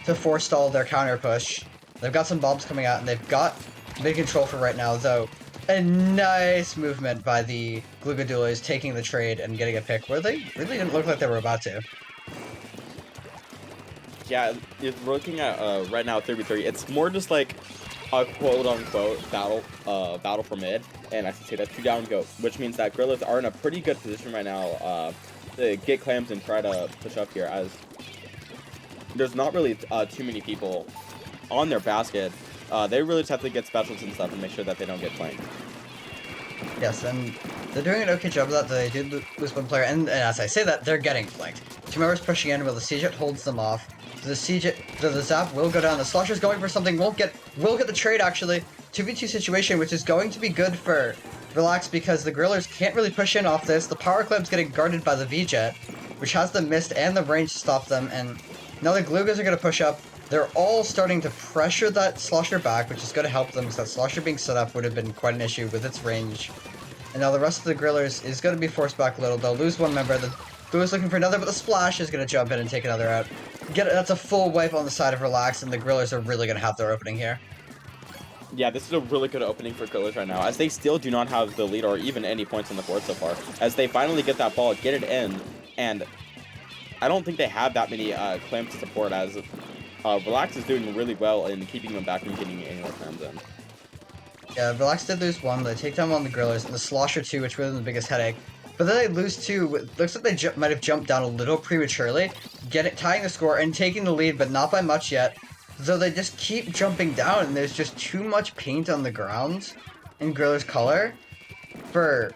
to forestall their counter push. They've got some bombs coming out, and they've got mid control for right now, though. A nice movement by the Glugadulas, taking the trade and getting a pick where they really didn't look like they were about to. Yeah, if we're looking at right now 3v3, it's more just like a quote-unquote battle for mid, and I should say that's 2 down go, which means that Grillers are in a pretty good position right now to get clams and try to push up here, as there's not really too many people on their basket. They really just have to get specials and stuff and make sure that they don't get flanked. Yes, and they're doing an okay job of that. They did lose one player, and as I say that, they're getting flanked. 2 members pushing in, while the Seajet holds them off. The Zap will go down. The Slosher's going for something. Will get the trade, actually. 2v2 situation, which is going to be good for Relax, because the Grillers can't really push in off this. The Power Club's getting guarded by the VJet, which has the mist and the range to stop them, and now the Glugas are going to push up. They're all starting to pressure that Slosher back, which is going to help them, because that Slosher being set up would have been quite an issue with its range. And now the rest of the Grillers is going to be forced back a little. They'll lose one member. The Blue is looking for another, but the Splash is going to jump in and take another out. That's a full wipe on the side of Relax, and the Grillers are really going to have their opening here. Yeah, this is a really good opening for Grillers right now, as they still do not have the lead or even any points on the board so far. As they finally get that ball, get it in, and I don't think they have that many clams to support, as Relax is doing really well in keeping them back from getting any more clams in. Yeah, Relax did lose one. They take down one of the Grillers, and the Slosher 2, which was the biggest headache. But then they lose 2. It looks like they might have jumped down a little prematurely, tying the score and taking the lead, but not by much yet. So they just keep jumping down, and there's just too much paint on the ground in Griller's color for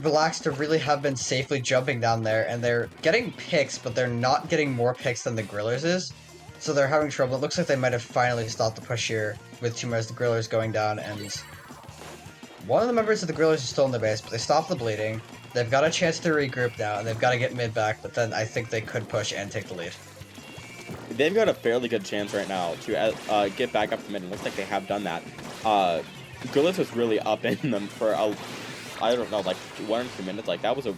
Relax to really have been safely jumping down there. And they're getting picks, but they're not getting more picks than the Grillers is. So they're having trouble. It looks like they might have finally stopped the push here with 2 members of the Grillers going down, and one of the members of the Grillers is still in the base, but they stopped the bleeding. They've got a chance to regroup now, and they've got to get mid back, but then I think they could push and take the lead. They've got a fairly good chance right now to get back up to mid, and looks like they have done that. Grillers was really up in them for, I don't know, like 1 or 2 minutes. Like, that was a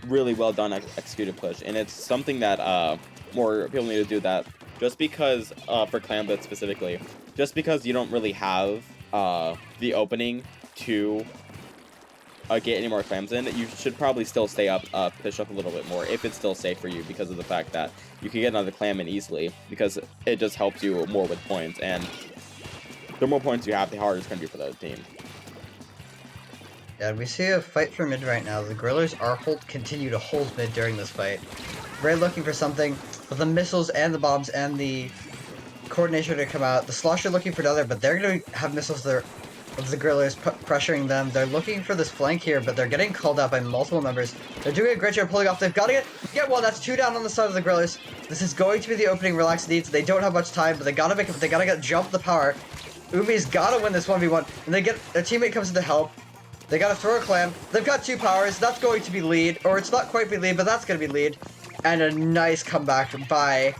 really well done executed push, and it's something that more people need to do, that just because, for clan blitz specifically, just because you don't really have the opening to get any more clams in, you should probably still stay up, push up a little bit more if it's still safe for you, because of the fact that you can get another clam in easily, because it just helps you more with points, and the more points you have, the harder it's going to be for the other team. Yeah, we see a fight for mid right now. The Grillers continue to hold mid during this fight. Ray looking for something, but the missiles and the bombs and the coordination to come out. The Slosher looking for another, but they're going to have missiles there of the Grillers pressuring them. They're looking for this flank here, but they're getting called out by multiple members. They're doing a great job pulling off. They've got to get one. That's 2 down on the side of the Grillers. This is going to be the opening Relax needs. They don't have much time, but they got to make it. They got to jump the power. Umi's got to win this 1v1, and their teammate comes in to help. They got to throw a clam. They've got 2 powers. That's going to be lead, or it's not quite be lead, but that's going to be lead. And a nice comeback by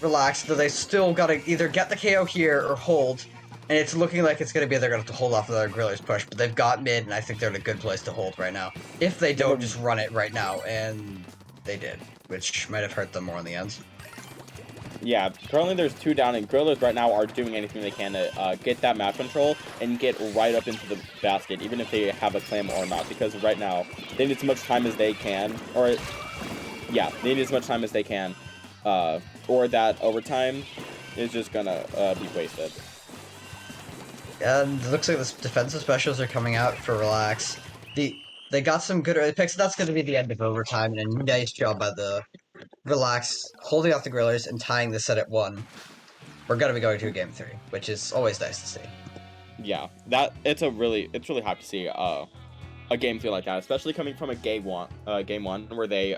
Relax, though they still got to either get the KO here or hold. And it's looking like it's going to be they're going to have to hold off of their Grillers push, but they've got mid, and I think they're in a good place to hold right now. If they don't just run it right now, and they did, which might have hurt them more in the end. Yeah, currently there's 2 down, and Grillers right now are doing anything they can to get that map control and get right up into the basket, even if they have a clam or not, because right now they need as much time as they can, or yeah, they need as much time as they can, or that overtime is just gonna be wasted. And it looks like the defensive specials are coming out for Relax. They got some good early picks, and that's going to be the end of overtime, and a nice job by the Relax holding off the Grillers and tying the set at 1. We're going to be going to a game 3, which is always nice to see. Yeah, it's really hype to see a game feel like that, especially coming from a game one where they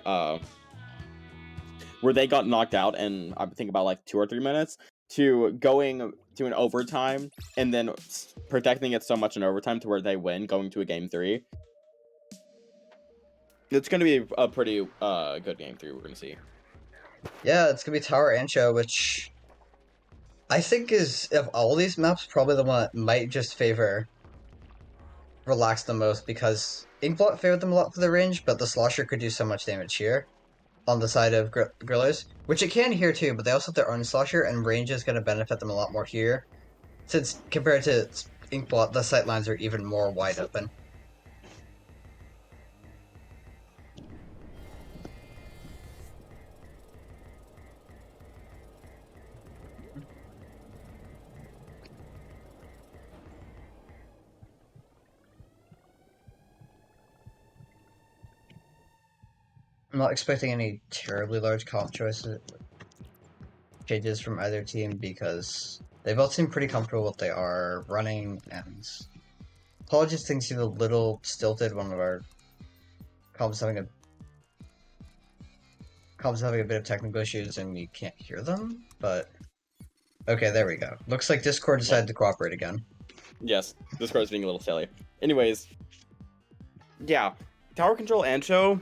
got knocked out in, I think, about like 2 or 3 minutes, to going to an overtime and then protecting it so much in overtime to where they win, going to a game 3. It's going to be a pretty good game 3 we're going to see. Yeah, it's going to be Tower Ancho, which I think is, of all these maps, probably the one that might just favor Relax the most, because Inkblot favored them a lot for the range, but the Slosher could do so much damage here on the side of Grillers, which it can here too, but they also have their own Slosher, and range is going to benefit them a lot more here, since compared to Inkblot, the sight lines are even more wide open. I'm not expecting any terribly large comp changes from either team, because they both seem pretty comfortable with what they are running, and apologies, things seem a little stilted. One of our comps having a bit of technical issues and we can't hear them, but okay, there we go. Looks like Discord decided to cooperate again. Yes, Discord's being a little silly. Anyways, yeah, Tower Control Ancho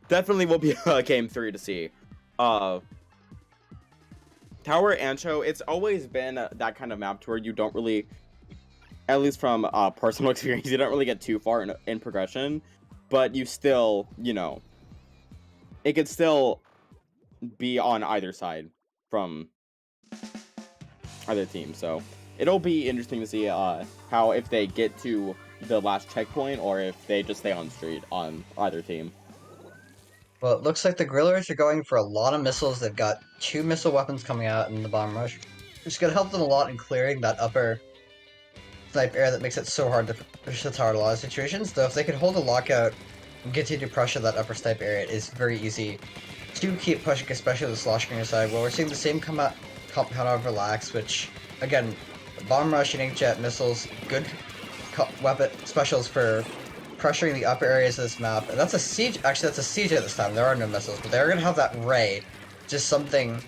definitely will be a game 3 to see. Tower Ancho, it's always been that kind of map to where you don't really, at least from personal experience, you don't really get too far in progression, but you still, you know, it could still be on either side from either team, so it'll be interesting to see how, if they get to the last checkpoint, or if they just stay on street on either team. Well, it looks like the Grillers are going for a lot of missiles. They've got 2 missile weapons coming out in the bomb rush, which is going to help them a lot in clearing that upper snipe area that makes it so hard to push the tower in a lot of situations. Though if they can hold a lockout and continue to pressure that upper snipe area, it is very easy to keep pushing, especially with the sloshing aside. Well, we're seeing the same come out of Relax, which, again, bomb rush and inkjet missiles, good weapon specials for pressuring the upper areas of this map. And that's a siege. Actually, that's a siege at this time. There are no missiles, but they're going to have that ray, just something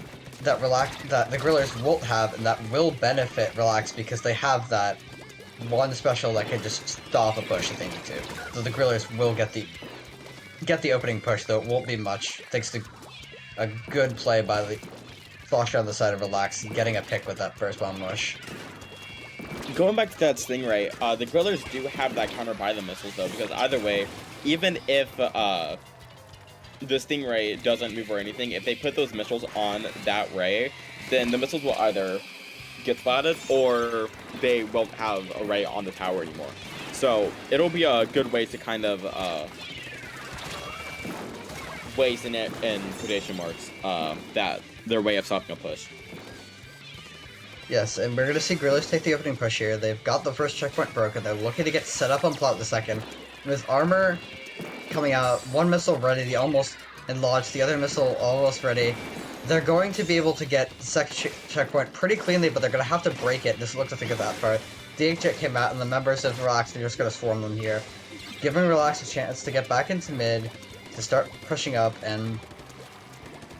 that the Grillers won't have, and that will benefit Relax, because they have that one special that can just stop a push if they need to. So the Grillers will get the opening push, though it won't be much, thanks to a good play by the Slosher on the side of Relax, getting a pick with that first bomb rush. Going back to that Stingray, the Grillers do have that counter by the missiles, though, because either way, even if the Stingray doesn't move or anything, if they put those missiles on that ray, then the missiles will either get spotted or they won't have a ray on the tower anymore. So it'll be a good way to kind of waste in quotation marks that their way of stopping a push. Yes, and we're going to see Guerrillas take the opening push here. They've got the first checkpoint broken. They're looking to get set up on plot the second. With armor coming out, one missile ready, and launched, the other missile almost ready. They're going to be able to get the second checkpoint pretty cleanly, but they're going to have to break it. Just look to think of that part. The Inkjet came out, and the members of Relax are just going to swarm them here, giving Relax a chance to get back into mid, to start pushing up, and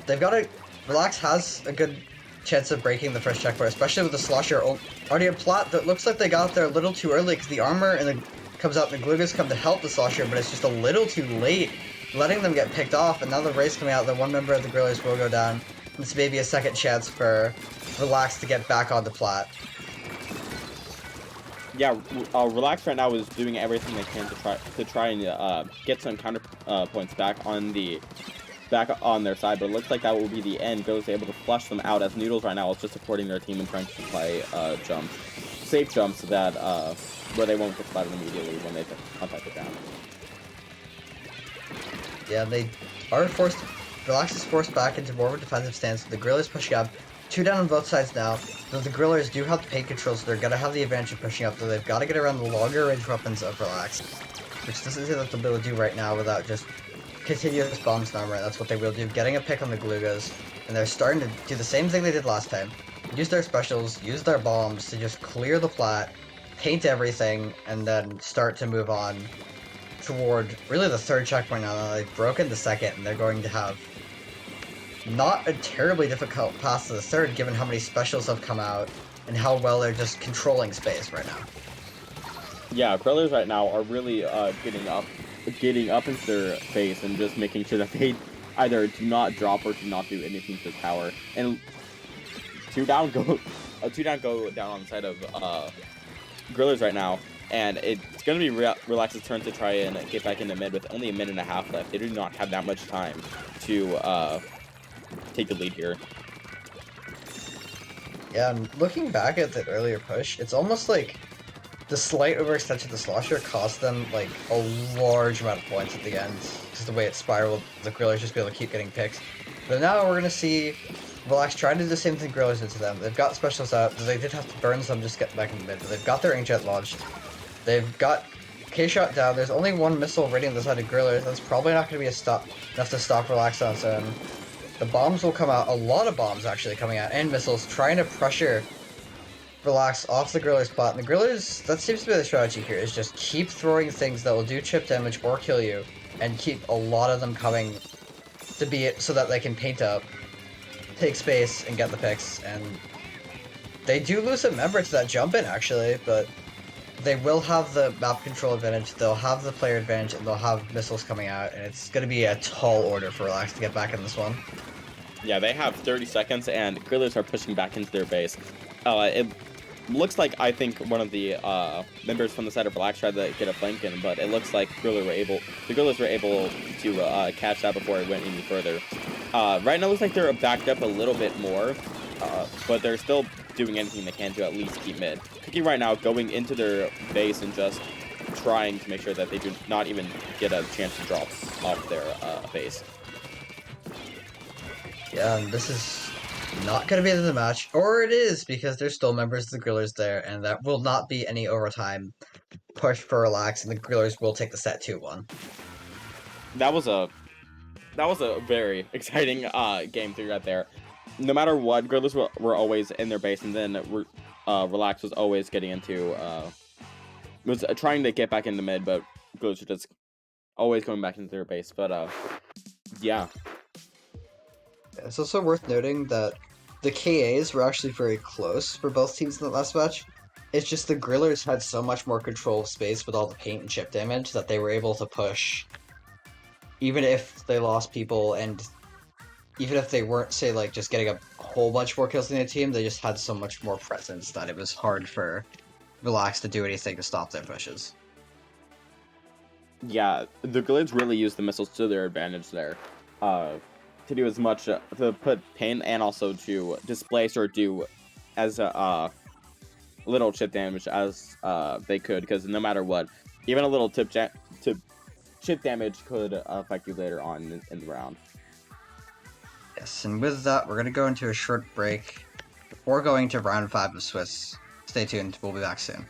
they've got a... Relax has a good chance of breaking the first checkpoint, especially with the Slosher already a plot that looks like they got there a little too early, because the armor comes out and the Glugas come to help the Slosher, but it's just a little too late, letting them get picked off, and now the race coming out, the one member of the Guerrillas will go down. This may be a second chance for Relax to get back on the plot. Yeah, Relax right now is doing everything they can to try and get some counter points back on their side, but it looks like that will be the end. Goes able to flush them out as Noodles right now is just supporting their team and trying to play jumps, safe jumps that where they won't get spotted immediately when they contact it down. Yeah, they are forced. Relax is forced back into more of a defensive stance. The Guerrillas pushing up. 2 down on both sides now. Though the Guerrillas do have the paint control, so they're gonna have the advantage of pushing up. Though they've got to get around the longer range weapons of Relax, which this is what they'll be able to do right now without just continuous bombs and armor. That's what they will do. Getting a pick on the Glugas, and they're starting to do the same thing they did last time. Use their specials, use their bombs to just clear the plat, paint everything, and then start to move on toward really the third checkpoint now. Now they've broken the second, and they're going to have not a terribly difficult path to the third, given how many specials have come out and how well they're just controlling space right now. Yeah, Guerrillas right now are really getting up into their face and just making sure that they either do not drop or do not do anything to the tower. And 2 down go down on the side of Guerrillas right now, and it's going to be Relax's turn to try and get back into mid with only a minute and a half left. They do not have that much time to take the lead here. Yeah, and looking back at the earlier push, it's almost like the slight overextension of the Slosher cost them like a large amount of points at the end. Just the way it spiraled, the Guerrillas just be able to keep getting picks. But now we're gonna see Relax trying to do the same thing Guerrillas did to them. They've got specials out, they did have to burn some just to get back in the mid, but they've got their Inkjet launched. They've got K-Shot down, there's only one missile rating on the side of Guerrillas. That's probably not gonna be enough to stop Relax on its own. The bombs will come out, a lot of bombs actually coming out, and missiles, trying to pressure Relax off the Guerrillas spot. And the Guerrillas, that seems to be the strategy here, is just keep throwing things that will do chip damage or kill you, and keep a lot of them coming to be it so that they can paint up, take space, and get the picks. And they do lose a member to that jump in actually, but they will have the map control advantage, they'll have the player advantage, and they'll have missiles coming out, and it's going to be a tall order for Relax to get back in this one. Yeah, they have 30 seconds, and Guerrillas are pushing back into their base. It looks like, I think, one of the members from the side of Relax tried to get a flank in, but it looks like the Guerrillas were able to catch that before it went any further. Right now, it looks like they're backed up a little bit more, but they're still doing anything they can to at least keep mid. Cookie right now going into their base and just trying to make sure that they do not even get a chance to drop off their base. Yeah, and this is not going to be the match, or it is, because there's still members of the Guerrillas there, and that will not be any overtime push for Relax, and the Guerrillas will take the set 2-1. That was a very exciting game 3 right there. No matter what, Guerrillas were always in their base, and then Relax was always getting into was trying to get back into mid, but Guerrillas were just always going back into their base. But yeah. It's also worth noting that the KAs were actually very close for both teams in the last match. It's just the Guerrillas had so much more control of space with all the paint and chip damage that they were able to push, even if they lost people, and even if they weren't, say, like, just getting a whole bunch more kills than the team, they just had so much more presence that it was hard for Relax to do anything to stop their pushes. Yeah, the Guerrillas really used the missiles to their advantage there. to do as much to put pain and also to displace or do as little chip damage as they could, because no matter what, even a little chip damage could affect you later on in the round. Yes, and with that, we're going to go into a short break before going to round 5 of Swiss. Stay tuned, we'll be back soon.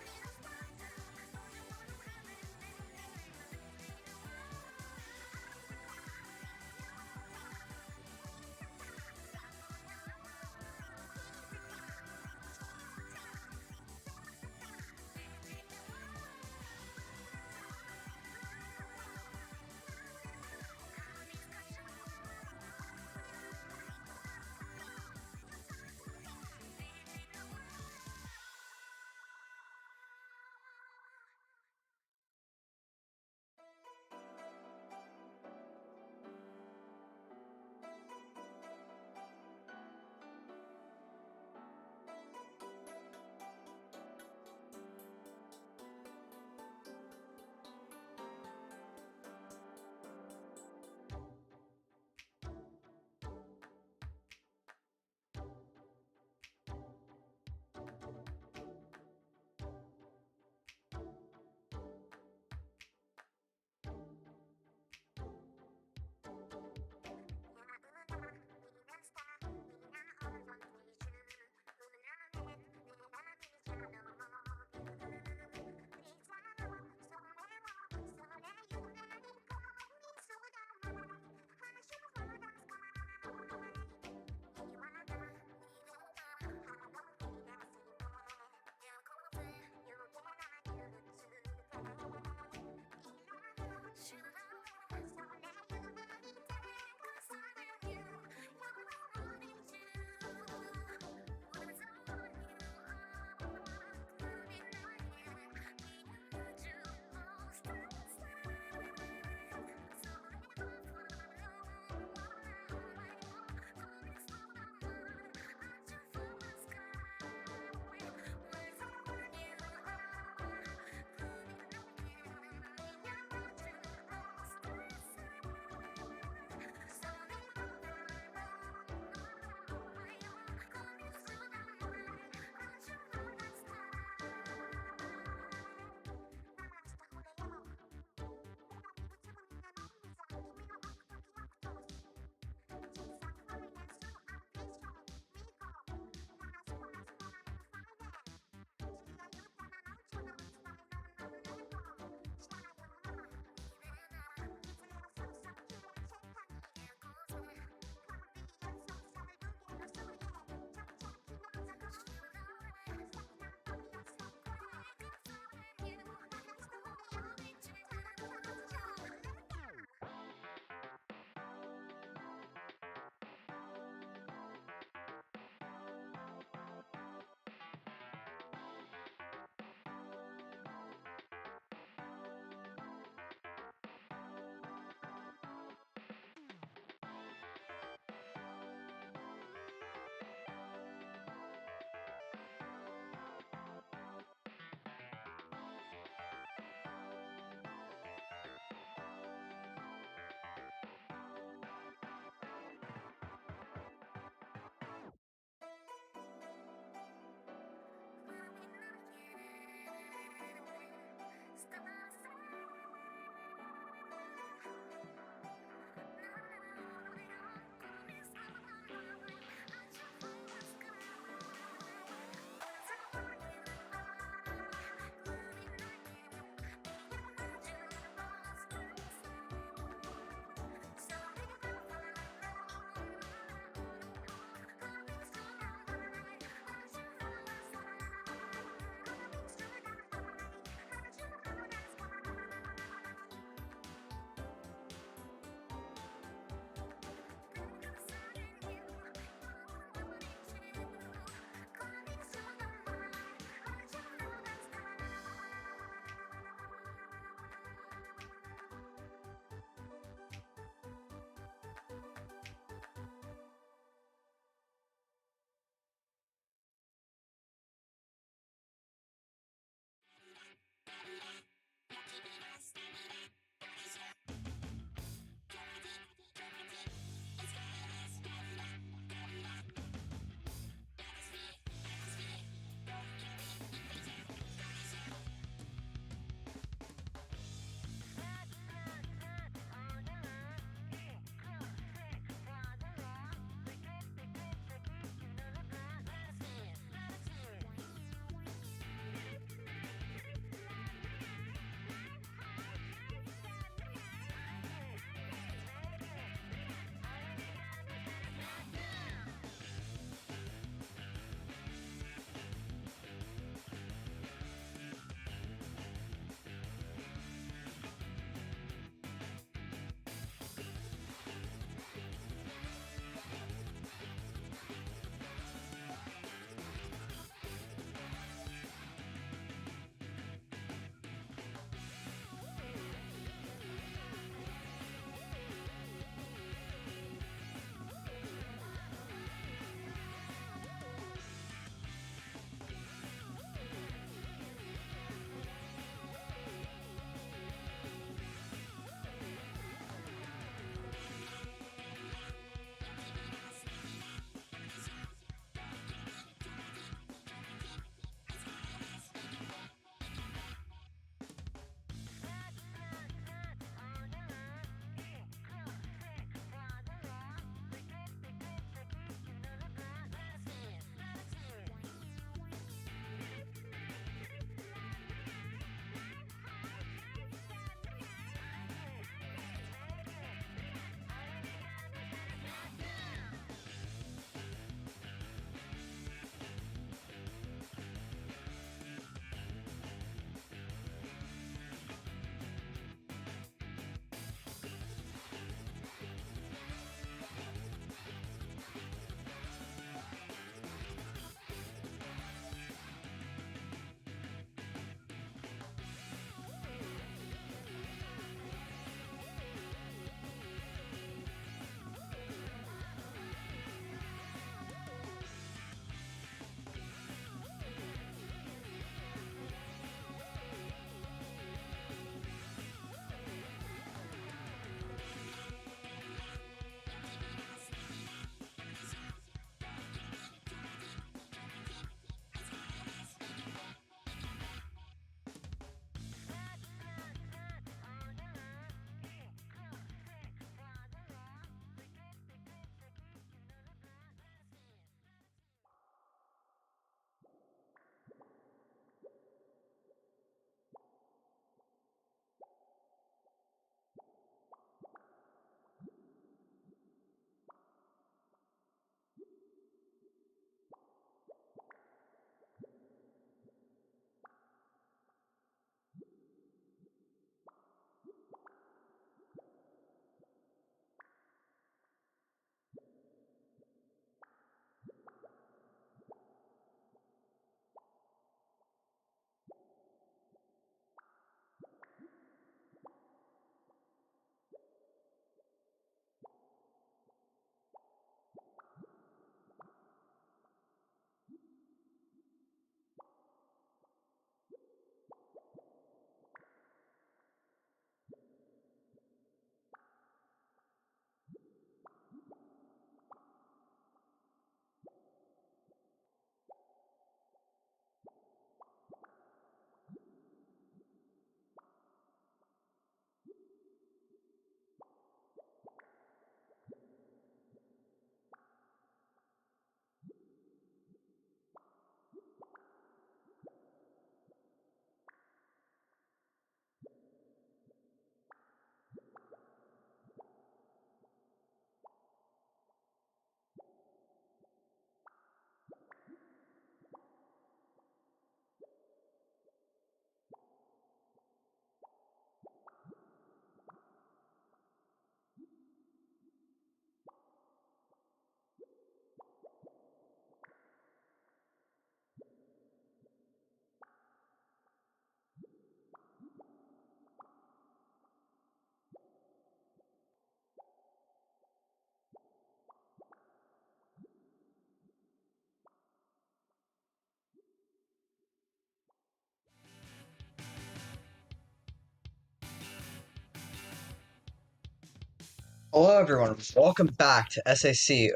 Hello everyone, welcome back to SAC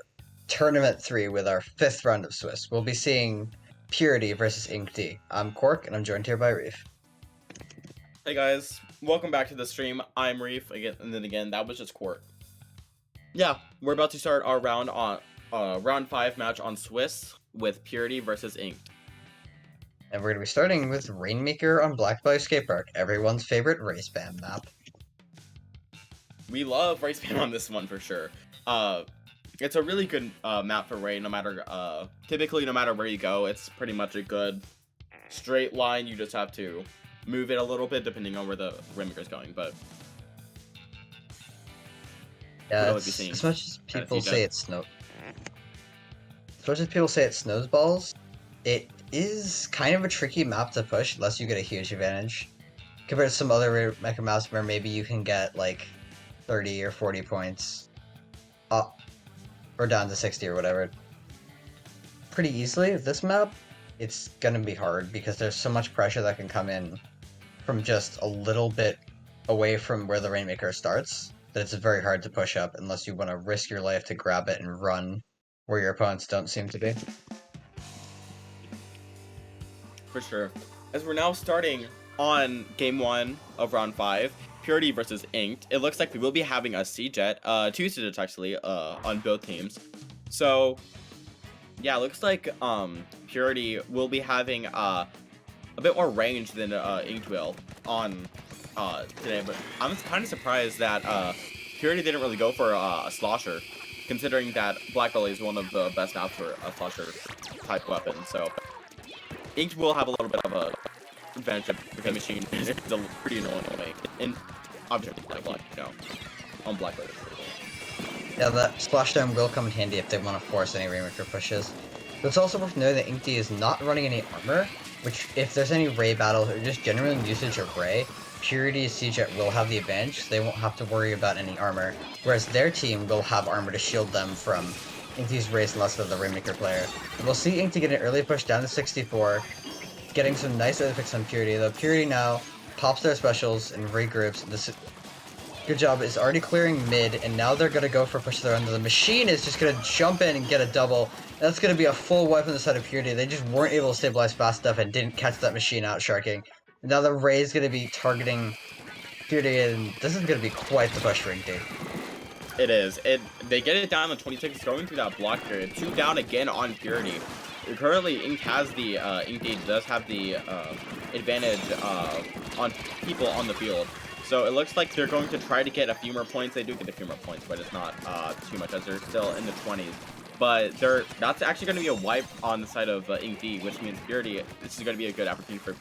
Tournament 3 with our 5th round of Swiss. We'll be seeing Purity versus Inkd. I'm Cork, and I'm joined here by Reef. Hey guys, welcome back to the stream. I'm Reef, again, and then again, that was just Quart. Yeah, we're about to start our round 5 match on Swiss with Purity versus Inked. And we're going to be starting with Rainmaker on Black Valley Skate Park, everyone's favorite race band map. We love race band on this one for sure. It's a really good map for rain. Typically, no matter where you go, it's pretty much a good straight line. You just have to move it a little bit depending on where the Rainmaker is going. But yeah, as much as people say it snows balls, it is kind of a tricky map to push unless you get a huge advantage compared to some other Rainmaker maps where maybe you can get like 30 or 40 points up or down to 60 or whatever pretty easily. This map, it's gonna be hard because there's so much pressure that can come in from just a little bit away from where the Rainmaker starts that it's very hard to push up unless you want to risk your life to grab it and run where your opponents don't seem to be. For sure. As we're now starting on game 1 of round 5, Purity versus Inked, it looks like we will be having a C-Jet, 2 C-Jets actually, on both teams. So, yeah, it looks like Purity will be having a bit more range than Inked will on today, but I'm kind of surprised that Purity didn't really go for a slosher, considering that Black Belly is one of the best maps for a slosher type weapon. So Inked will have a little bit of a advantage of the machine. It's a pretty annoying way. And obviously Black, you know, on Black Belly. Yeah, that splashdown will come in handy if they want to force any Rainmaker pushes. But it's also worth noting that Inkd is not running any armor, which if there's any Ray battles or just general usage of Ray, Purity's C-Jet will have the advantage, so they won't have to worry about any armor, whereas their team will have armor to shield them from Inkd's race unless they're the Rainmaker player. We'll see Inkd get an early push down to 64, getting some nice early picks on Purity, though Purity now pops their specials and regroups. This good job is already clearing mid, and now they're going to go for a push to their end. The machine is just going to jump in and get a double. That's going to be a full wipe on the side of Purity. They just weren't able to stabilize fast enough and didn't catch that machine out sharking. Now the Ray is going to be targeting Purity, and this is going to be quite the push for Inkd. It is. They get it down to 26, going through that block period. 2 down again on Purity. Currently, Inked has the Inkd does have the advantage on people on the field. So it looks like they're going to try to get a few more points. They do get a few more points, but it's not too much as they're still in the 20s. But that's actually going to be a wipe on the side of Inkd, which means Purity, this is going to be a good opportunity for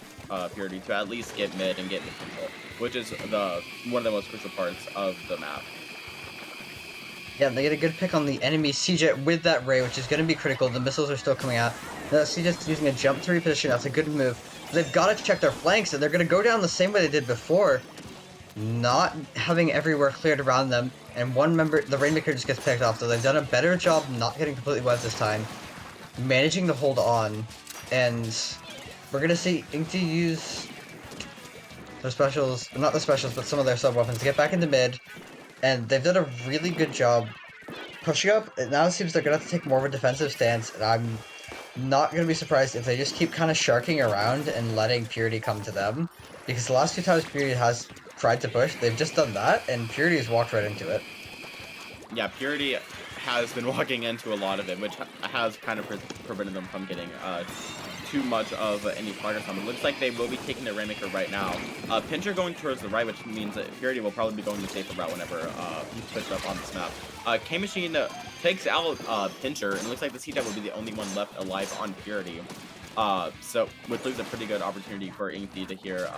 Purity to at least get mid and get mid control, which is one of the most crucial parts of the map. Yeah, they get a good pick on the enemy C-Jet with that Ray, which is going to be critical. The missiles are still coming out. The C-Jet's using a jump to reposition. That's a good move. They've got to check their flanks, and they're going to go down the same way they did before, not having everywhere cleared around them. And one member, the Rainmaker, just gets picked off, so they've done a better job not getting completely wiped this time, managing to hold on. And we're going to see Inkd use their specials, not the specials, but some of their sub-weapons to get back into mid. And they've done a really good job pushing up. It now seems they're going to have to take more of a defensive stance, and I'm not going to be surprised if they just keep kind of sharking around and letting Purity come to them. Because the last 2 times Purity has tried to push, they've just done that, and Purity has walked right into it. Yeah, Purity has been walking into a lot of it, which has kind of prevented them from getting too much of any progress on them. It looks like they will be taking the Rainmaker right now. Pincher going towards the right, which means that Purity will probably be going the safer route whenever he's pushed up on this map. K-Machine takes out Pincher, and it looks like the C-Jet will be the only one left alive on Purity. So, which leaves a pretty good opportunity for Inkd to here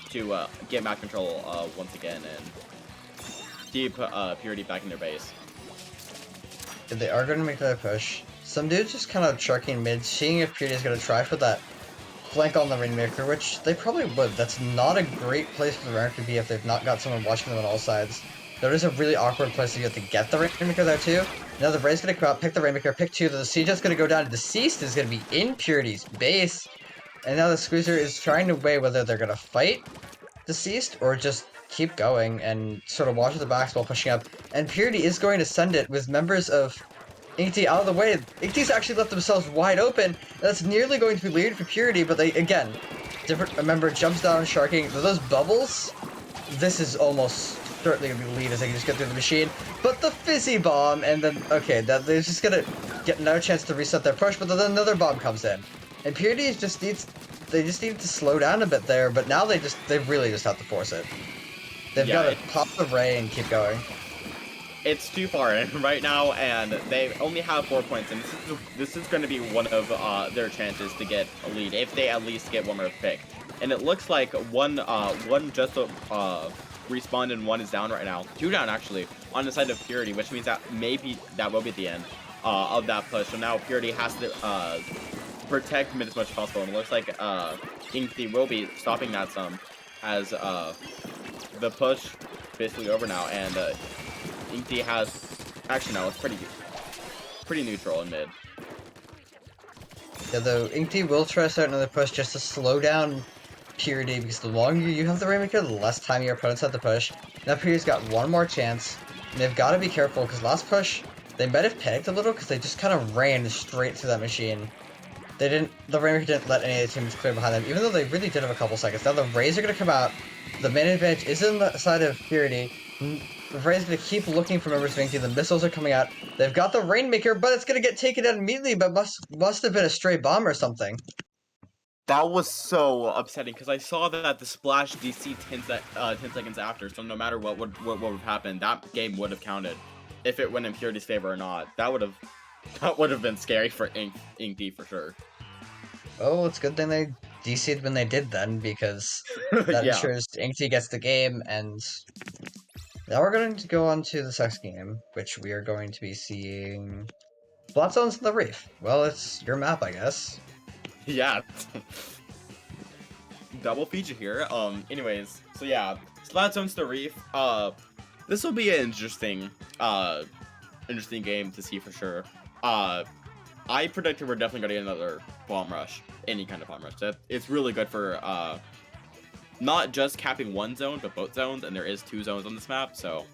to get map control once again and keep Purity back in their base. They are going to make that push. Some dudes just kind of sharking mid, seeing if Purity is going to try for that flank on the Rainmaker, which they probably would. That's not a great place for the Rainmaker to be if they've not got someone watching them on all sides. There is a really awkward place to get the Rainmaker there too. Now the Ray's going to come out, pick the Rainmaker, pick 2, the C-Jet's going to go down. Deceased is going to be in Purity's base. And now the Squeezer is trying to weigh whether they're going to fight Deceased or just keep going and sort of watch the backs while pushing up. And Purity is going to send it with members of Inkty out of the way. Inkty's actually left themselves wide open. That's nearly going to be lead for Purity, but they, again, a member jumps down, sharking. Those bubbles, this is almost certainly going to be the lead as they can just get through the machine. But the fizzy bomb, and then, okay, they're just going to get another chance to reset their push, but then another bomb comes in. And Purity just needs, they just need to slow down a bit there, but now they really just have to force it. They've got to pop the ray and keep going. It's too far in right now, and they only have 4 points, and this is going to be one of their chances to get a lead, if they at least get one more pick. And it looks like one just respawned and one is down right now. 2 down, actually, on the side of Purity, which means that maybe that will be the end of that push. So now Purity has to protect mid as much as possible, and it looks like Inkty will be stopping that some, as the push basically over now, and Inkty has, actually no, it's pretty neutral in mid. Yeah, though Inkty will try to start another push just to slow down Purity, because the longer you have the Rainmaker, the less time your opponents have to push. Now Purity's got one more chance, and they've got to be careful, because last push, they might have panicked a little, because they just kind of ran straight through that machine. The Rainmaker didn't let any of the teams clear behind them, even though they really did have a couple seconds. Now the Rays are going to come out, the main advantage is on the side of Purity. The Rays going to keep looking for members of Inkty. The missiles are coming out. They've got the Rainmaker, but it's going to get taken out immediately, but must have been a stray bomb or something. That was so upsetting, because I saw that the splash DC 10 seconds after, so no matter what would have happened, that game would have counted. If it went in Purity's favor or not, that would have been scary for Inkty for sure. Oh, it's a good thing they DC'd when they did then, because that ensures Inkty gets the game, and now we're going to go on to the next game, which we are going to be seeing Splat Zones in the Reef. Well, it's your map, I guess. Yeah. Double feature here. Anyways, so yeah, Splat Zones the Reef. This will be an interesting game to see for sure. I predicted we're definitely gonna get another bomb rush, any kind of bomb rush. It's really good for not just capping one zone, but both zones, and there is 2 zones on this map, so.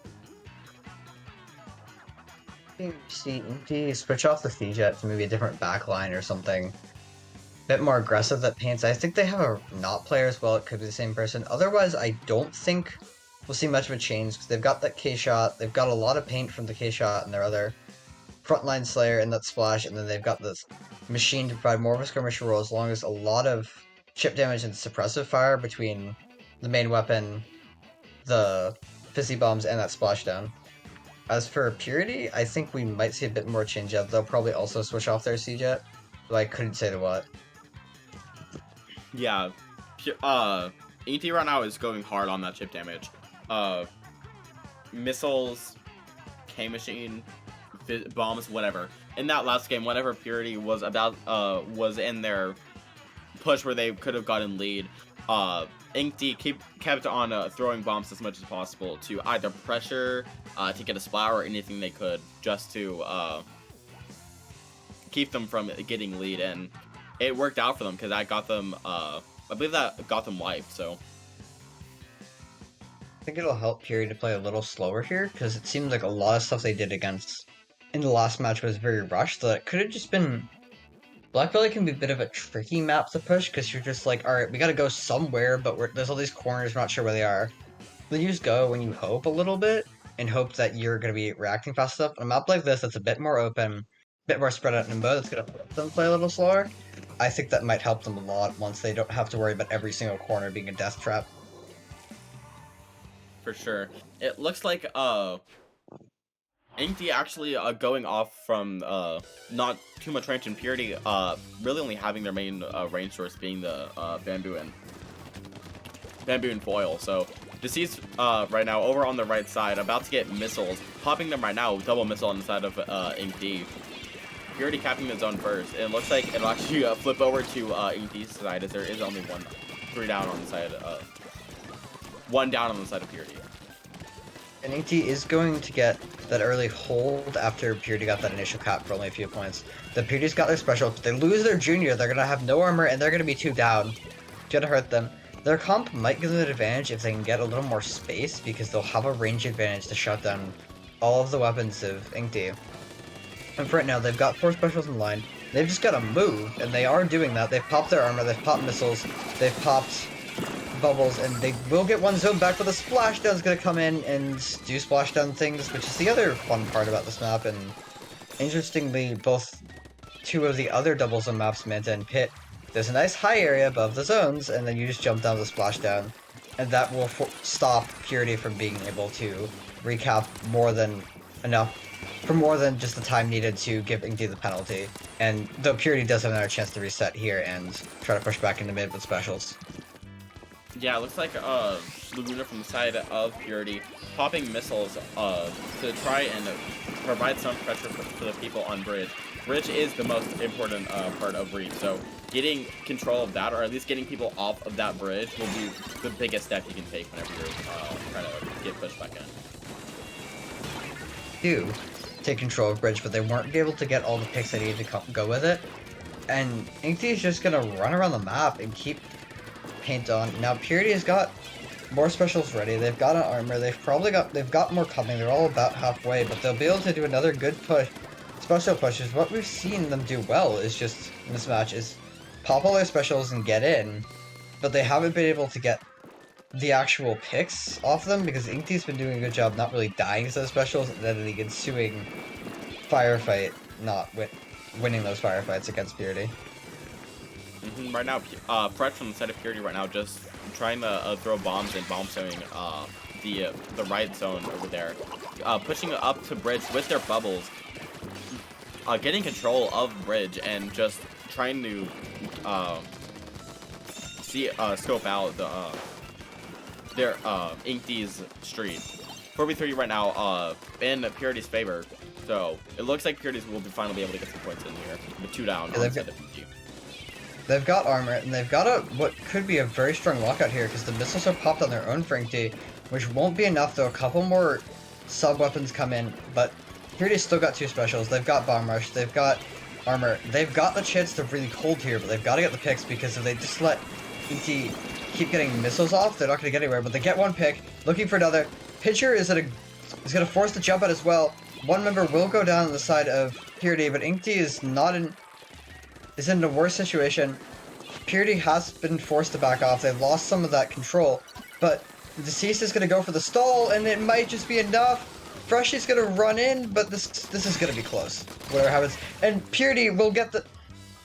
See, Inkty switch off the C-Jet to maybe a different backline or something. Bit more aggressive that paints. I think they have a not player as well, it could be the same person. Otherwise, I don't think we'll see much of a change, because they've got that K-Shot, they've got a lot of paint from the K-Shot and their other frontline Slayer and that splash, and then they've got this machine to provide more of a skirmisher role, as long as a lot of chip damage and suppressive fire between the main weapon, the fizzy bombs, and that splashdown. As for Purity, I think we might see a bit more change up. They'll probably also switch off their C-Jet, but I couldn't say to what. Yeah, Inkty right now is going hard on that chip damage. Missiles, K-Machine, bombs, whatever. In that last game, whenever Purity was in their push where they could have gotten lead, Inkty kept on throwing bombs as much as possible to either pressure, to get a splat, or anything they could, just to keep them from getting lead, and it worked out for them, because that got them, I believe that got them wiped, so. I think it'll help Purity to play a little slower here, because it seems like a lot of stuff they did against in the last match was very rushed, so it could have just been... Black Belly can be a bit of a tricky map to push, because you're just like, alright, we gotta go somewhere, but there's all these corners, we're not sure where they are. Then you just go when you hope a little bit, and hope that you're gonna be reacting fast enough. On a map like this that's a bit more open, a bit more spread out nimbo, that's gonna let them play a little slower, I think that might help them a lot once they don't have to worry about every single corner being a death trap. For sure. It looks like, Inkty actually going off from not too much range in Purity, really only having their main range source being the bamboo and foil. So Deceased right now over on the right side, about to get missiles, popping them right now, double missile on the side of Inkty. Purity capping the zone first. It looks like it'll actually flip over to Inkty's side, as there is only 3 down on the side, 1 down on the side of Purity. And Inkty is going to get that early hold after Purity got that initial cap for only a few points. The Purity's got their special. If they lose their junior, they're going to have no armor and they're going to be 2 down. It's going to hurt them. Their comp might give them an advantage if they can get a little more space, because they'll have a range advantage to shut down all of the weapons of Inkty. And for right now, they've got 4 specials in line. They've just got to move, and they are doing that. They've popped their armor, they've popped missiles, they've popped bubbles, and they will get one zone back, but the splashdown's going to come in and do splashdown things, which is the other fun part about this map. And interestingly, both 2 of the other double zone maps, Manta and Pit, there's a nice high area above the zones, and then you just jump down the splashdown, and that will stop Purity from being able to recap more than enough, for more than just the time needed to give Inkty the penalty. And though Purity does have another chance to reset here and try to push back into mid with specials. Yeah, it looks like Laguna from the side of Purity popping missiles to try and provide some pressure for the people on Bridge. Bridge is the most important part of Reach, so getting control of that, or at least getting people off of that bridge, will be the biggest step you can take whenever you're trying to get pushed back in. Do take control of Bridge, but they weren't able to get all the picks they needed to go with it. And Inkty is just gonna run around the map and keep paint on. Now Purity has got more specials ready. They've got an armor. They've got more coming. They're all about halfway, but they'll be able to do another good push. Special pushes. What we've seen them do well is just in this match is pop all their specials and get in, but they haven't been able to get the actual picks off them because Inkty's been doing a good job not really dying to those specials and then the ensuing firefight not winning those firefights against Purity. Right now, Fresh from the side of Purity right now just trying to throw bombs and bomb throwing the right zone over there, pushing up to Bridge with their bubbles, getting control of Bridge and just trying to scope out their Inkty's street. 4v3 right now in Purity's favor, so it looks like Purity's will finally be able to get some points in here with 2 down on the side of Inkty. They've got armor, and they've got what could be a very strong lockout here, because the missiles are popped on their own for Inkty, which won't be enough, though. A couple more sub-weapons come in, but Purity's still got 2 specials. They've got Bomb Rush, they've got armor. They've got the chance to really hold here, but they've got to get the picks, because if they just let Inkty keep getting missiles off, they're not going to get anywhere. But they get 1 pick, looking for another. Pitcher is going to force the jump out as well. One member will go down on the side of Purity, but Inkty is in a worse situation. Purity has been forced to back off. They've lost some of that control, but Deceased is going to go for the stall, and it might just be enough. Freshy's going to run in, but this is going to be close, whatever happens. And Purity will get the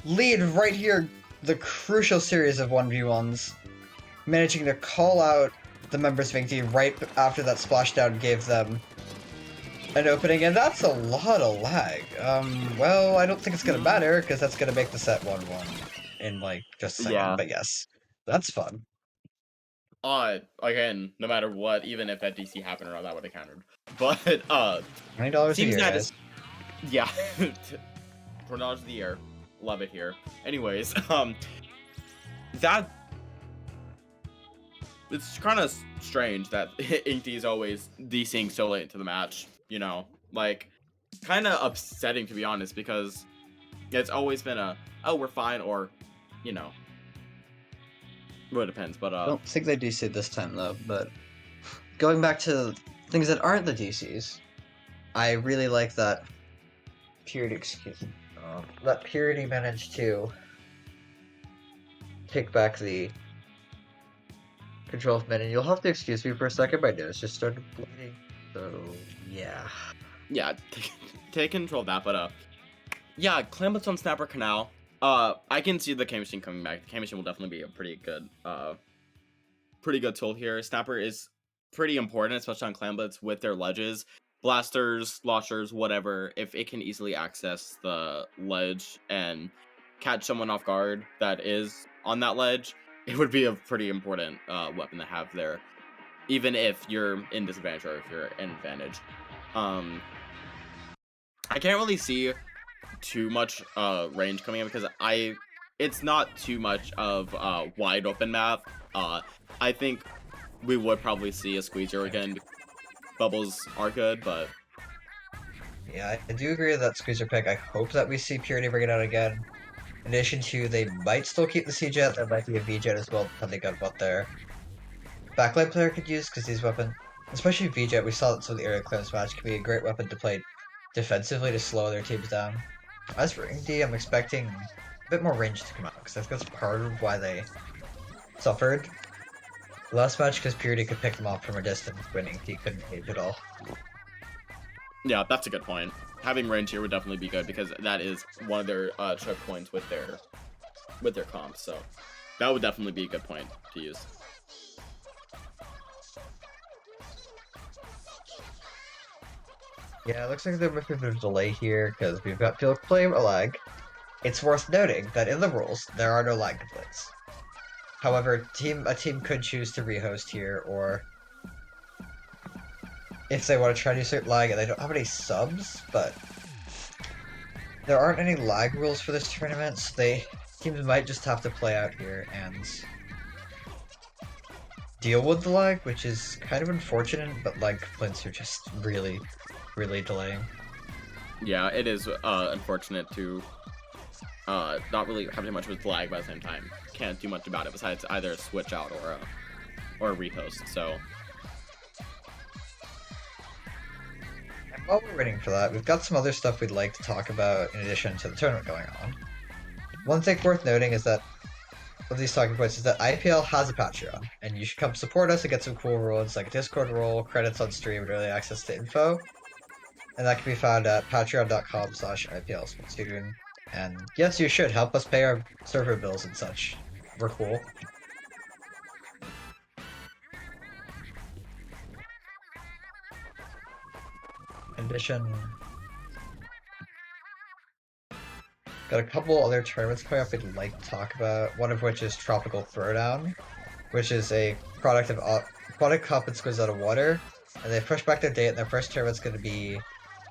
lead right here, the crucial series of 1v1s, managing to call out the members of Inkty right after that splashdown gave them an opening, and that's a lot of lag. Well, I don't think it's gonna matter, because that's gonna make the set 1-1 in, like, just a second, but yes. That's fun. Again, no matter what, even if that DC happened or not, that would have countered. But, $20 a seems year, that guys. yeah. $20 of the year. Love it here. Anyways, it's kind of strange that Inkty is always DCing so late into the match, you know? Like, kind of upsetting, to be honest, because it's always been oh, we're fine, or, you know. Well, it depends, but, I don't think they DC'd this time, though, but going back to things that aren't the DCs, I really like that Purity, that Purity managed to take back the control of mid, and you'll have to excuse me for a second, my nose just started bleeding, so yeah. Yeah, take control of that, but, yeah, Clamblitz on Snapper Canal. I can see the K Machine coming back. The K Machine will definitely be a pretty good tool here. Snapper is pretty important, especially on Clamblitz with their ledges. Blasters, launchers, whatever, if it can easily access the ledge and catch someone off guard that is on that ledge, it would be a pretty important weapon to have there, even if you're in disadvantage or if you're in advantage. I can't really see too much range coming in because it's not too much of a wide open map. I think we would probably see a squeezer again. Bubbles are good, but yeah, I do agree with that squeezer pick. I hope that we see Purity bring it out again. In addition to, they might still keep the C-Jet, there might be a V-Jet as well, depending on what their backline player could use, because these weapons, especially V-Jet, we saw that some of the area clearance match, can be a great weapon to play defensively to slow their teams down. As for Indy, I'm expecting a bit more range to come out, because I think that's part of why they suffered last match, because Purity could pick them off from a distance when Indy couldn't engage at all. Yeah, that's a good point. Having range here would definitely be good because that is one of their choke points with their comps. So that would definitely be a good point to use. Yeah, it looks like there might be a bit of delay here because we've got field play lag. It's worth noting that in the rules there are no lag complaints. However, a team could choose to rehost here, or if they want to try to insert lag and they don't have any subs, but there aren't any lag rules for this tournament, so teams might just have to play out here and deal with the lag, which is kind of unfortunate, but lag complaints are just really, really delaying. Yeah, it is unfortunate to not really have too much with lag by the same time. Can't do much about it besides either a switch out or a rehost. So while we're waiting for that, we've got some other stuff we'd like to talk about in addition to the tournament going on. One thing worth noting is that of these talking points is that IPL has a Patreon, and you should come support us and get some cool rewards like a Discord role, credits on stream, and early access to info. And that can be found at patreon.com/IPL Splatoon. And yes, you should help us pay our server bills and such. We're cool. In addition, got a couple other tournaments coming up we'd like to talk about, one of which is Tropical Throwdown, which is a product of Aquatic Cup and Squids Out of Water, and they pushed back their date, and their first tournament's going to be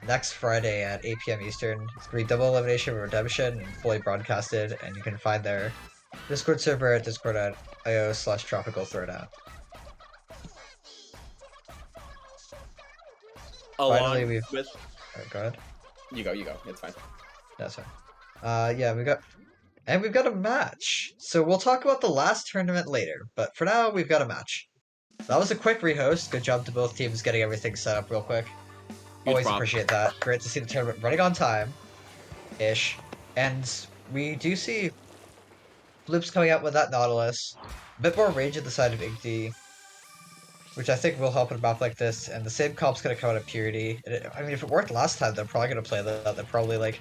next Friday at 8 p.m. Eastern. It's going to be double elimination with redemption and fully broadcasted, and you can find their Discord server at discord.io/Tropical Throwdown. Finally, we've... with... go ahead. You go. It's fine. That's fine. Yeah, we've got a match. So we'll talk about the last tournament later, but for now, we've got a match. That was a quick rehost. Good job to both teams getting everything set up real quick. Always appreciate that. Great to see the tournament running on time-ish. And we do see Bloops coming out with that Nautilus. A bit more range at the side of Igdy, which I think will help in a map like this. And the same comp's going to come out of Purity. I mean, if it worked last time, they're probably going to play that. They're probably like,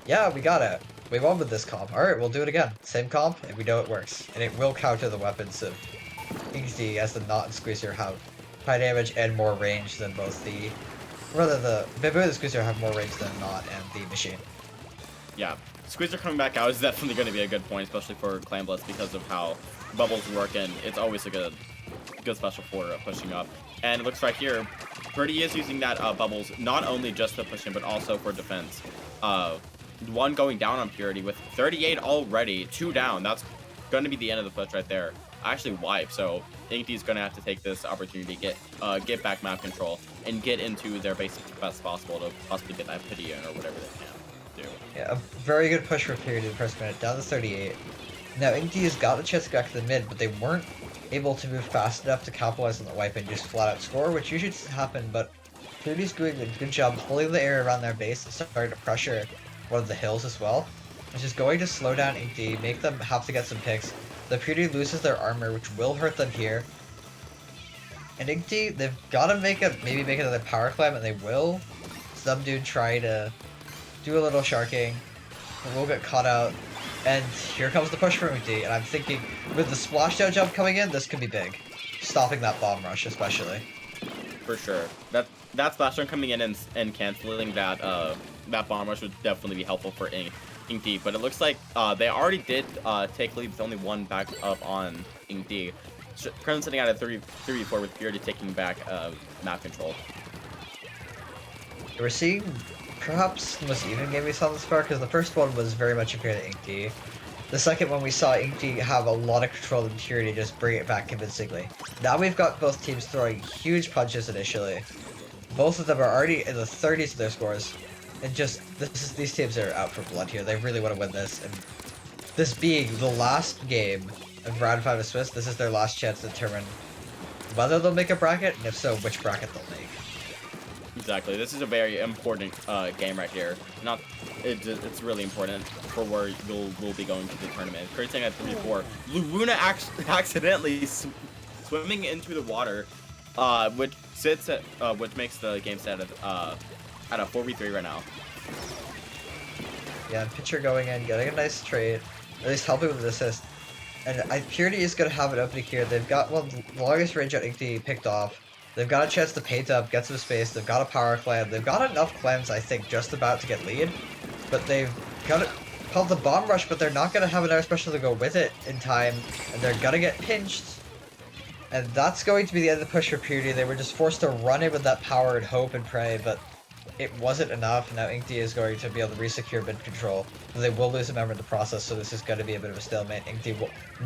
yeah, we got it. We won with this comp. Alright, we'll do it again. Same comp, and we know it works. And it will counter the weapons of Igdy, as the Knot and Squeezer have high damage and more range than both the... Rather, the Bamboo and the Squeezer have more range than Knot and the Machine. Yeah, Squeezer coming back out is definitely going to be a good point, especially for Clan Blitz because of how bubbles work, and it's always a good special for pushing up. And it looks right here, Birdie is using that bubbles not only just to push in, but also for defense. One going down on Purity with 38 already, 2 down. That's going to be the end of the push right there. Actually wipe, so Inkty's going to have to take this opportunity to get back map control and get into their base as best possible to possibly get that pity in or whatever they can do. Yeah, a very good push for Purity in the first minute, down to 38. Now Inkty has got a chance to go back to the mid, but they weren't able to move fast enough to capitalize on the wipe and just flat out score, which usually doesn't happen, but Purity's doing a good job holding the area around their base and starting to pressure one of the hills as well, which is going to slow down Inkty, make them have to get some picks. The Purity loses their armor, which will hurt them here. And Inkty, they've got to maybe make another power climb, and they will. Some dude try to do a little sharking, but we'll get caught out. And here comes the push from Inkty, and I'm thinking, with the splashdown jump coming in, this could be big. Stopping that bomb rush, especially. For sure. That splashdown coming in and canceling that bomb rush would definitely be helpful for Inkty, but it looks like they already did take lead with only one back up on Inkty. Currently sitting at a 3v4 with Purity taking back map control. We're seeing perhaps the most even game we saw this far, because the first one was very much in favor of Inkty. The second one we saw Inkty have a lot of control and Purity just bring it back convincingly. Now we've got both teams throwing huge punches initially. Both of them are already in the 30s of their scores. And just, these teams are out for blood here. They really want to win this. And this being the last game of round 5 of Swiss, this is their last chance to determine whether they'll make a bracket, and if so, which bracket they'll make. Exactly. This is a very important game right here. It's really important for where we'll be going to the tournament. Creating at 3-4. Luna accidentally swimming into the water, which sits at which makes the game set at a 4v3 right now. Yeah, pitcher going in, getting a nice trade, at least helping with the assist. And Purity is going to have an opening here. They've got one of the longest range out Inkling picked off. They've got a chance to paint up, get some space. They've got a power clam. They've got enough clams, I think, just about to get lead. But they've got it called the bomb rush, but they're not going to have another special to go with it in time. And they're going to get pinched. And that's going to be the end of the push for Purity. They were just forced to run in with that power and hope and pray, but it wasn't enough. Now Inkling is going to be able to resecure mid control. They will lose a member in the process, so this is going to be a bit of a stalemate.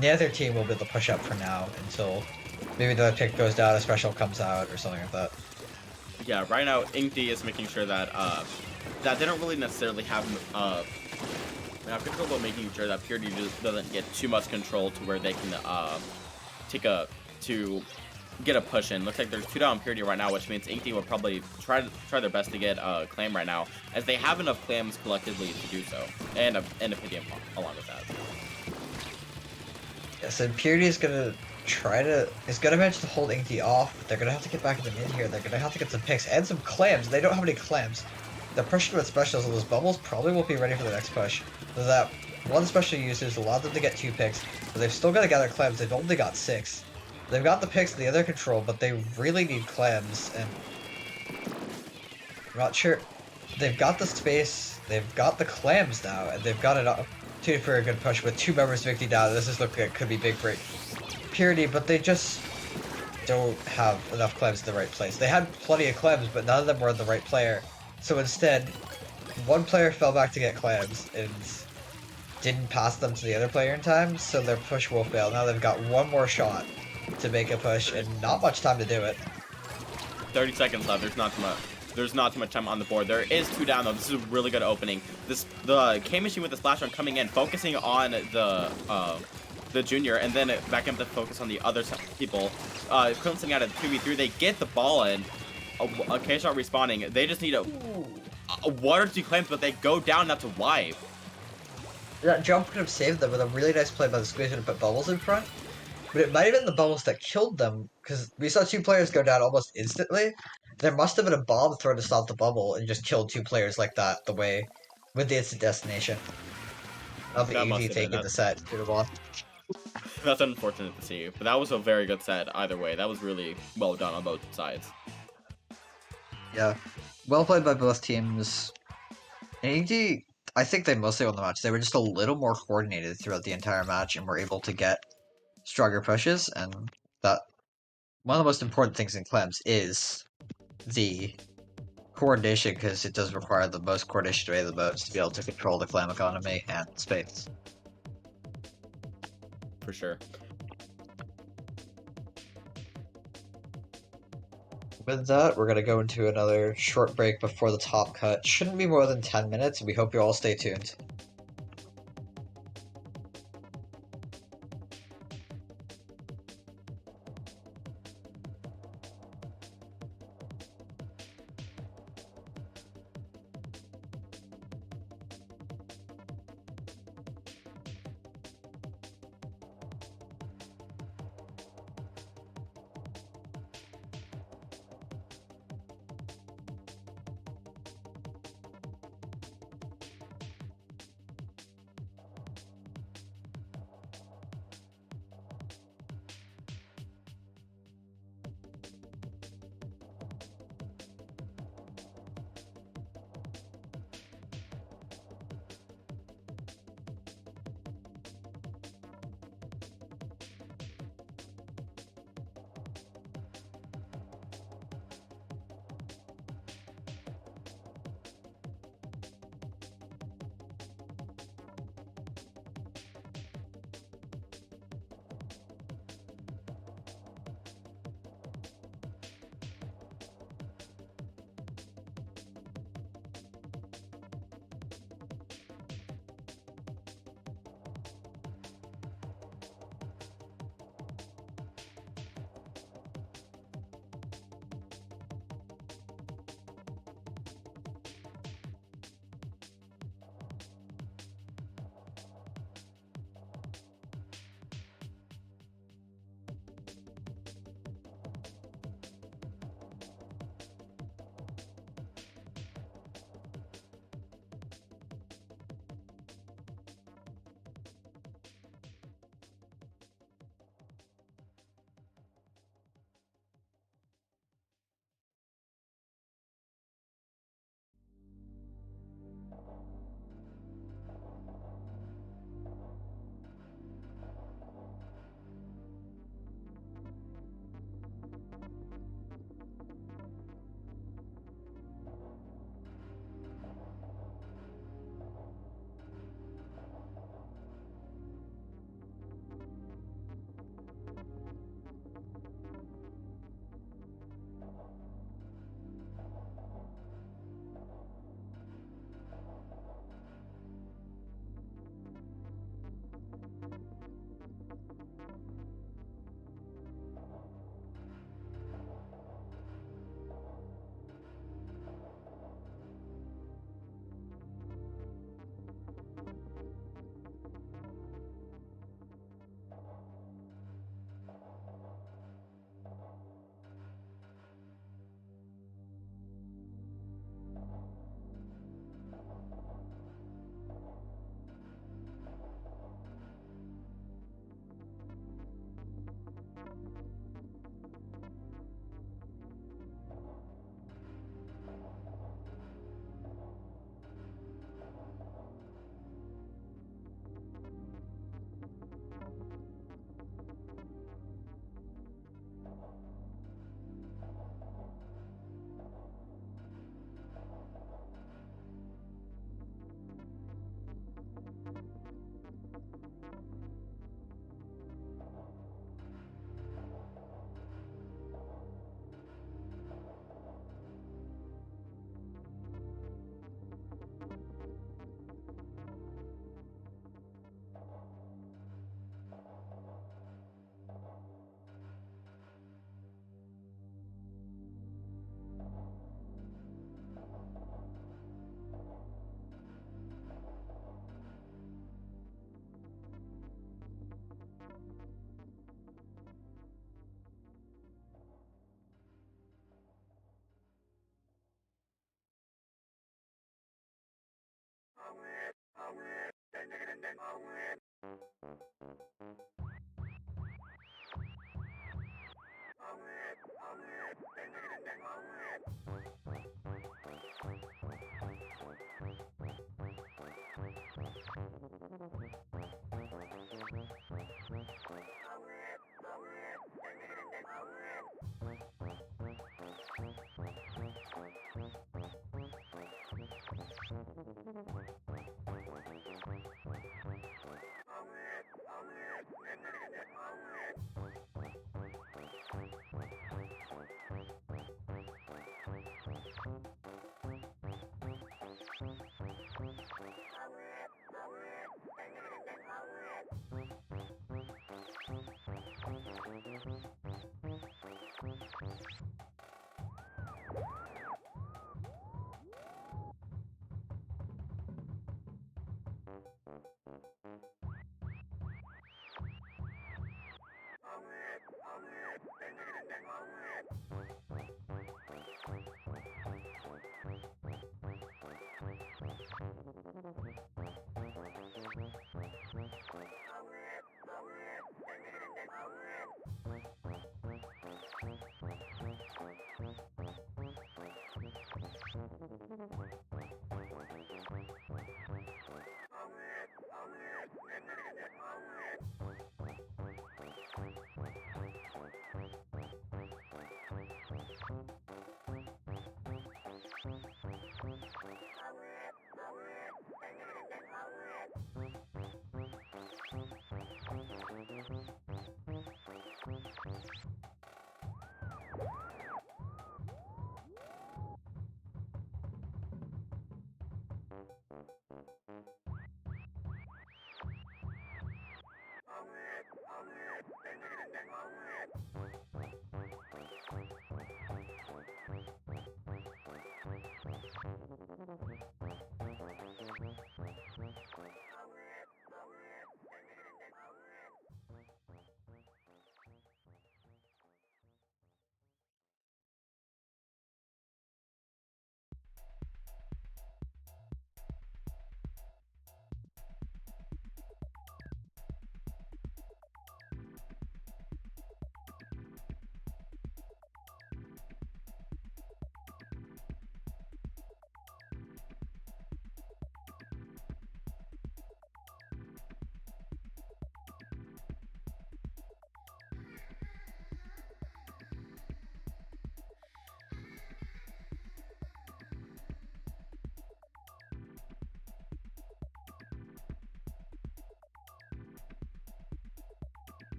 Neither team will be able to push up for now until maybe the pick goes down, a special comes out, or something like that. Yeah, right now Inkling is making sure that that they don't really necessarily have control about making sure that Purity just doesn't get too much control to where they can get a push in. Looks like there's 2 down Purity right now, which means Inkling will probably try their best to get a claim right now, as they have enough clams collectively to do so, and a pity along with that. Yes, and Purity is gonna manage to hold Inkling off. They're gonna have to get back in the mid here. They're gonna have to get some picks and some clams. They don't have any clams. They're pushing with specials, and those bubbles probably won't be ready for the next push. So that one special users allowed them to get 2 picks, but they've still got to gather clams. They've only got 6. They've got the picks and the other control, but they really need clams, and I'm not sure. They've got the space, they've got the clams now, and they've got it opportunity for a good push with 2 members of Victory down. This is looking like it could be big for Purity, but they just don't have enough clams in the right place. They had plenty of clams, but none of them were the right player. So instead, one player fell back to get clams and didn't pass them to the other player in time, so their push will fail. Now they've got one more shot to make a push, and not much time to do it. 30 seconds left. There's not too much time on the board. There is 2 down though. This is a really good opening. The K machine with the splash run coming in, focusing on the junior, and then back up to focus on the other people. Crimson out at 2v3. They get the ball in. A K shot respawning. They just need a 1 or 2 claims, but they go down not to wipe. That jump could have saved them with a really nice play by the Squid to put bubbles in front. But it might have been the bubbles that killed them, because we saw 2 players go down almost instantly. There must have been a bomb thrown to stop the bubble and just killed 2 players like that, with the instant destination. Of the easy taking the set to the ball. That's unfortunate to see, but that was a very good set either way. That was really well done on both sides. Yeah, well played by both teams. AD, I think they mostly won the match. They were just a little more coordinated throughout the entire match and were able to get stronger pushes, and that one of the most important things in clams is the coordination, because it does require the most coordination way of the modes to be able to control the clam economy and space. For sure. With that, we're going to go into another short break before the top cut. Shouldn't be more than 10 minutes, and we hope you all stay tuned.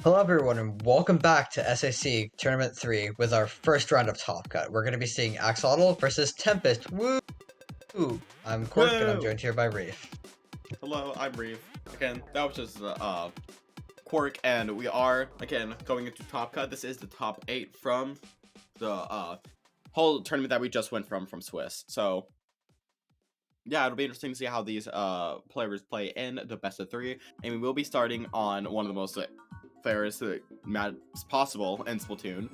Hello everyone and welcome back to SAC Tournament 3 with our first round of Top Cut. We're going to be seeing Axolt versus Tempest. Woo! I'm Cork and I'm Woo! joined here by Reef. Hello, I'm Reeve. Again, that was just Quirk, and we are again going into Top Cut. This is the top 8 from the whole tournament that we just went from Swiss. So yeah, it'll be interesting to see how these players play in the best of 3, and we will be starting on one of the most fairest maps possible in Splatoon,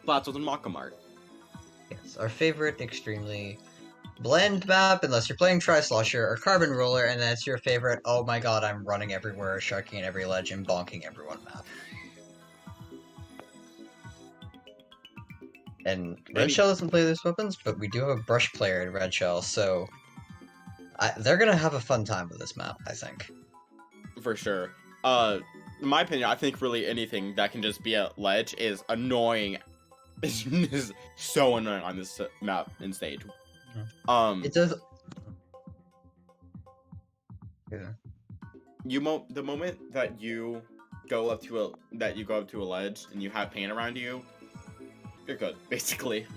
Splatoon and Makamart. Yes, our favorite extremely bland map, unless you're playing Tri-Slosher or Carbon Roller, and that's your favorite, oh my god, I'm running everywhere, sharking in every ledge, and bonking everyone map. And Red Shell doesn't play these weapons, but we do have a Brush player in Red Shell, so they're gonna have a fun time with this map, I think. For sure. In my opinion, I think really anything that can just be a ledge is annoying. Is so annoying on this map and stage. It does. Yeah. The moment that you go up to a ledge and you have paint around you, you're good, basically.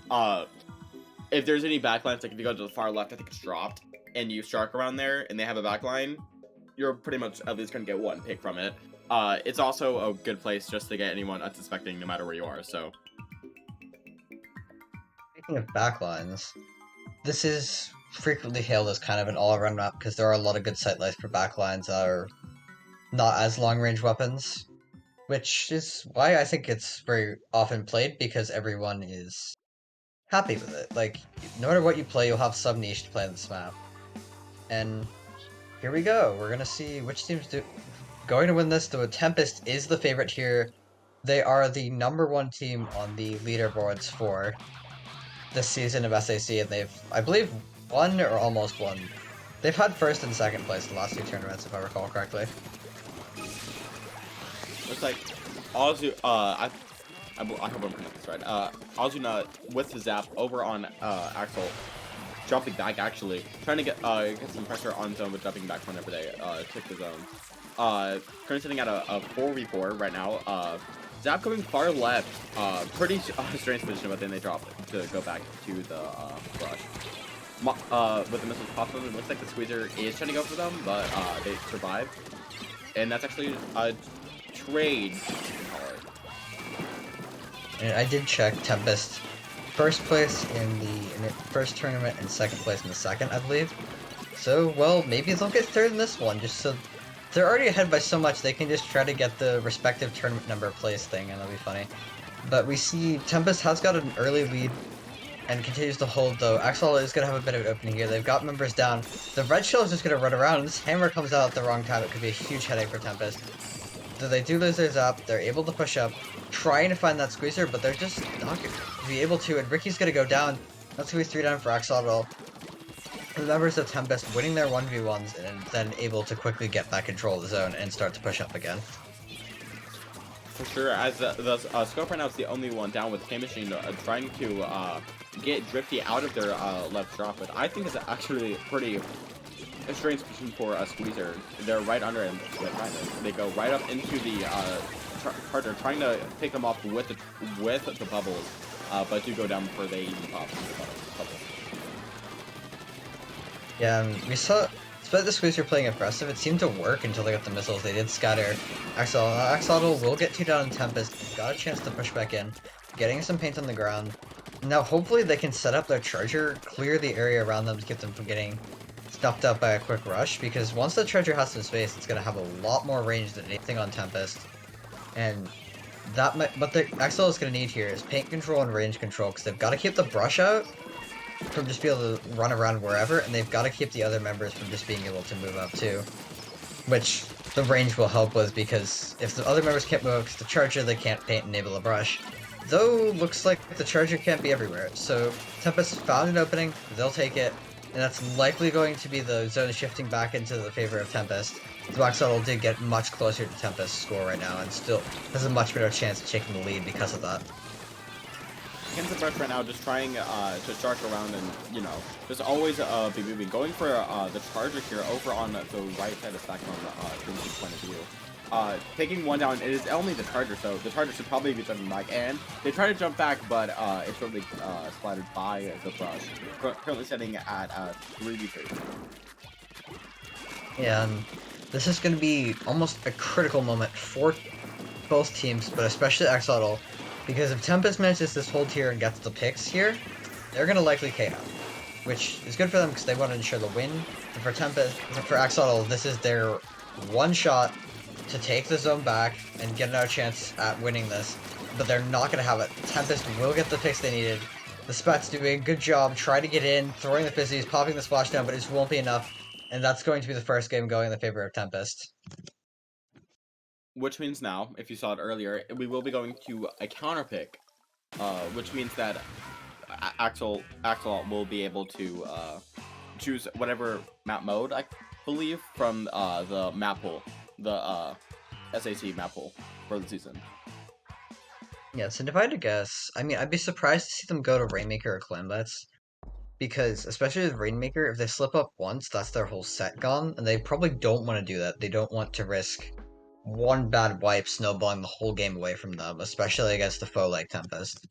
If there's any backlines, like if you go to the far left, I think it's dropped, and you shark around there and they have a backline, you're pretty much at least gonna get one pick from it. It's also a good place just to get anyone unsuspecting no matter where you are, so. Speaking of backlines, this is frequently hailed as kind of an all-around map because there are a lot of good sight lines for backlines that are not as long-range weapons, which is why I think it's very often played because everyone is happy with it. Like, no matter what you play, you'll have some niche to play on this map. And here we go. We're gonna see which team's going to win this. The Tempest is the favorite here. They are the #1 team on the leaderboards for this season of SAC, and they've, I believe, won or almost won. They've had first and second place the last 2 tournaments, if I recall correctly. Looks like Azu, I hope I'm pronouncing this right. Azuna with the zap over on Axolt, jumping back actually, trying to get some pressure on zone with jumping back whenever they took the zone. Currently sitting at a 4v4 right now. Zap going far left, pretty strange position, but then they drop it to go back to the rush. With the missiles popping, it looks like the squeezer is trying to go for them, but they survive. And that's actually a trade. And I did check Tempest. First place in the first tournament and second place in the second, I believe. So, well, maybe they'll get third in this one, just so they're already ahead by so much, they can just try to get the respective tournament number place thing, and that'll be funny. But we see Tempest has got an early lead and continues to hold, though. Axolt is going to have a bit of an opening here. They've got members down. The Red Shell is just going to run around, and this hammer comes out at the wrong time. It could be a huge headache for Tempest. So they do lose their zap, they're able to push up, trying to find that squeezer, but they're just not going to be able to, and Ricky's going to go down. That's going to be 3 down for Axolt. The members of Tempest winning their 1v1s and then able to quickly get back control of the zone and start to push up again. For sure, as the scope right now is the only one down with K-Machine trying to get Drifty out of their left drop, but I think it's actually pretty a strange position for a squeezer. They're right under him, they go right up into the partner, trying to pick them off with the bubbles, but do go down before they even pop the bubbles. Yeah, we saw, despite the squeezer playing aggressive, it seemed to work until they got the missiles. They did scatter. Axolt will get 2 down in Tempest, got a chance to push back in, getting some paint on the ground. Now hopefully they can set up their charger, clear the area around them to keep them from getting snuffed up by a quick rush, because once the treasure has some space, it's going to have a lot more range than anything on Tempest. And that might, what the Axolt is going to need here is paint control and range control, because they've got to keep the brush out from just being able to run around wherever, and they've got to keep the other members from just being able to move up too. Which the range will help with, because if the other members can't move up because the charger, they can't paint and enable a brush. Though, looks like the charger can't be everywhere, so Tempest found an opening, they'll take it, and that's likely going to be the zone shifting back into the favor of Tempest. The Axolt did get much closer to Tempest's score right now, and still has a much better chance of taking the lead because of that. Against the brush right now, just trying to shark around and, you know, just always be moving. Going for the charger here over on the right side of the stack from Crimson's point of view. taking one down, it is only the Charger, so the Charger should probably be jumping back. And they try to jump back, but it's shortly splattered by the Brush. Currently sitting at 3v3. Yeah, and this is going to be almost a critical moment for both teams, but especially Axolt, because if Tempest manages this hold here and gets the picks here, they're going to likely KO, which is good for them because they want to ensure the win. And for Axolt, this is their one shot to take the zone back and get another chance at winning this, but they're not going to have it. Tempest will get the picks they needed. The Spats doing a good job trying to get in, throwing the fizzies, popping the splash down, but it just won't be enough. And that's going to be the first game going in the favor of Tempest. Which means now, if you saw it earlier, we will be going to a counter pick, which means that Axolt will be able to choose whatever map mode, I believe, from the map pool, the SAT map pool for the season. Yes, and if I had to guess, I mean, I'd be surprised to see them go to Rainmaker or Clamblets. Because, especially with Rainmaker, if they slip up once, that's their whole set gone, and they probably don't want to do that. They don't want to risk one bad wipe snowballing the whole game away from them, especially against a foe like Tempest.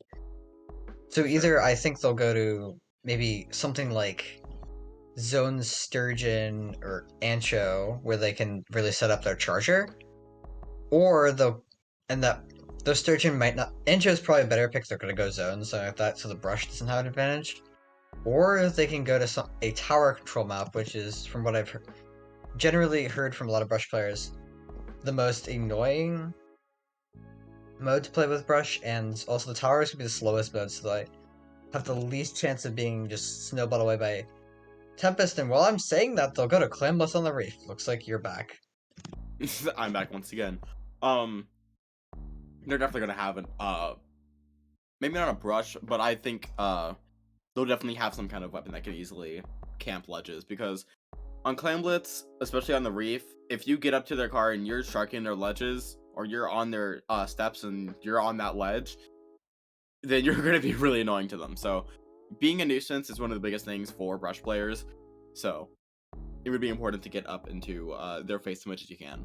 So either I think they'll go to maybe something like Zone Sturgeon or Ancho, where they can really set up their charger, or they'll, and that the Sturgeon might not. Ancho is probably a better pick. They're going to go Zone, so like that, so the Brush doesn't have an advantage. Or they can go to a tower control map, which is, from what I've generally heard from a lot of Brush players, the most annoying mode to play with Brush, and also the tower is going to be the slowest mode, so they have the least chance of being just snowballed away by Tempest. And while I'm saying that, they'll go to Clambless on the Reef. Looks like you're back. I'm back once again. They're definitely gonna have an maybe not a Brush, but I think they'll definitely have some kind of weapon that can easily camp ledges, because on Clamblets, especially on the Reef, if you get up to their car and you're sharking their ledges, or you're on their steps and you're on that ledge, then you're going to be really annoying to them. So being a nuisance is one of the biggest things for Brush players, so it would be important to get up into their face as much as you can.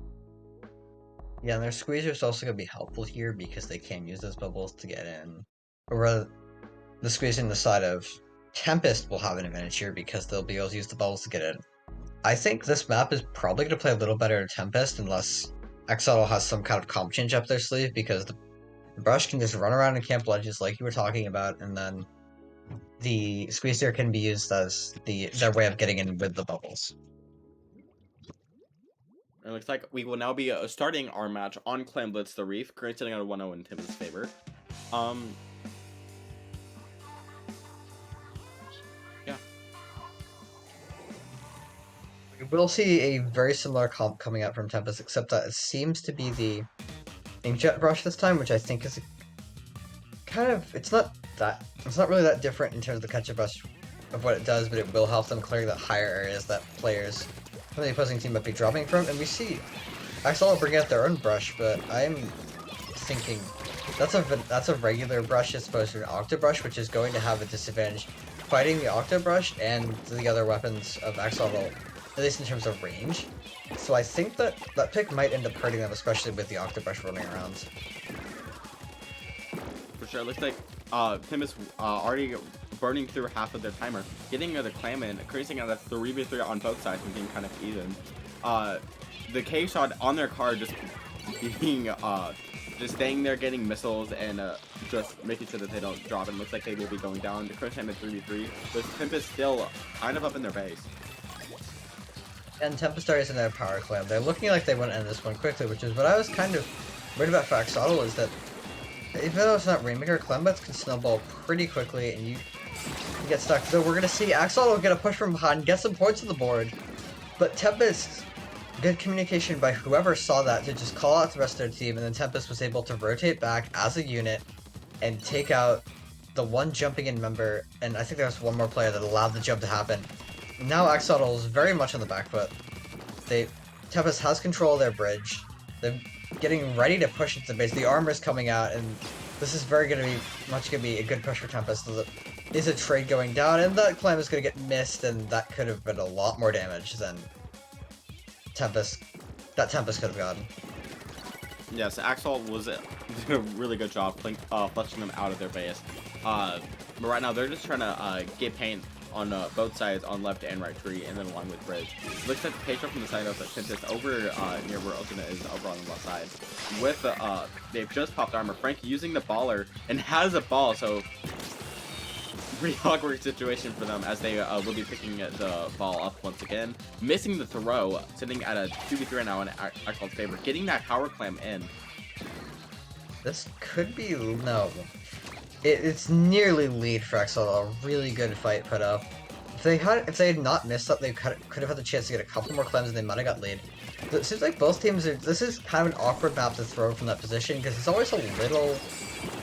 Yeah, and their Squeezer is also going to be helpful here because they can use those bubbles to get in. Or rather, the Squeezer in the side of Tempest will have an advantage here because they'll be able to use the bubbles to get in. I think this map is probably going to play a little better to Tempest unless Axolt has some kind of comp change up their sleeve, because the Brush can just run around and camp ledges like you were talking about, and then the Squeezer can be used as their way of getting in with the bubbles. It looks like we will now be starting our match on Clamblets the Reef, currently sitting on a 1-0 in Tim's favor. Yeah. We will see a very similar comp coming out from Tempest, except that it seems to be the Inkjet Brush this time, which I think is kind of, it's not really that different in terms of the catch-up brush of what it does, but it will help them clear the higher areas that players from the opposing team might be dropping from. And we see Axolt bring out their own brush, but I'm thinking that's a regular brush as opposed to an Octo Brush, which is going to have a disadvantage fighting the Octo Brush and the other weapons of Axolt, at least in terms of range. So I think that pick might end up hurting them, especially with the Octo Brush running around. For sure, it looks like Tim is already burning through half of their timer, getting the clam in, creating a 3v3 on both sides and being kind of even. The K shot on their car just being just staying there, getting missiles, and just making sure that they don't drop. And it looks like they will be going down. The current time at 3v3, with Tempest still kind of up in their base. And Tempest is in their power clam. They're looking like they want to end this one quickly, which is what I was kind of worried about for Axolt, is that even though it's not Rainmaker, Clambets can snowball pretty quickly, and you get stuck. So we're going to see Axolt get a push from behind, get some points on the board, but Tempest, good communication by whoever saw that to just call out the rest of their team, and then Tempest was able to rotate back as a unit and take out the one jumping in member, and I think there was one more player that allowed the jump to happen. Now Axolt is very much on the back foot. Tempest has control of their bridge. They're getting ready to push into the base. The armor's coming out, and this is very going to be a good push for Tempest. There is a trade going down, and that clam is going to get missed, and that could have been a lot more damage than Tempest could have gotten. Yes, Axolt was did a really good job flushing them out of their base. But right now they're just trying to get paint on both sides, on left and right tree, and then along with bridge. Looks like the page from the side of Tempest over near where Ultimate is over on the left side. With they've just popped armor. Frank using the baller and has a ball, so pretty awkward situation for them as they will be picking the ball up once again. Missing the throw, sitting at a 2v3 right now in Axolt's favor. Getting that power clam in. This could be no. It's nearly lead for Axolt. A really good fight put up. If they had not missed that, they could have had the chance to get a couple more clams and they might have got lead. It seems like both teams are. This is kind of an awkward map to throw from that position because it's always a little.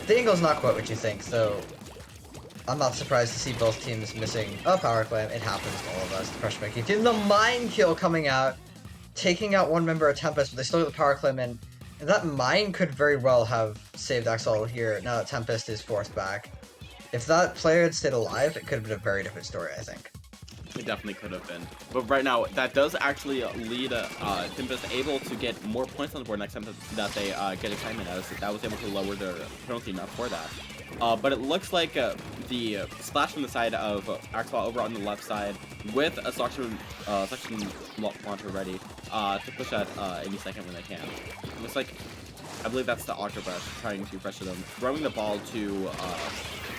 The angle's not quite what you think, so I'm not surprised to see both teams missing a power clam. It happens to all of us. The pressure making team. The mine kill coming out, taking out one member of Tempest, but they still get the power clam in. And that mine could very well have saved Axolt here, now that Tempest is forced back. If that player had stayed alive, it could have been a very different story, I think. It definitely could have been. But right now, that does actually lead Tempest able to get more points on the board next time that they get a claim in. That was able to lower their penalty enough for that. But it looks like the splash from the side of Axolt over on the left side with a suction launcher ready to push at any second when they can. It looks like, I believe that's the Octobrush trying to pressure them, throwing the ball to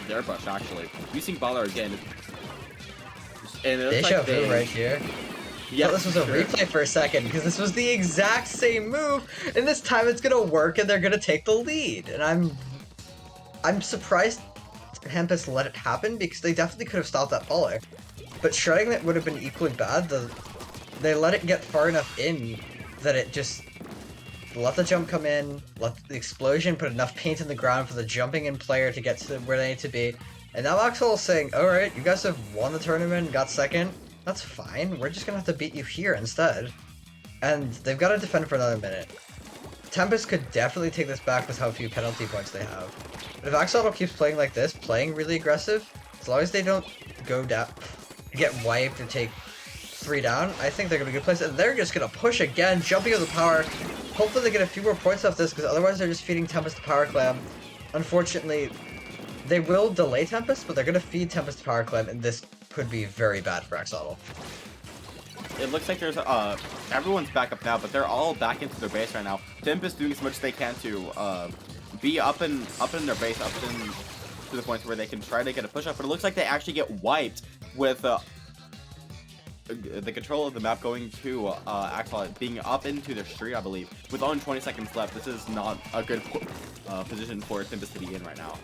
their brush actually, using baller again. And it looks like they right here. Yeah, this was a replay for a second because this was the exact same move, and this time it's gonna work and they're gonna take the lead. And I'm surprised Tempest let it happen because they definitely could have stopped that baller. But shredding it would have been equally bad. They let it get far enough in that it just let the jump come in, let the explosion put enough paint in the ground for the jumping in player to get to where they need to be. And now Axolt is saying, alright, you guys have won the tournament and got second. That's fine. We're just gonna have to beat you here instead. And they've got to defend for another minute. Tempest could definitely take this back with how few penalty points they have. But if Axolt keeps playing like this, playing really aggressive, as long as they don't go down, get wiped or take 3 down, I think they're going to be a good place. And they're just going to push again, jumping on the power. Hopefully they get a few more points off this, because otherwise they're just feeding Tempest the power clam. Unfortunately, they will delay Tempest, but they're going to feed Tempest the power clam, and this could be very bad for Axolt. It looks like there's everyone's back up now, but they're all back into their base right now. Tempest doing as much as they can to be up in their base, up in to the point where they can try to get a push up. But it looks like they actually get wiped with the control of the map going to Axolt being up into their street, I believe. With only 20 seconds left, this is not a good position for Tempest to be in right now.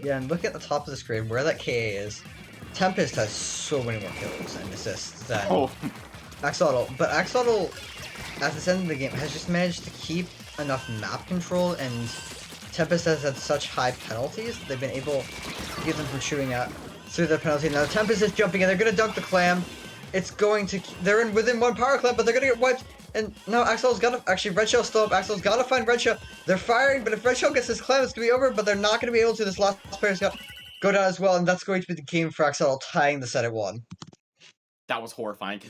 Yeah, and look at the top of the screen where that KA is. Tempest has so many more kills and assists than Axolt, but Axolt at this end of the game has just managed to keep enough map control, and Tempest has had such high penalties that they've been able to keep them from shooting out through their penalty. Now Tempest is jumping in, they're gonna dunk the clam. It's going to, they're in within one power clam, but they're gonna get wiped. And no, Axolt's gotta, actually Red Shell's still up, Axolt's gotta find Red Shell. They're firing, but if Red Shell gets this clam, it's gonna be over, but they're not gonna be able to. This last player's got go down as well, and that's going to be the game for Axolt, tying the set at 1. That was horrifying.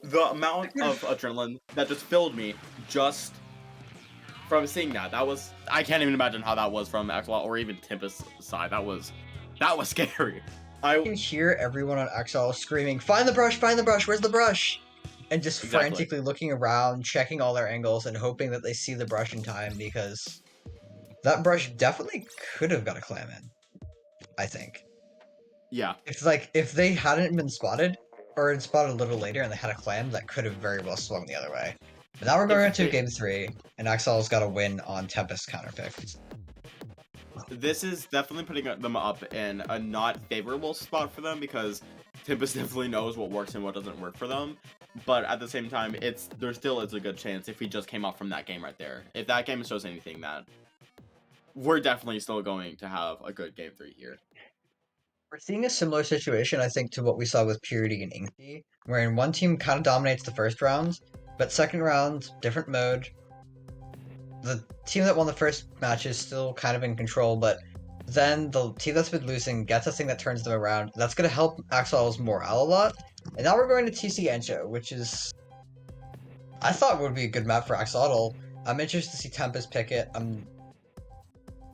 The amount of adrenaline that just filled me just from seeing that. That was, I can't even imagine how that was from Axolt or even Tempest's side. That was scary. I can hear everyone on Axolt screaming, find the brush, where's the brush? And just frantically looking around, checking all their angles, and hoping that they see the brush in time, because that brush definitely could have got a clam in, I think. Yeah. It's like, if they hadn't been spotted, or spotted a little later and they had a clam, that could have very well swung the other way. But now we're going into Game 3, and Axolt's got a win on Tempest counterpick. This is definitely putting them up in a not favorable spot for them, because Tempest definitely knows what works and what doesn't work for them. But at the same time, there still is a good chance if we just came off from that game right there. If that game shows anything, that we're definitely still going to have a good Game 3 here. We're seeing a similar situation, I think, to what we saw with Purity and Inkling, wherein one team kind of dominates the first round, but second round, different mode. The team that won the first match is still kind of in control, but then the team that's been losing gets a thing that turns them around. That's going to help Axolt's morale a lot. And now we're going to TC Encho, which is, I thought would be a good map for Axolotl. I'm interested to see Tempest pick it.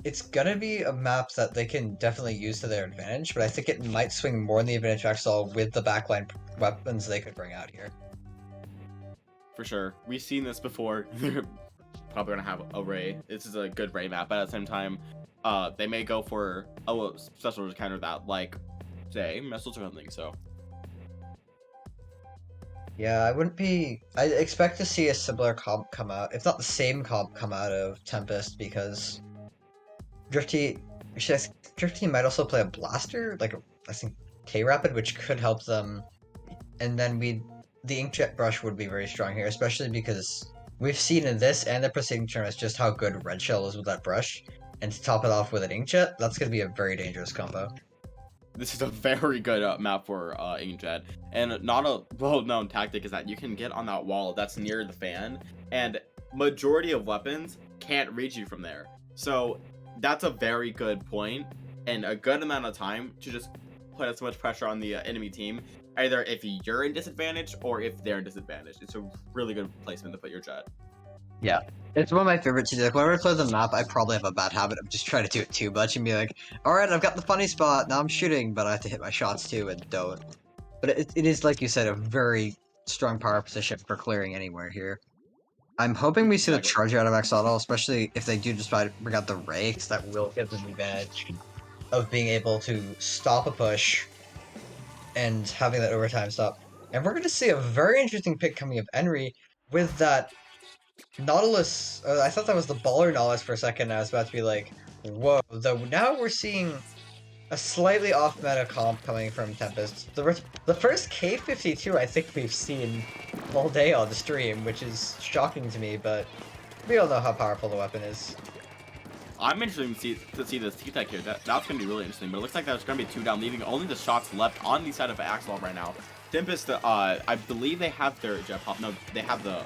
It's gonna be a map that they can definitely use to their advantage, but I think it might swing more in the advantage of Axolt with the backline weapons they could bring out here. For sure. We've seen this before. They're probably gonna have a Ray. This is a good Ray map, but at the same time, they may go for a special to counter that, like, say, missiles or something, so. Yeah, I expect to see a similar comp come out, if not the same comp come out of Tempest, because Drifty might also play a blaster, like I think K-Rapid, which could help them. And then the Inkjet brush would be very strong here, especially because we've seen in this and the preceding tournaments just how good Red Shell is with that brush. And to top it off with an Inkjet, that's going to be a very dangerous combo. This is a very good map for Inkjet. And not a well-known tactic is that you can get on that wall that's near the fan, and majority of weapons can't reach you from there. So that's a very good point, and a good amount of time to just put as much pressure on the enemy team, either if you're in disadvantage or if they're in disadvantage. It's a really good placement to put your jet. Yeah, it's one of my favorites to do. Like, whenever I play the map, I probably have a bad habit of just trying to do it too much and be like, alright, I've got the funny spot, now I'm shooting, but I have to hit my shots too and don't. But it is, like you said, a very strong power position for clearing anywhere here. I'm hoping we see the charge out of Axolt, especially if they do decide to bring out the Ray, because that will give them the advantage of being able to stop a push and having that overtime stop. And we're going to see a very interesting pick coming of Henry with that Nautilus. I thought that was the Baller Nautilus for a second, and I was about to be like, whoa. Though now we're seeing a slightly off-meta comp coming from Tempest. The first K52 I think we've seen all day on the stream, which is shocking to me, but we all know how powerful the weapon is. I'm interested to see this T-Tech here. That's going to be really interesting, but it looks like there's going to be 2 down, leaving only the shots left on the side of Axolt right now. Tempest, I believe they have their jet pop. No, they have the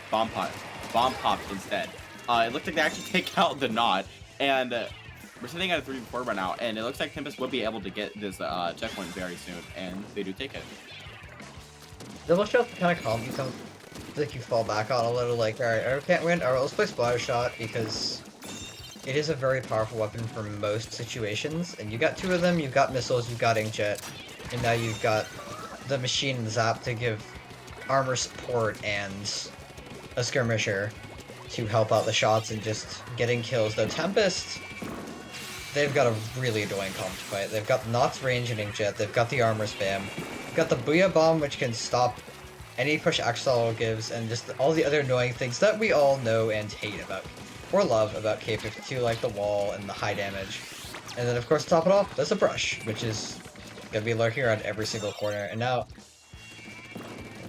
bomb pop instead. It looks like they actually take out the knot, and we're sitting at a 3-4 right now, and it looks like Tempest will be able to get this checkpoint very soon, and they do take it. Double shot's the kind of comp you like you fall back on a little, like, alright, I can't win, alright, let's play Splatter Shot, because it is a very powerful weapon for most situations, and you got 2 of them, you've got missiles, you've got Inkjet, and now you've got the machine and Zap to give armor support and a skirmisher to help out the shots and just getting kills. Though Tempest, they've got a really annoying comp to fight. They've got Knots range and Inkjet, they've got the armor spam, they've got the Booyah Bomb, which can stop any push Axolt gives, and just all the other annoying things that we all know and hate about, or love about K52, like the wall and the high damage. And then of course to top it off, there's a brush, which is gonna be lurking around every single corner. And now,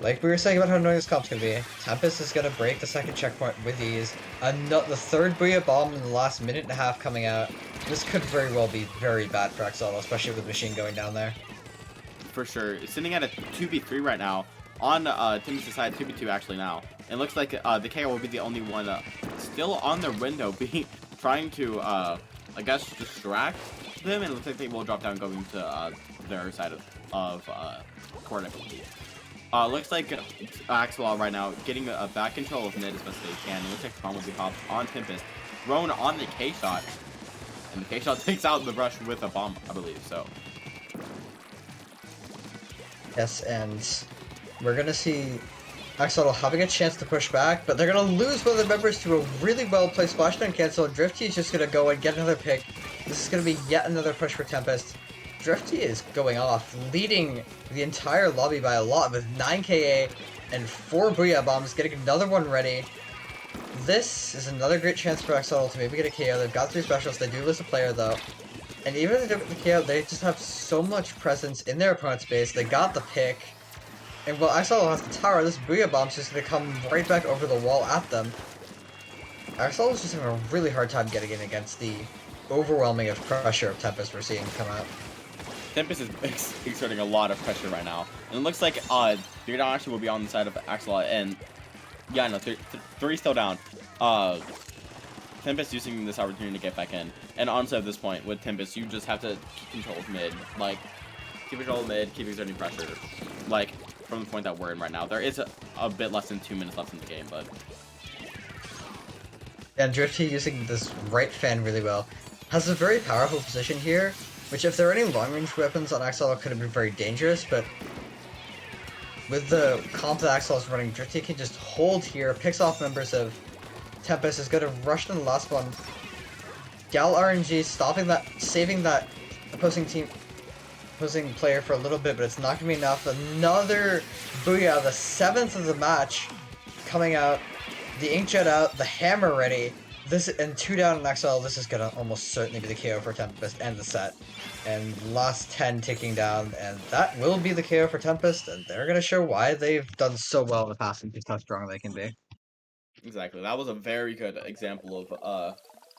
like we were saying about how annoying this comp's gonna be, Tempest is gonna break the second checkpoint with ease. The third Booyah Bomb in the last minute and a half coming out. This could very well be very bad for Axolt, especially with Machine going down there. For sure. It's sitting at a 2v3 right now. On Tempest's side, 2v2 actually now. It looks like the KO will be the only one still on their window, trying to, I guess, distract them, and it looks like they will drop down going to their side of court, I believe. Looks like Axolt right now getting back control of mid as best they can. It looks like Spawn will be popped on Tempest, thrown on the K-Shot, and the K-Shot takes out the rush with a bomb, I believe, so. Yes, and we're gonna see Axolt having a chance to push back, but they're gonna lose one of the members to a really well-placed splashdown cancel. Drifty is just gonna go and get another pick. This is gonna be yet another push for Tempest. Drifty is going off, leading the entire lobby by a lot with 9 KA and 4 Booyah Bombs, getting another one ready. This is another great chance for Axolt to maybe get a KO. They've got 3 specials, they do lose a player though. And even if they don't get the KO, they just have so much presence in their opponent's base. They got the pick. And while Axolt has the tower, this Booyah Bomb's just gonna come right back over the wall at them. Axolt is just having a really hard time getting in against the overwhelming of pressure of Tempest we're seeing come out. Tempest is exerting a lot of pressure right now. And it looks like 3 down actually will be on the side of Axolt, and yeah, no, 3 still down. Tempest using this opportunity to get back in. And honestly at this point, with Tempest, you just have to keep control of mid. Like, keep control of mid, keep exerting pressure. Like, from the point that we're in right now. There is a bit less than 2 minutes left in the game, but And Drifty using this right fan really well. Has a very powerful position here, which if there are any long-range weapons on Axolt could have been very dangerous, but with the comp that Axolt is running, Drifty can just hold here, picks off members of Tempest, is going to rush in the last one. Gal RNG stopping that, saving that opposing player for a little bit, but it's not going to be enough. Another Booyah, the 7th of the match, coming out. The Inkjet out, the hammer ready. This and 2 down in XL. This is gonna almost certainly be the KO for Tempest and the set. And last 10 ticking down, and that will be the KO for Tempest. And they're gonna show why they've done so well in the past and just how strong they can be. Exactly. That was a very good example of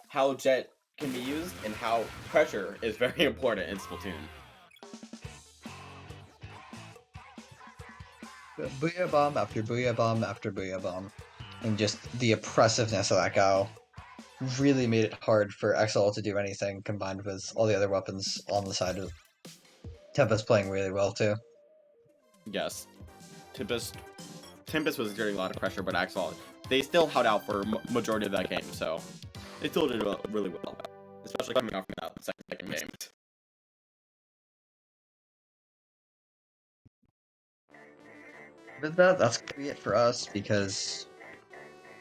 how Jet can be used and how pressure is very important in Splatoon. Booyah bomb after booyah bomb after booyah bomb. And just the oppressiveness of that Gao really made it hard for XL to do anything combined with all the other weapons on the side of Tempest playing really well too. Yes. Tempest was exerting a lot of pressure, but Axolt, they still held out for majority of that game, so they still did really well, especially coming off from that second game. With that, that's gonna be it for us because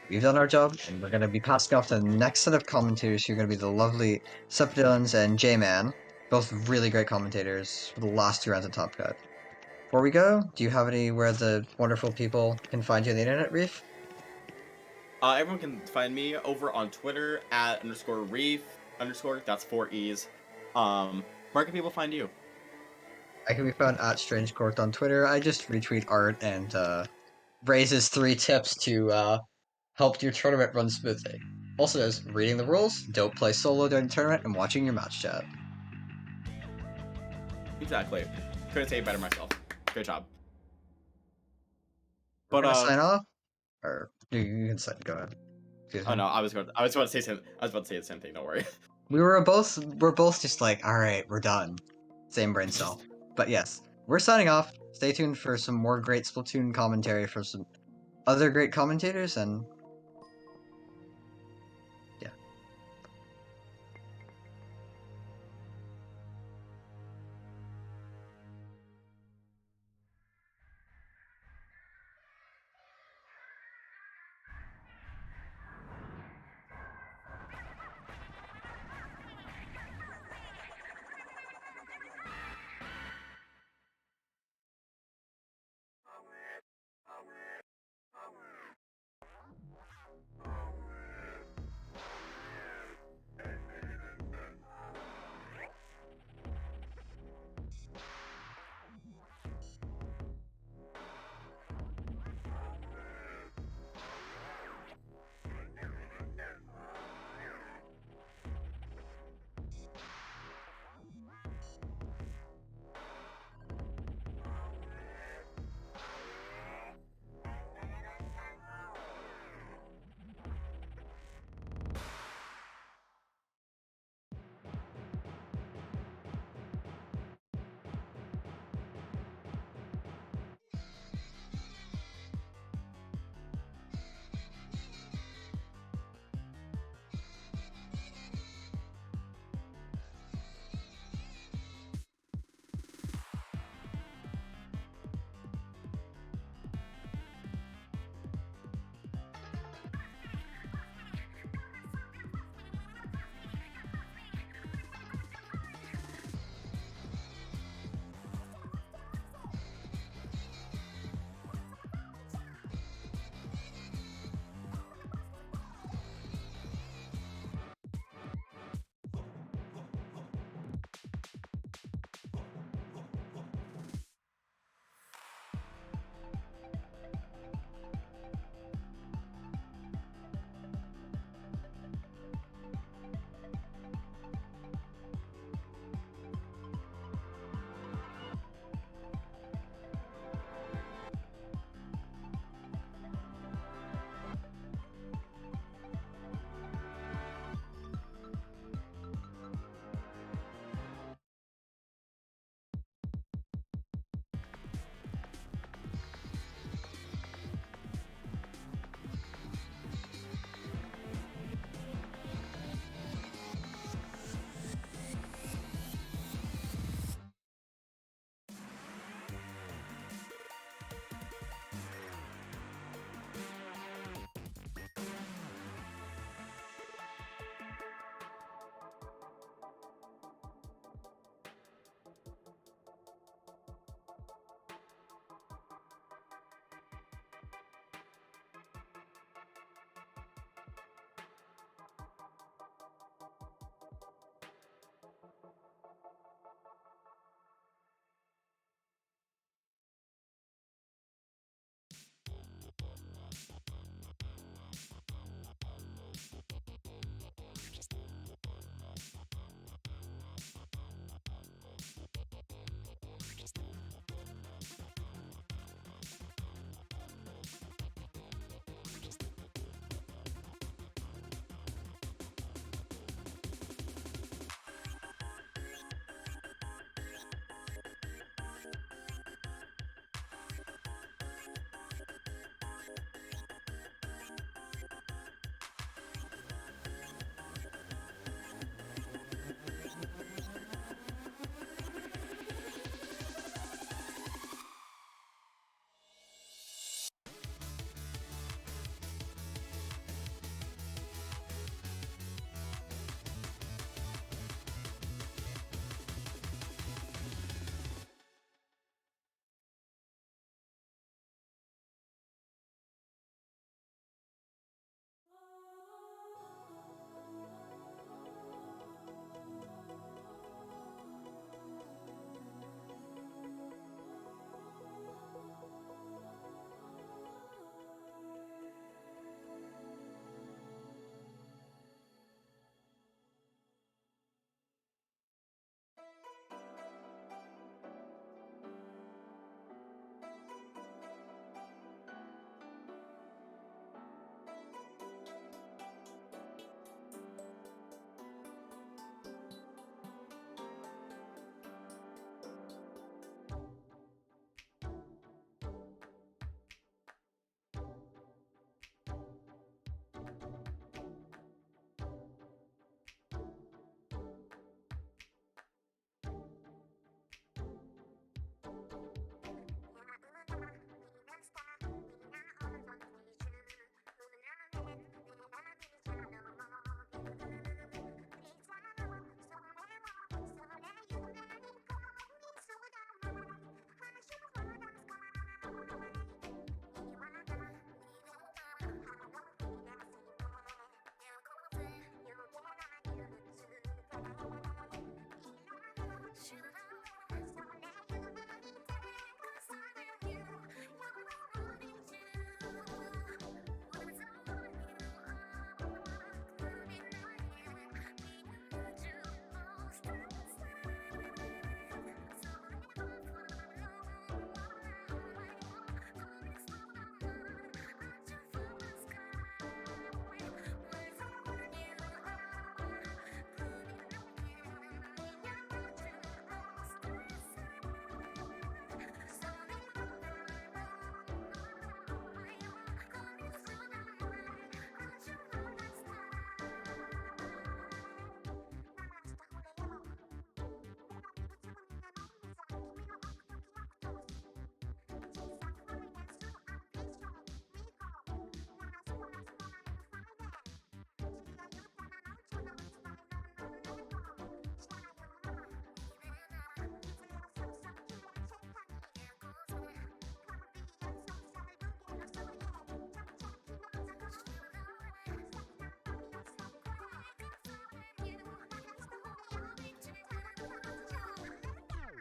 we've done our job, and we're gonna be passing off to the next set of commentators who are gonna be the lovely Septidons and J-Man, both really great commentators for the last 2 rounds of Top Cut. Before we go, do you have anywhere the wonderful people can find you on the internet, Reef? Everyone can find me over on Twitter at _Reef_, that's 4 E's. Where can people find you? I can be found at StrangeCourt on Twitter. I just retweet art and raises 3 tips to help your tournament run smoothly. Also, there's reading the rules, don't play solo during the tournament, and watching your match chat. Exactly. Couldn't say it better myself. Great job. We're But gonna sign off, or you can sign. Go ahead. Excuse oh me. no, I was about to say the same thing. Don't worry. We're both just like, all right, we're done. Same brain cell. But yes, we're signing off. Stay tuned for some more great Splatoon commentary from some other great commentators, and yeah.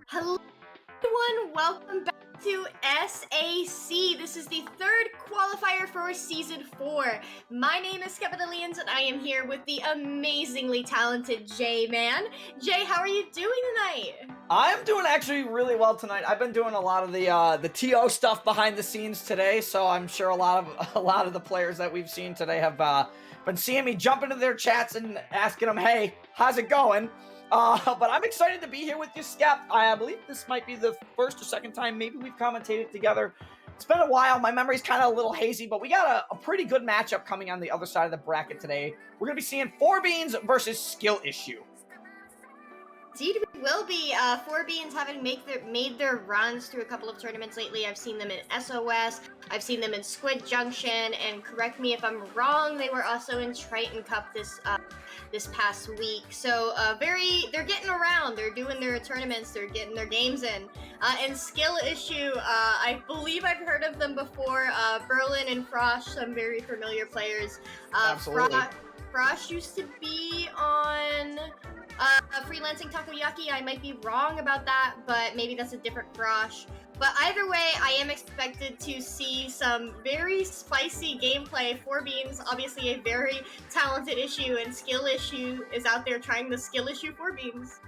Hello, everyone. Welcome back to SAC. This is the third qualifier for Season 4. My name is Skepidalians, and I am here with the amazingly talented J-Man. Jay, how are you doing tonight? I'm doing actually really well tonight. I've been doing a lot of the TO stuff behind the scenes today, so I'm sure a lot of the players that we've seen today have been seeing me jump into their chats and asking them, "Hey, how's it going?" But I'm excited to be here with you, Skep. I believe this might be the first or second time maybe we've commentated together. It's been a while. My memory's kind of a little hazy, but we got a pretty good matchup coming on the other side of the bracket today. We're going to be seeing 4Beans versus Skill Issue. Indeed, we will be. 4Beans having made their runs through a couple of tournaments lately. I've seen them in SOS. I've seen them in Squid Junction, and correct me if I'm wrong, they were also in Triton Cup this past week. So they're getting around. They're doing their tournaments. They're getting their games in. And Skill Issue, I believe I've heard of them before. Berlin and Frosh, some very familiar players. Absolutely. Frosh used to be on Freelancing Takoyaki. I might be wrong about that, but maybe that's a different Frosh. But either way, I am expected to see some very spicy gameplay. 4Beans, obviously a very talented Issue, and Skill Issue is out there trying the Skill Issue 4Beans.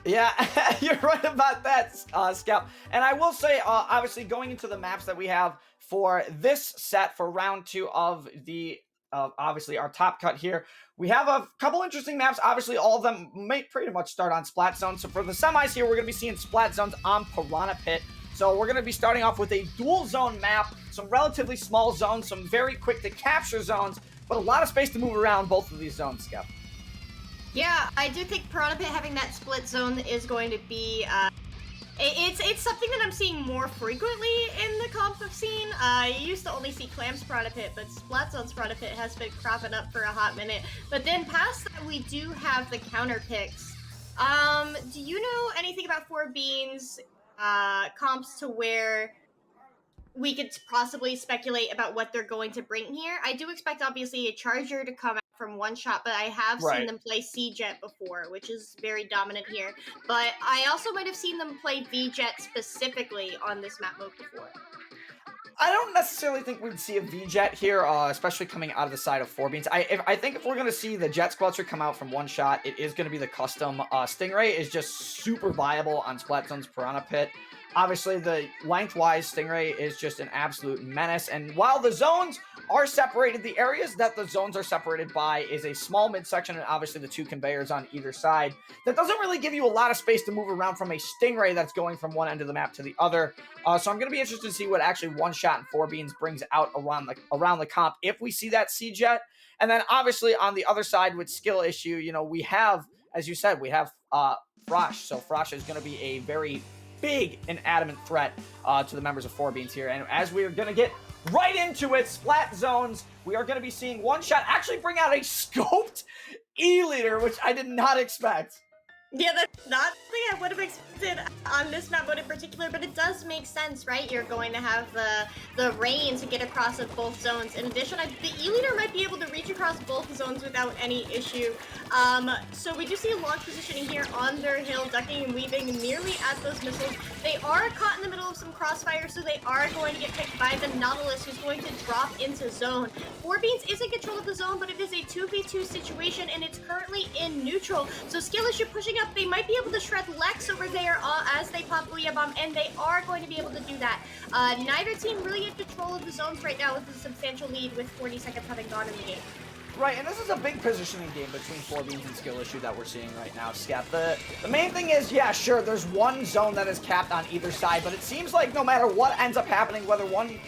Yeah, you're right about that, Scout. And I will say, obviously, going into the maps that we have for this set for round 2 of the obviously our top cut here, we have a couple interesting maps. Obviously, all of them may pretty much start on Splat Zone. So for the semis here, we're going to be seeing Splat Zones on Piranha Pit. So we're going to be starting off with a dual zone map, some relatively small zones, some very quick to capture zones, but a lot of space to move around both of these zones, Skep. Yeah, I do think Piranha Pit having that split zone is going to be it's something that I'm seeing more frequently in the comp scene. You used to only see Clam's Piranha Pit, but Splat Zone's Piranha Pit has been cropping up for a hot minute. But then past that, we do have the counter picks. Do you know anything about 4Beans comps to where we could possibly speculate about what they're going to bring here? I do expect, obviously, a Charger to come out from One Shot, but I have seen them play C-Jet before, which is very dominant here. But I also might have seen them play V-Jet specifically on this map mode before. I don't necessarily think we'd see a V-Jet here, especially coming out of the side of 4Beans. I think if we're going to see the Jet Squelcher come out from One Shot, it is going to be the custom. Stingray is just super viable on Splat Zone's Piranha Pit. Obviously, the lengthwise Stingray is just an absolute menace. And while the zones are separated, the areas that the zones are separated by is a small midsection and obviously the 2 conveyors on either side. That doesn't really give you a lot of space to move around from a Stingray that's going from one end of the map to the other. So I'm going to be interested to see what actually One Shot and 4Beans brings out around the comp if we see that C-Jet. And then obviously on the other side with Skill Issue, you know, we have, as you said, we have Frosh. So Frosh is going to be a very big and adamant threat to the members of 4Beans here. And as we're going to get right into it, Splat Zones, we are going to be seeing One Shot actually bring out a scoped E-Leader, which I did not expect. Yeah, that's not something I would have expected on this map mode in particular, but it does make sense, right? You're going to have the rain to get across of both zones. In addition, the E-Leader might be able to reach across both zones without any issue. So we do see a launch positioning here on their hill, ducking and weaving nearly at those missiles. They are caught in the middle of some crossfire, so they are going to get picked by the Nautilus, who's going to drop into zone. 4Beans is in control of the zone, but it is a 2v2 situation, and it's currently in neutral. So Skill Issue pushing up, they might be able to shred Lex over there as they pop Booyah Bomb, and they are going to be able to do that. Neither team really in control of the zones right now with a substantial lead with 40 seconds having gone in the game. Right, and this is a big positioning game between 4Beans and Skill Issue that we're seeing right now, Skep. The main thing is, yeah, sure, there's one zone that is capped on either side, but it seems like no matter what ends up happening, whether one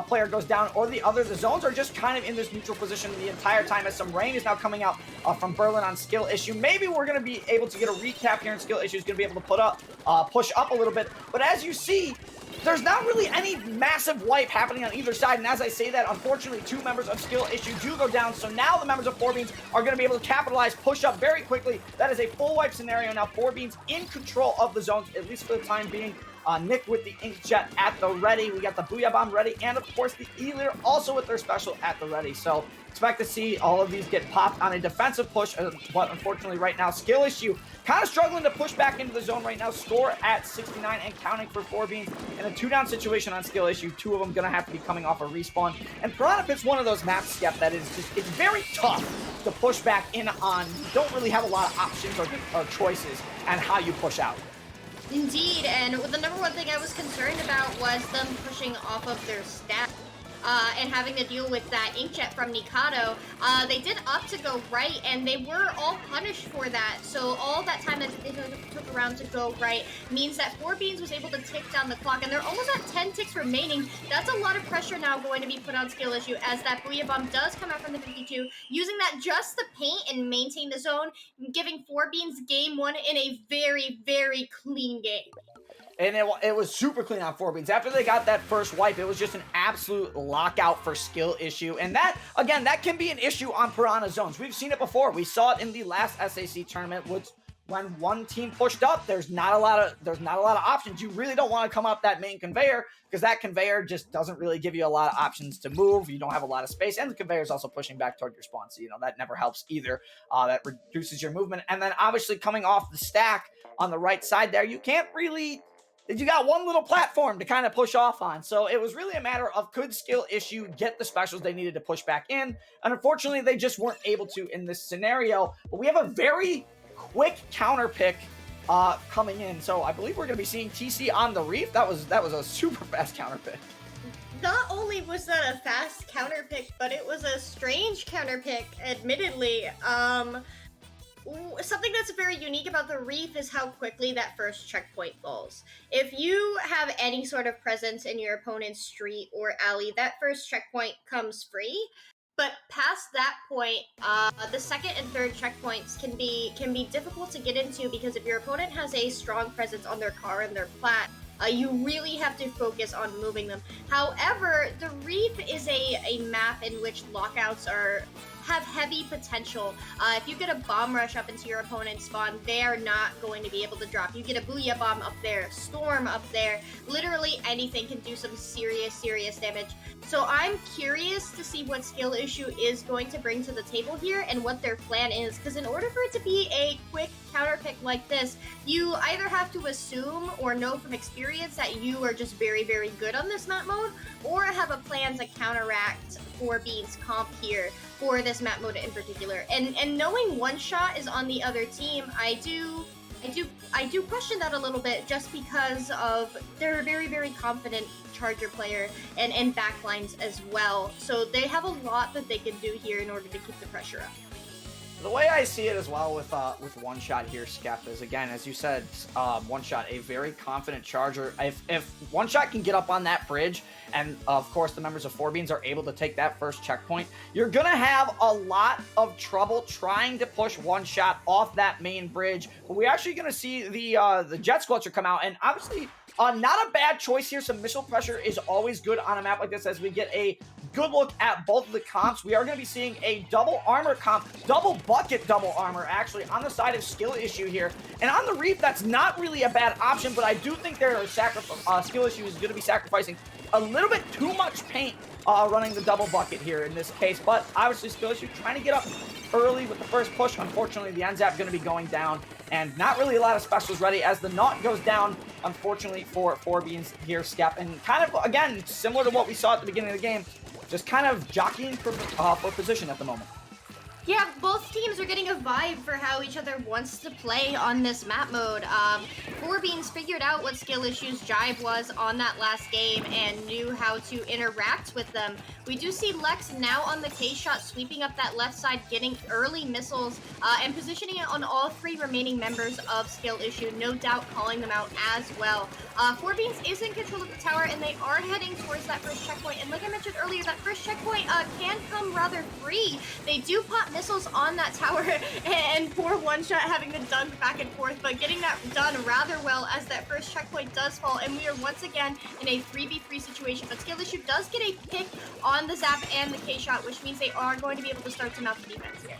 player goes down or the other, the zones are just kind of in this neutral position the entire time, as some rain is now coming out from Berlin on Skill Issue. Maybe we're going to be able to get a recap here, and Skill Issue is going to be able to push up a little bit, but as you see, there's not really any massive wipe happening on either side, and as I say that, unfortunately, 2 members of Skill Issue do go down, so now the members of 4Beans are going to be able to capitalize, push up very quickly. That is a full wipe scenario. Now 4Beans in control of the zones, at least for the time being. Nick with the Inkjet at the ready. We got the Booyah Bomb ready, and of course the E-Leader also with their special at the ready. So expect to see all of these get popped on a defensive push, but unfortunately right now, Skill Issue kind of struggling to push back into the zone right now. Score at 69 and counting for 4Beans. In a 2-down situation on Skill Issue, 2 of them going to have to be coming off a respawn. And Piranha Pit's one of those maps, Skep, that is just, it's very tough to push back in on. You don't really have a lot of options or choices on how you push out. Indeed, and the number one thing I was concerned about was them pushing off of their stack. And having to deal with that Inkjet from Nikado. They did opt to go right, and they were all punished for that. So all that time that they took around to go right means that 4Beans was able to tick down the clock, and they're almost at 10 ticks remaining. That's a lot of pressure now going to be put on Skill Issue, as that Booyah Bomb does come out from the 52, using that just to paint and maintain the zone, giving 4Beans game 1 in a very, very clean game. And it was super clean on 4Beans. After they got that first wipe, it was just an absolute lockout for Skill Issue. And that, again, that can be an issue on Piranha Zones. We've seen it before. We saw it in the last SAC tournament, which when one team pushed up, there's not a lot of options. You really don't want to come up that main conveyor, because that conveyor just doesn't really give you a lot of options to move. You don't have a lot of space, and the conveyor is also pushing back toward your spawn, so that never helps either. That reduces your movement. And then obviously coming off the stack on the right side there, you can't really... You got one little platform to kind of push off on. So it was really a matter of, could Skill Issue get the specials they needed to push back in? And unfortunately, they just weren't able to in this scenario. But we have a very quick counter pick coming in. So I believe we're going to be seeing TC on the Reef. That was a super fast counter pick. Not only was that a fast counter pick, but it was a strange counter pick, admittedly. Something that's very unique about the Reef is how quickly that first checkpoint falls. If you have any sort of presence in your opponent's street or alley, that first checkpoint comes free. But past that point, the second and third checkpoints can be difficult to get into, because if your opponent has a strong presence on their car and their plat, you really have to focus on moving them. However, the Reef is a map in which lockouts have heavy potential. If you get a bomb rush up into your opponent's spawn, they are not going to be able to drop. You get a Booyah Bomb up there, Storm up there, literally anything can do some serious damage. So I'm curious to see what Skill Issue is going to bring to the table here and what their plan is, because in order for it to be a quick counter pick like this, you either have to assume or know from experience that you are just very, very good on this map mode, or have a plan to counteract 4Beans comp here for this map mode in particular. And knowing One Shot is on the other team, I do question that a little bit, just because of they're a very, very confident Charger player and backlines as well. So they have a lot that they can do here in order to keep the pressure up. The way I see it as well with One Shot here, Skep, is, again, as you said, One Shot, a very confident Charger. If One Shot can get up on that bridge, and of course the members of 4Beans are able to take that first checkpoint, you're gonna have a lot of trouble trying to push One Shot off that main bridge. But we're actually gonna see the Jet Squelcher come out, and obviously not a bad choice here. Some missile pressure is always good on a map like this, as we get a good look at both of the comps. We are going to be seeing a double armor comp, double bucket double armor, actually, on the side of Skill Issue here. And on the Reef, that's not really a bad option, but I do think Skill Issue is going to be sacrificing a little bit too much paint running the double bucket here in this case. But obviously, Skill Issue trying to get up early with the first push. Unfortunately, the NZAP going to be going down, and not really a lot of specials ready as the Knot goes down, unfortunately, for 4Beans here, Skep. And kind of, again, similar to what we saw at the beginning of the game, just kind of jockeying for position at the moment. Yeah, both teams are getting a vibe for how each other wants to play on this map mode. 4Beans figured out what Skill Issue's jive was on that last game and knew how to interact with them. We do see Lex now on the K-Shot, sweeping up that left side, getting early missiles, and positioning it on all three remaining members of Skill Issue, no doubt calling them out as well. 4Beans is in control of the tower, and they are heading towards that first checkpoint. And like I mentioned earlier, that first checkpoint can come rather free. They do pop missiles on that tower, and poor One Shot having to dunk back and forth, but getting that done rather well as that first checkpoint does fall, and we are once again in a 3v3 situation. But Skill Issue does get a pick on the Zap and the K-Shot, which means they are going to be able to start to mount the defense here.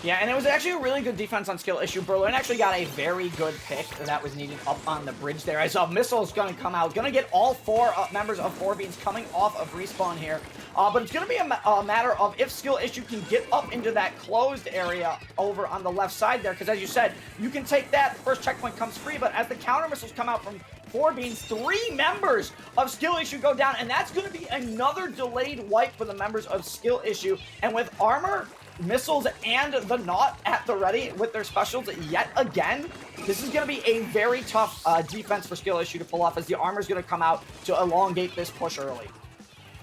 Yeah, and it was actually a really good defense on skill issue. Berlin actually got a very good pick that was needed up on the bridge there. I saw Missile's going to come out. Going to get all 4 members of 4Beans coming off of respawn here. But it's going to be a matter of if skill issue can get up into that closed area over on the left side there. Because as you said, you can take that. The first checkpoint comes free. But as the counter missiles come out from 4Beans, 3 members of skill issue go down. And that's going to be another delayed wipe for the members of skill issue. And with armor, missiles, and the knot at the ready with their specials yet again, this is going to be a very tough defense for skill issue to pull off, as the armor is going to come out to elongate this push early.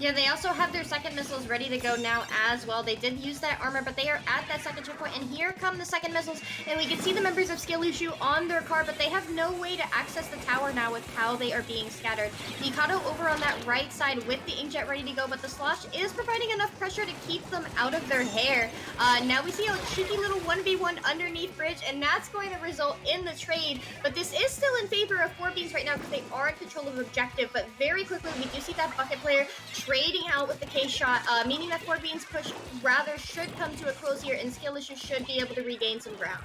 Yeah, they also have their second missiles ready to go now as well. They did use that armor, but they are at that second checkpoint, and here come the second missiles, and we can see the members of Skill Issue on their car, but they have no way to access the tower now with how they are being scattered. Mikado over on that right side with the Inkjet ready to go, but the Slosh is providing enough pressure to keep them out of their hair. Now we see a cheeky little 1v1 underneath bridge, and that's going to result in the trade, but this is still in favor of 4Beans right now because they are in control of objective, but very quickly we do see that bucket player trading out with the K-shot, meaning that 4Beans push rather should come to a close here, and Skill Issue should be able to regain some ground.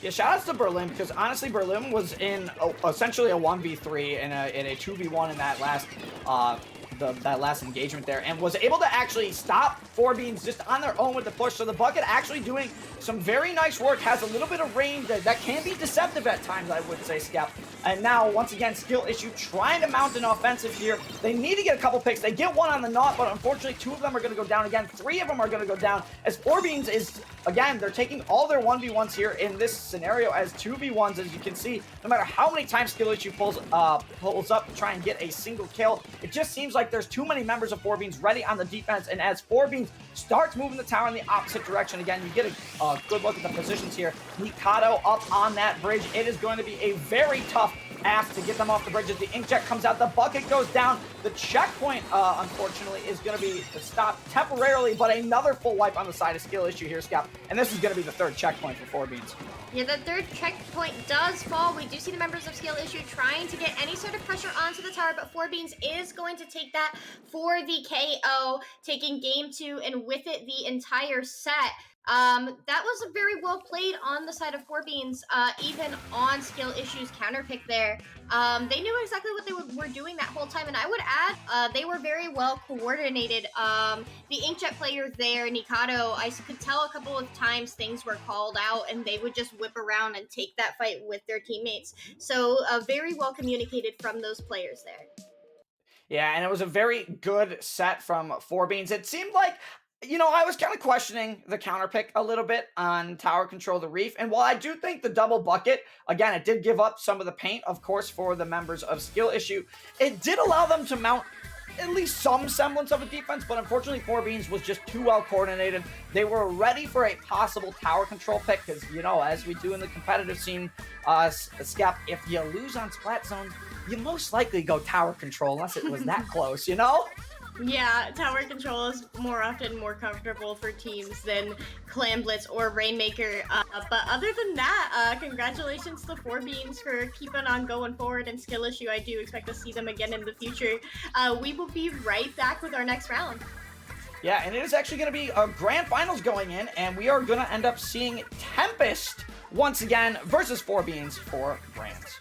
Yeah, shoutouts to Berlin, because honestly, Berlin was in essentially a 1v3 and a 2v1 in that last that last engagement there, and was able to actually stop 4Beans just on their own with the push. So the bucket actually doing some very nice work, has a little bit of range that can be deceptive at times, I would say, Skep. And now, once again, Skill Issue trying to mount an offensive here. They need to get a couple picks. They get one on the knot, but unfortunately, 2 of them are going to go down again. 3 of them are going to go down, as 4Beans is, again, they're taking all their 1v1s here in this scenario as 2v1s, as you can see. No matter how many times Skill Issue pulls up to try and get a single kill, it just seems like there's too many members of 4Beans ready on the defense, and as 4Beans starts moving the tower in the opposite direction, again, you get a good look at the positions here. Mikado up on that bridge. It is going to be a very tough ask to get them off the bridge as the Inkjet comes out. The bucket goes down. The checkpoint, unfortunately, is going to be stopped temporarily, but another full wipe on the side of Skill Issue here, Scap. And this is going to be the 3rd checkpoint for 4Beans. Yeah, the 3rd checkpoint does fall. We do see the members of Skill Issue trying to get any sort of pressure onto the tower, but 4Beans is going to take that for the KO, taking game 2, and with it, the entire set. That was very well played on the side of 4Beans, even on Skill Issue's counter pick there. They knew exactly what they were doing that whole time, and I would add, they were very well coordinated. The Inkjet player there, Nikado, I could tell a couple of times things were called out, and they would just whip around and take that fight with their teammates. So, very well communicated from those players there. Yeah, and it was a very good set from 4Beans. It seemed like, you know, I was kind of questioning the counter pick a little bit on Tower Control the Reef. And while I do think the double bucket, again, it did give up some of the paint, of course, for the members of Skill Issue. It did allow them to mount at least some semblance of a defense, but unfortunately 4Beans was just too well coordinated. They were ready for a possible tower control pick because, you know, as we do in the competitive scene, Scap, if you lose on Splat Zone, you most likely go tower control unless it was that close, you know? Yeah, tower control is more often more comfortable for teams than Clan Blitz or Rainmaker. But other than that, congratulations to 4Beans for keeping on going forward, and Skill Issue, I do expect to see them again in the future. We will be right back with our next round. Yeah, and it is actually going to be a grand finals going in, and we are going to end up seeing Tempest once again versus 4Beans for brands.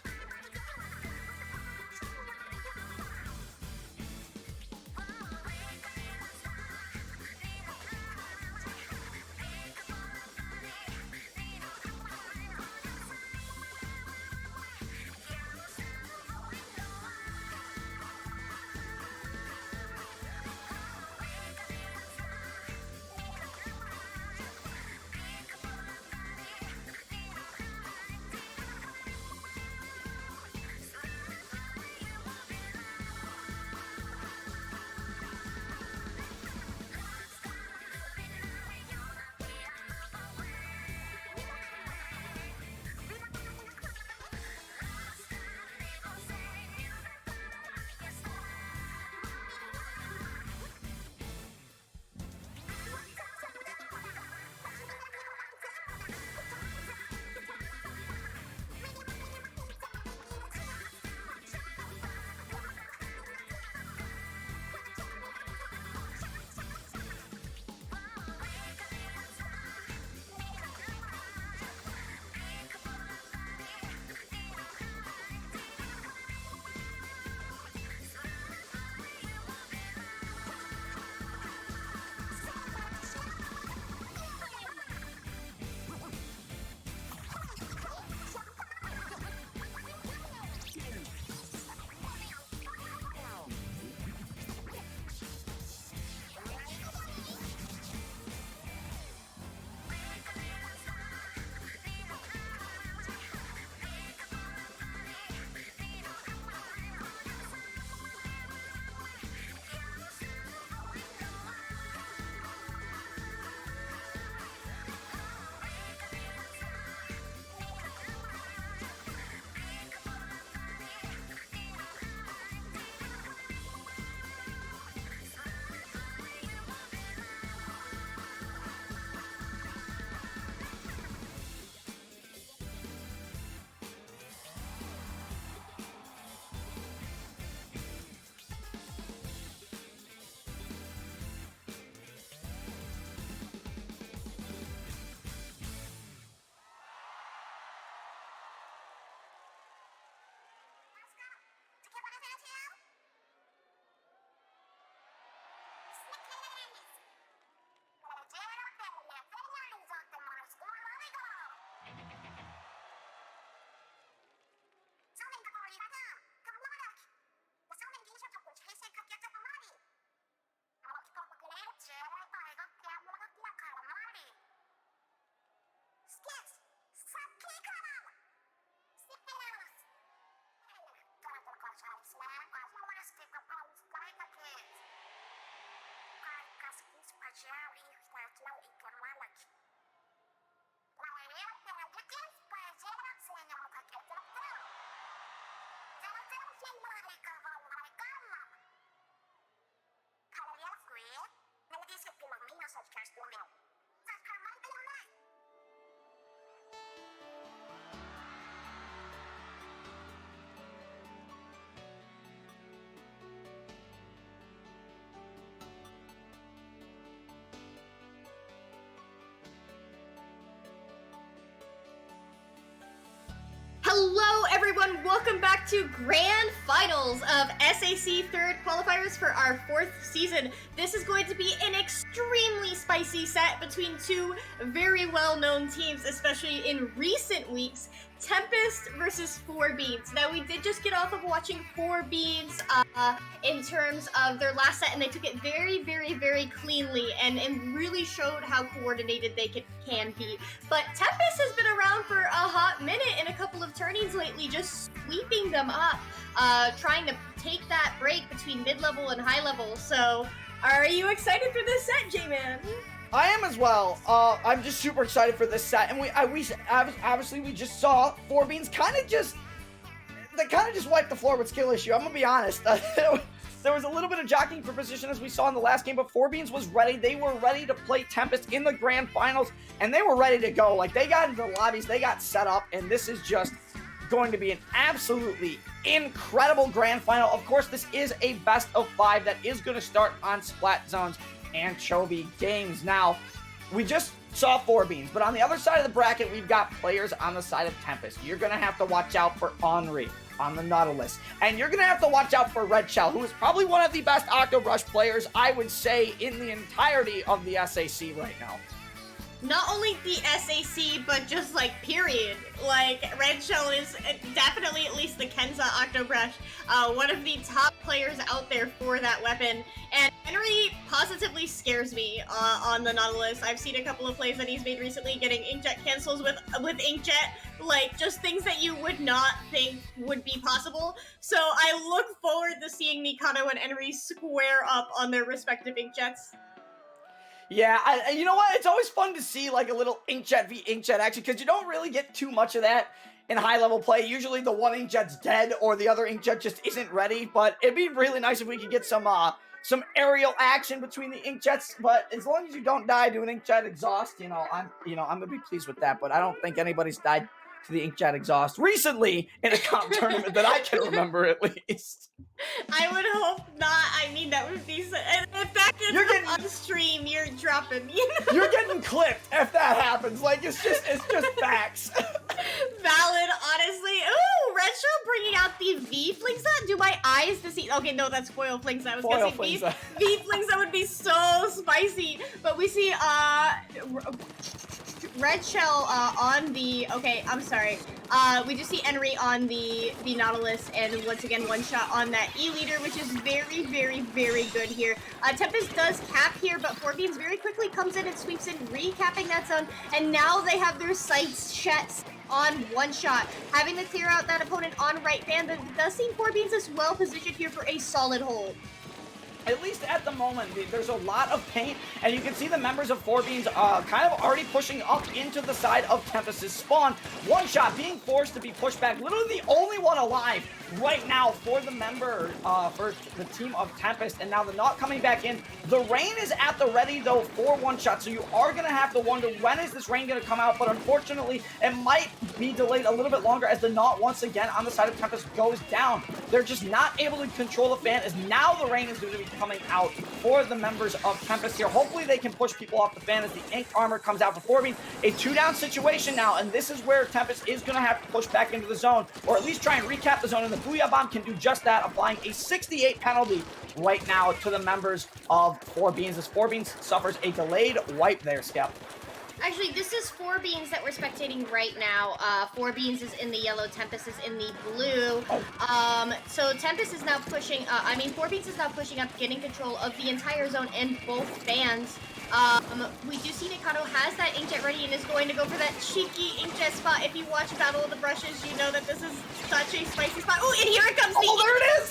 Hello everyone, welcome back to Grand Finals of SAC Third Qualifiers for our 4th season. This is going to be an extremely spicy set between two very well-known teams, especially in recent weeks. Tempest versus 4 Beans. Now, we did just get off of watching 4 Beans in terms of their last set, and they took it very, very, very cleanly and really showed how coordinated they can be. But Tempest has been around for a hot minute in a couple of turnings lately, just sweeping them up, trying to take that break between mid-level and high-level. So, are you excited for this set, J-Man? I am as well. I'm just super excited for this set, and we obviously we just saw 4 Beans kind of just wiped the floor with skill issue. I'm gonna be honest. There was a little bit of jockeying for position as we saw in the last game, but 4 Beans was ready. They were ready to play Tempest in the grand finals, and they were ready to go. Like, they got into the lobbies, they got set up, and this is just going to be an absolutely incredible grand final. Of course, this is a best of 5 that is going to start on Splat Zone's Anchovy Games. Now, we just saw 4 Beans, but on the other side of the bracket, we've got players on the side of Tempest. You're going to have to watch out for Nori on the Nautilus, and you're going to have to watch out for Red Shell, who is probably one of the best Octo Rush players, I would say, in the entirety of the SAC right now. Not only the SAC, but just, like, period. Like, Red Shell is definitely, at least the Kenza Octobrush, one of the top players out there for that weapon. And Henry positively scares me on the Nautilus. I've seen a couple of plays that he's made recently, getting inkjet cancels with inkjet, like, just things that you would not think would be possible. So I look forward to seeing Mikado and Henry square up on their respective inkjets. Yeah, you know what? It's always fun to see, like, a little inkjet v inkjet action, because you don't really get too much of that in high-level play. Usually the one inkjet's dead, or the other inkjet just isn't ready, but it'd be really nice if we could get some aerial action between the inkjets. But as long as you don't die to an inkjet exhaust, I'm gonna be pleased with that. But I don't think anybody's died to the inkjet exhaust recently in a comp tournament that I can remember, at least. I would hope not. I mean, that would be and if that gets on stream, you're dropping. You're getting clipped if that happens. Like, it's just facts. Valid, honestly. Ooh, Red Shell bringing out the V Flingsa. Do my eyes deceive? Okay, no, that's Foil Flingsa. I was gonna say V Flingsa would be so spicy. But we see Red Shell on the. Okay, I'm sorry. We just see Henry on the Nautilus, and once again, one shot on that E-Leader, which is very, very, very good here. Tempest does cap here, but 4 Beans very quickly comes in and sweeps in, recapping that zone, and now they have their sights set on one shot, having to clear out that opponent on right fan. But it does seem 4 Beans is well positioned here for a solid hold. At least at the moment, there's a lot of paint, and you can see the members of 4 Beans kind of already pushing up into the side of Tempest's spawn. One shot being forced to be pushed back, literally the only one alive right now for the member, for the team of Tempest, and now the Knot coming back in. The rain is at the ready, though, for one shot, so you are going to have to wonder, when is this rain going to come out? But unfortunately, it might be delayed a little bit longer as the Knot, once again, on the side of Tempest goes down. They're just not able to control the fan, as now the rain is going to be coming out for the members of Tempest here. Hopefully they can push people off the fan as the ink armor comes out for 4 Beans. A 2-down situation now, and this is where Tempest is going to have to push back into the zone, or at least try and recap the zone, and the Booyah Bomb can do just that, applying a 68 penalty right now to the members of 4 Beans, as 4 Beans suffers a delayed wipe there, Skep. Actually, this is 4 Beans that we're spectating right now. 4 Beans is in the yellow, Tempest is in the blue. So Tempest is now pushing, 4 Beans is now pushing up, getting control of the entire zone and both fans. We do see Mikado has that inkjet ready and is going to go for that cheeky inkjet spot. If you watch Battle of the Brushes, you know that this is such a spicy spot. Oh, and here it comes. Oh, there it is!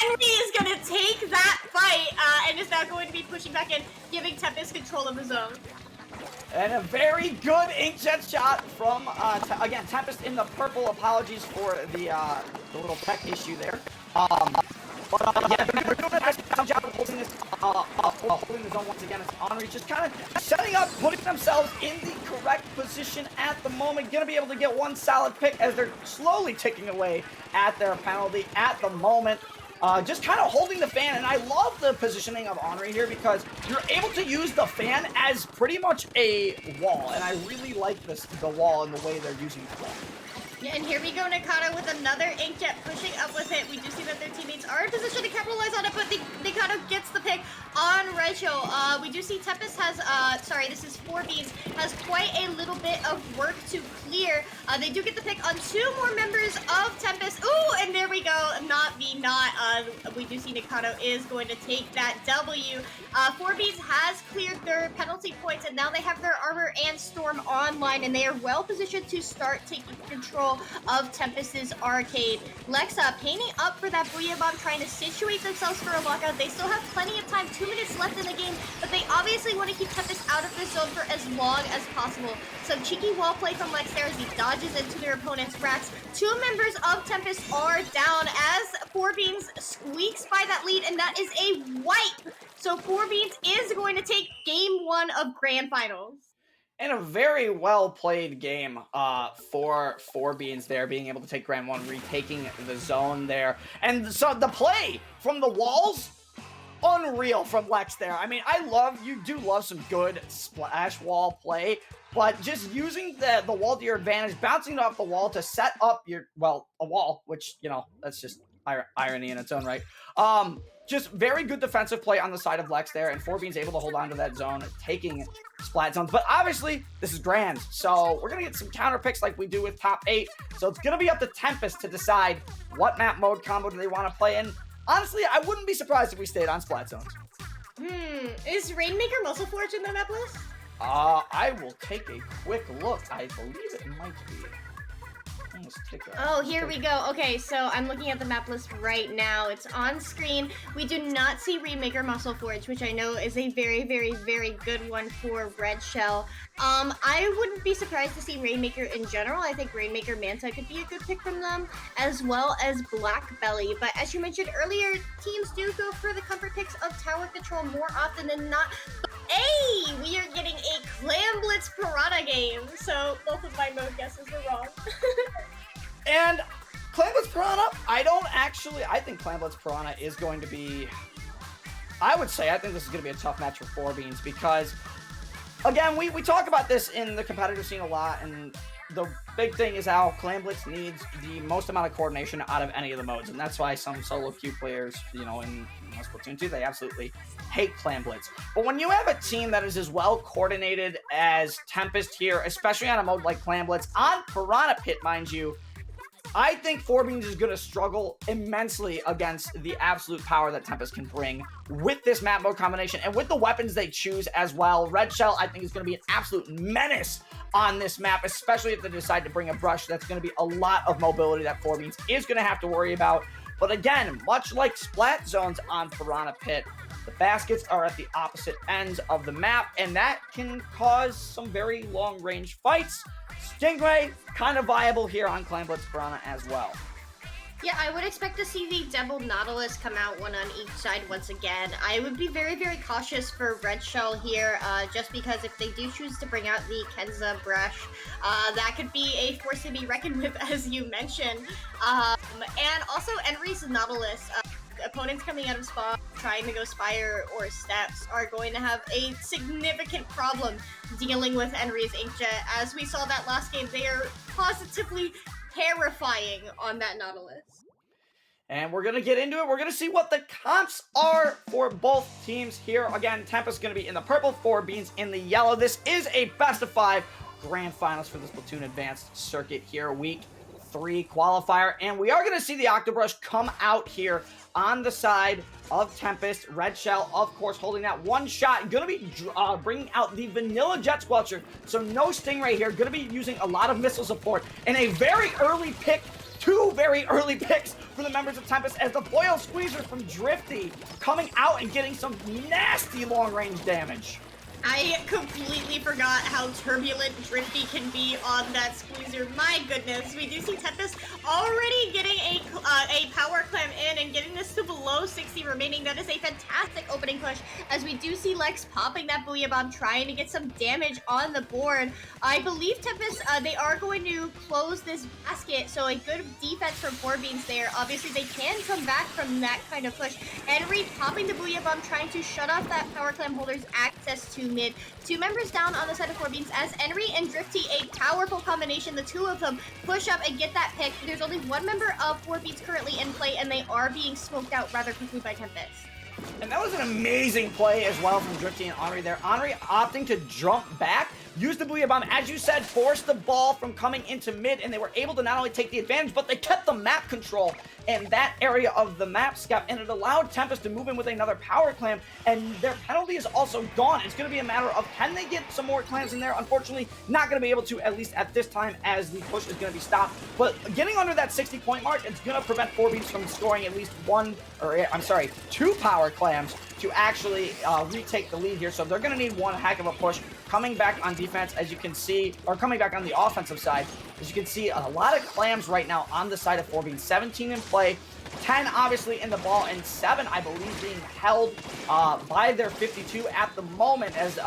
Henry is going to take that fight and is now going to be pushing back in, giving Tempest control of the zone. And a very good inkjet shot from, again, Tempest in the purple. Apologies for the little tech issue there. Yeah, they're doing a nice job of holding this holding the zone once again. It's Nori just kind of setting up, putting themselves in the correct position at the moment. Going to be able to get one solid pick as they're slowly ticking away at their penalty at the moment. Just kind of holding the fan, and I love the positioning of Nori here because you're able to use the fan as pretty much a wall, and I really like the wall and the way they're using the wall. Yeah, and here we go, Nikata with another inkjet pushing up with it. We do see that their teammates are in position to capitalize on it, but Nikata gets the pick on Raicho. We do see Tempest has, this is 4Beans, has quite a little bit of work to clear. They do get the pick on 2 more members of Tempest. Ooh, and there we go, we do see Nikata is going to take that W. 4Beans has cleared their penalty points, and now they have their armor and storm online, and they are well positioned to start taking control of Tempest's arcade. Lexa painting up for that Booyah Bomb, trying to situate themselves for a lockout. They still have plenty of time, 2 minutes left in the game, but they obviously want to keep Tempest out of this zone for as long as possible. Some cheeky wall play from Lex there as he dodges into their opponent's racks. 2 members of Tempest are down as 4Beans squeaks by that lead, and that is a wipe. So 4Beans is going to take game 1 of Grand Finals. And a very well played game for 4Beans there, being able to take Grand 1, retaking the zone there. And so the play from the walls, unreal from Lex there. I mean, you do love some good splash wall play, but just using the wall to your advantage, bouncing it off the wall to set up a wall, which, that's just irony in its own right. Just very good defensive play on the side of Lex there, and 4Beans able to hold on to that zone, taking splat zones. But obviously, this is Grand, so we're going to get some counter picks like we do with top 8. So it's going to be up to Tempest to decide what map mode combo do they want to play in. Honestly, I wouldn't be surprised if we stayed on splat zones. Is Rainmaker Muscle Forge in the map list? I will take a quick look. I believe it might be. Here we go. Okay, so I'm looking at the map list right now. It's on screen. We do not see Rainmaker Muscle Forge, which I know is a very, very, very good one for Red Shell. I wouldn't be surprised to see Rainmaker in general. I think Rainmaker Manta could be a good pick from them, as well as Black Belly. But as you mentioned earlier, teams do go for the comfort picks of Tower Control more often than not. Hey, we are getting a Clam Blitz Piranha game. So both of my mode guesses were wrong. And Clam Blitz Piranha, I think Clam Blitz Piranha is going to be, I think this is going to be a tough match for 4Beans because, again, we talk about this in the competitive scene a lot, and the big thing is how Clam Blitz needs the most amount of coordination out of any of the modes, and that's why some solo queue players, in Splatoon 2, they absolutely hate Clam Blitz. But when you have a team that is as well coordinated as Tempest here, especially on a mode like Clam Blitz, on Piranha Pit, mind you, I think 4Beans is going to struggle immensely against the absolute power that Tempest can bring with this map mode combination and with the weapons they choose as well. Red Shell, I think, is going to be an absolute menace on this map, especially if they decide to bring a brush. That's going to be a lot of mobility that 4Beans is going to have to worry about. But again, much like Splat Zones on Piranha Pit, the baskets are at the opposite ends of the map, and that can cause some very long-range fights. Stingray, kind of viable here on Clam Blitz Piranha as well. Yeah, I would expect to see the Devil Nautilus come out one on each side once again. I would be very, very cautious for Red Shell here, just because if they do choose to bring out the Kenza brush, that could be a force to be reckoned with, as you mentioned. And also, Enri's Nautilus. Opponents coming out of spawn, trying to go Spire or Steps, are going to have a significant problem dealing with Enri's Inkjet. As we saw that last game, they are positively terrifying on that Nautilus. And we're going to get into it. We're going to see what the comps are for both teams here. Again, Tempest going to be in the purple, 4Beans in the yellow. This is a best of 5 grand finals for the Splatoon Advanced Circuit here, week 3 qualifier. And we are going to see the Octobrush come out here on the side of Tempest. Red Shell, of course, holding that one shot. Going to be bringing out the Vanilla Jet Squelcher. So no Stingray here. Going to be using a lot of missile support. And a very early pick, 2 very early picks for the members of Tempest as the Boil Squeezer from Drifty coming out and getting some nasty long-range damage. I completely forgot how turbulent Drifty can be on that squeezer. My goodness, we do see Tempest already getting a power clam in and getting this to below 60 remaining. That is a fantastic opening push, as we do see Lex popping that Booyah Bomb, trying to get some damage on the board. I believe Tempest, they are going to close this basket, so a good defense from 4Beans there. Obviously, they can come back from that kind of push. Henry popping the Booyah Bomb, trying to shut off that power clam holder's access to mid. 2 members down on the side of 4Beans as Henry and Drifty, a powerful combination. The two of them push up and get that pick. There's only 1 member of 4Beans currently in play, and they are being smoked out rather quickly by Tempest. And that was an amazing play as well from Drifty and Henri there. Henri opting to jump back, use the Booyah Bomb, as you said, force the ball from coming into mid, and they were able to not only take the advantage, but they kept the map control in that area of the map, Skep, and it allowed Tempest to move in with another power clam, and their penalty is also gone. It's going to be a matter of, can they get some more clams in there? Unfortunately, not going to be able to, at least at this time, as the push is going to be stopped. But getting under that 60-point mark, it's going to prevent 4Beans from scoring at least 2 power clams to actually retake the lead here. So they're going to need one heck of a push. Coming back on defense, as you can see, or coming back on the offensive side, as you can see, a lot of clams right now on the side of 4Beans. 17 in play, 10 obviously in the ball, and 7, I believe, being held by their 52 at the moment, as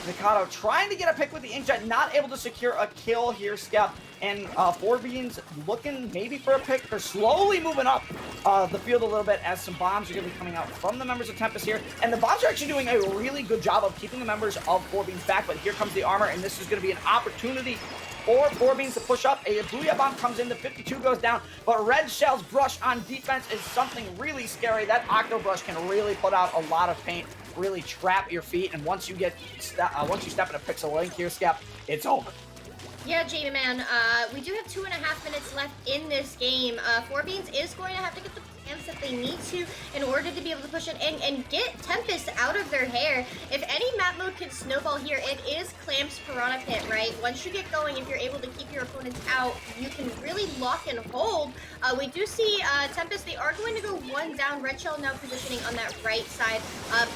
Mikado trying to get a pick with the Inkjet, not able to secure a kill here, Skep. And 4Beans looking maybe for a pick. They're slowly moving up the field a little bit, as some bombs are going to be coming out from the members of Tempest here. And the bombs are actually doing a really good job of keeping the members of 4Beans back. But here comes the armor, and this is going to be an opportunity for 4Beans to push up. A Booyah Bomb comes in, the 52 goes down, but Red Shell's brush on defense is something really scary. That Octo Brush can really put out a lot of paint, really trap your feet, and once you step in a pixel link here, Skep, it's over. Yeah, Jamie man, we do have 2.5 minutes left in this game. 4Beans is going to have to get the plans that they need to in order to be able to push it and get Tempest out of their hair. If any map mode can snowball here, it is Clamp's Piranha Pit, right? Once you get going, if you're able to keep your opponents out, you can really lock and hold. We do see Tempest, they are going to go 1 down. Red Shell now positioning on that right side,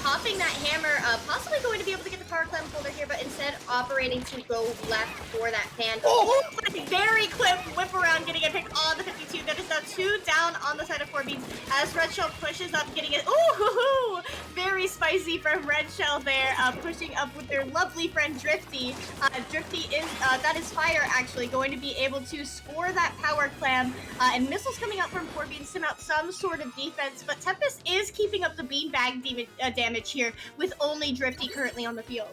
popping that hammer, possibly going to be able to get the power clamp holder here, but instead operating to go left for that pan. Oh, very quick whip around, getting a pick on the 52. That is now 2 down on the side of 4Beans as Red Shell pushes up, getting it. Ooh, very spicy from Red Shell there, pushing up with their lovely friend Drifty. Drifty is, that is Fire actually, going to be able to score that power clam, and missiles coming out from 4Beans to mount some sort of defense, but Tempest is keeping up the beanbag damage here with only Drifty currently on the field.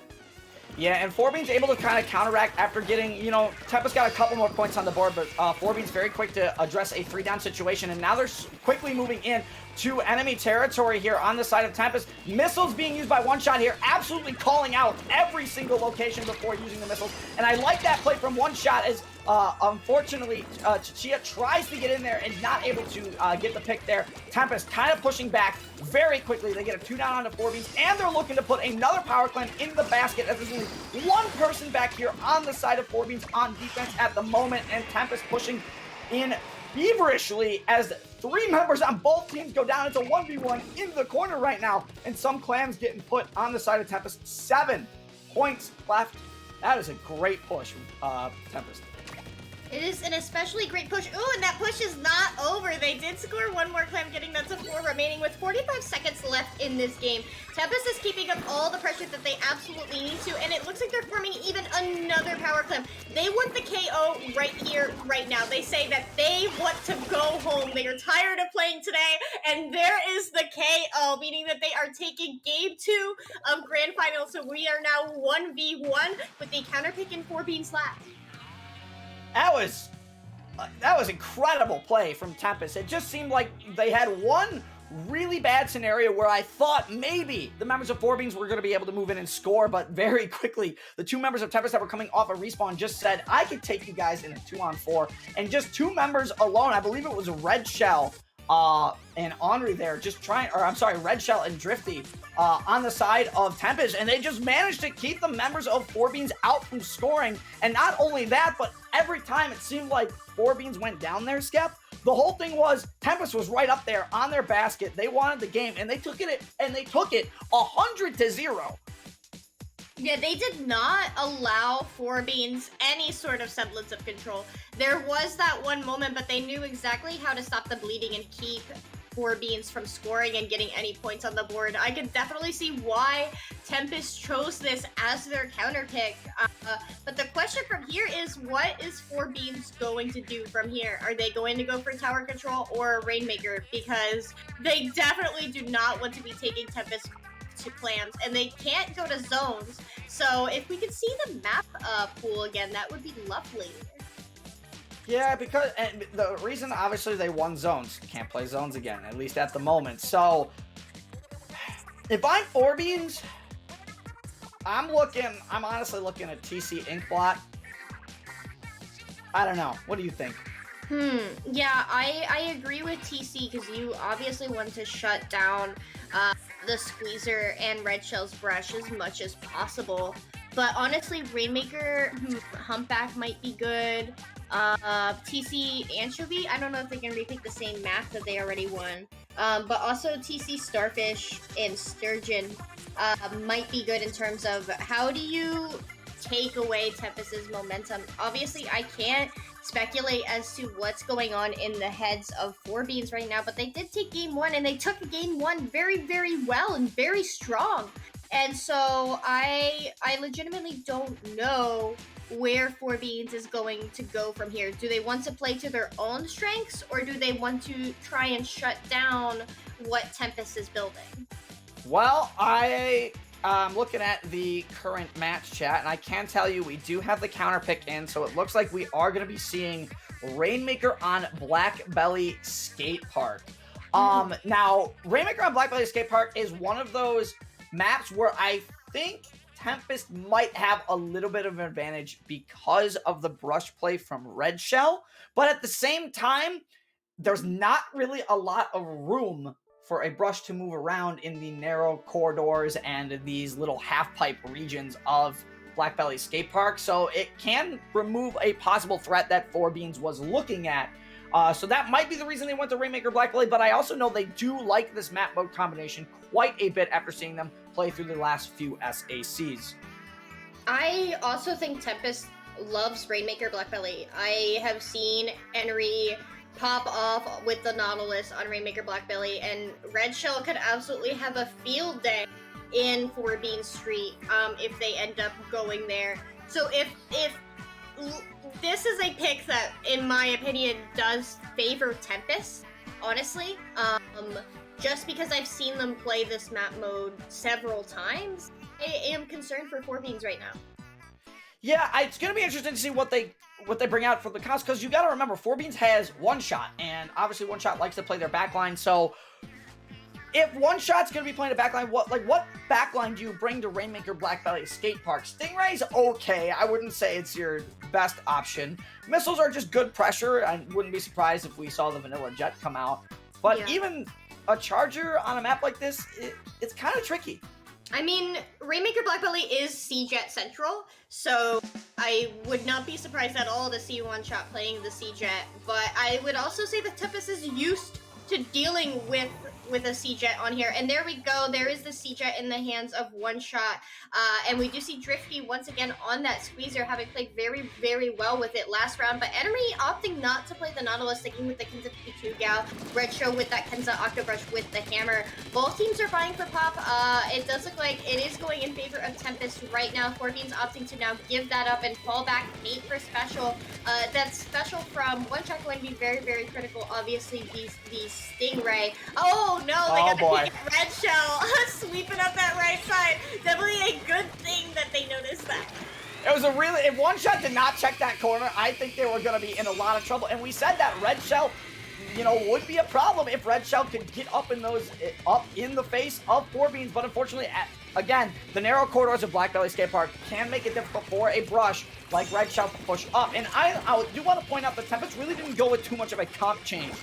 Yeah, and 4Beans able to kind of counteract after getting, Tempest got a couple more points on the board, but 4Beans very quick to address a 3-down situation, and now they're quickly moving in to enemy territory here on the side of Tempest. Missiles being used by One Shot here, absolutely calling out every single location before using the missiles, and I like that play from One Shot as unfortunately, Chichia tries to get in there and not able to get the pick there. Tempest kind of pushing back very quickly. They get a 2 down onto 4Beans, and they're looking to put another power clam in the basket, as there's only 1 person back here on the side of 4Beans on defense at the moment, and Tempest pushing in feverishly as 3 members on both teams go down. It's a 1v1 in the corner right now, and some clams getting put on the side of Tempest. 7 points left. That is a great push from Tempest. It is an especially great push. Ooh, and that push is not over. They did score 1 more clam, getting that to 4 remaining with 45 seconds left in this game. Tempest is keeping up all the pressure that they absolutely need to, and it looks like they're forming even another power clam. They want the KO right here, right now. They say that they want to go home. They are tired of playing today, and there is the KO, meaning that they are taking game 2 of Grand Final. So we are now 1v1 with the counter pick in 4Beans left. That was incredible play from Tempest. It just seemed like they had one really bad scenario where I thought maybe the members of 4Beans were going to be able to move in and score, but very quickly, the 2 members of Tempest that were coming off a respawn just said, I could take you guys in a 2-on-4, and just 2 members alone, I believe it was Red Shell and Henri there, Red Shell and Drifty on the side of Tempest, and they just managed to keep the members of 4Beans out from scoring. And not only that, but every time it seemed like 4Beans went down there, Skep, the whole thing was Tempest was right up there on their basket. They wanted the game, and they took it 100-0. Yeah, they did not allow 4Beans any sort of semblance of control. There was that one moment, but they knew exactly how to stop the bleeding and keep 4Beans from scoring and getting any points on the board. I can definitely see why Tempest chose this as their counter pick. But the question from here is, what is 4Beans going to do from here? Are they going to go for tower control or Rainmaker? Because they definitely do not want to be taking Tempest to plans, and they can't go to zones. So if we could see the map pool again, that would be lovely. Yeah, because and the reason obviously they won zones, can't play zones again, at least at the moment. So if I'm 4Beans, I'm honestly looking at TC Inkblot. I don't know. What do you think? Yeah, I agree with TC because you obviously want to shut down the Squeezer and Red Shell's brush as much as possible. But honestly, Rainmaker, Humpback might be good. TC Anchovy, I don't know if they can repick the same map that they already won. But also TC Starfish and Sturgeon might be good in terms of how do you take away Tempest's momentum. Obviously, I can't speculate as to what's going on in the heads of 4Beans right now, but they did take game one, and they took game one very, very well and very strong. And so I legitimately don't know where 4Beans is going to go from here. Do they want to play to their own strengths, or do they want to try and shut down what Tempest is building? Well, I'm looking at the current match chat, and I can tell you we do have the counter pick in, so it looks like we are going to be seeing Rainmaker on Black Belly Skate Park. Now, Rainmaker on Black Belly Skate Park is one of those maps where I think Tempest might have a little bit of an advantage because of the brush play from Red Shell, but at the same time, there's not really a lot of room for a brush to move around in the narrow corridors and these little half-pipe regions of Black Belly Skate Park, so it can remove a possible threat that 4Beans was looking at. So that might be the reason they went to Rainmaker Black Belly, but I also know they do like this map mode combination quite a bit after seeing them play through the last few SACs. I also think Tempest loves Rainmaker Black Belly. I have seen Nori pop off with the Nautilus on Rainmaker Black Belly, and Red Shell could absolutely have a field day in 4Bean Street if they end up going there. So if this is a pick that, in my opinion, does favor Tempest, honestly, just because I've seen them play this map mode several times, I am concerned for 4Beans right now. Yeah, it's going to be interesting to see what they bring out for the cons, because you got to remember, 4Beans has One Shot, and obviously One Shot likes to play their backline, so if One Shot's going to be playing a backline, what backline do you bring to Rainmaker Black Belly Skate Park? Stingray's okay. I wouldn't say it's your best option. Missiles are just good pressure. I wouldn't be surprised if we saw the Vanilla Jet come out. But Yeah. even a Charger on a map like this, it's kind of tricky. I mean, Rainmaker Black Belly is C-Jet Central, so I would not be surprised at all to see One Shot playing the C-Jet, but I would also say that Tempest is used to dealing with a C-Jet on here, and there we go. There is the C-Jet in the hands of One Shot, and we do see Drifty once again on that Squeezer, having played very, very well with it last round, but Nori opting not to play the Nautilus, sticking with the Kenza 52 Gal, Red Show with that Kenza Octobrush with the Hammer. Both teams are vying for pop. It does look like it is going in favor of Tempest right now. 4Beans opting to now give that up and fall back 8 for special. That special from One Shot going to be very, very critical. Obviously, the Stingray. Oh no, they got boy. the Red Shell sweeping up that right side. Definitely a good thing that they noticed that. It was if One Shot did not check that corner, I think they were going to be in a lot of trouble. And we said that Red Shell, would be a problem if Red Shell could get up in the face of 4Beans. But unfortunately, again, the narrow corridors of Black Belly Skate Park can make it difficult for a brush like Red Shell to push up. And I do want to point out that Tempest really didn't go with too much of a comp change.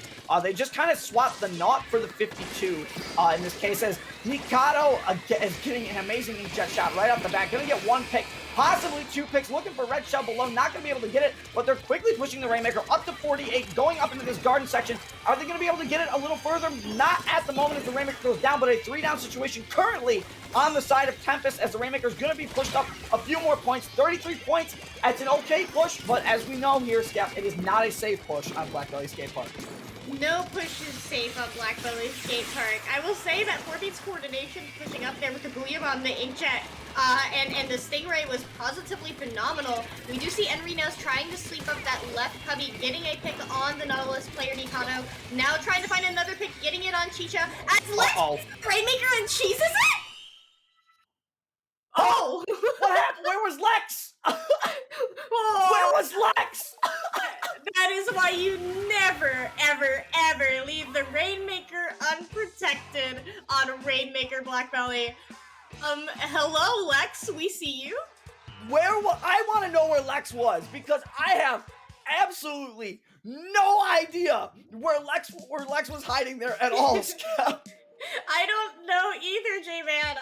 They just kind of swapped the Naught for the 52 in this case, as Mikado is getting an amazing jet shot right off the bat. Gonna get one pick possibly 2 picks, looking for Red Shell below, not going to be able to get it, but they're quickly pushing the Rainmaker up to 48, going up into this garden section. Are they going to be able to get it a little further? Not at the moment as the Rainmaker goes down, but a 3-down situation currently on the side of Tempest as the Rainmaker is going to be pushed up a few more points. 33 points. It's an okay push, but as we know here, Skeff, it is not a safe push on Black Belly Skate Park. No push is safe on Black Belly Skate Park. I will say that 4Beat's coordination pushing up there with the Booyah Bomb, the Inkjet, and the Stingray was positively phenomenal. We do see Enrinos trying to sweep up that left cubby, getting a pick on the Nautilus player Nikano. Now trying to find another pick, getting it on Chicha. As Lex, Rainmaker, and cheeses it? Oh! What happened? Where was Lex? Oh. Where was Lex? That is why you never, ever, ever leave the Rainmaker unprotected on Rainmaker Black Belly. Hello, Lex, we see you. I want to know where Lex was, because I have absolutely no idea where Lex was hiding there at all, Scout. I don't know either, J-Man,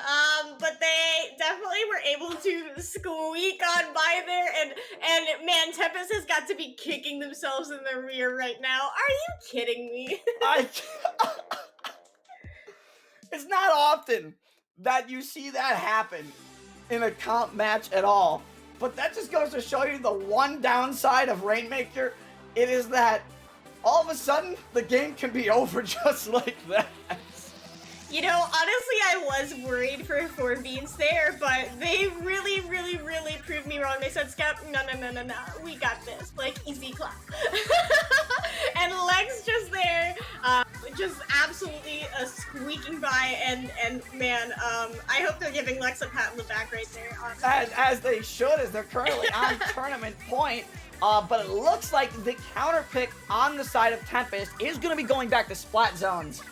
but they definitely were able to squeak on by there, and man, Tempest has got to be kicking themselves in the rear right now. Are you kidding me? It's not often that you see that happen in a comp match at all, but that just goes to show you the one downside of Rainmaker. It is that all of a sudden, the game can be over just like that. You know, honestly, I was worried for 4Beans there, but they really, really, really proved me wrong. They said, Scout, no, we got this. Like, easy clap. And Lex just there, just absolutely squeaking by, and man, I hope they're giving Lex a pat in the back right there. As they should, as they're currently on tournament point. But it looks like the counter pick on the side of Tempest is going to be going back to Splat Zones.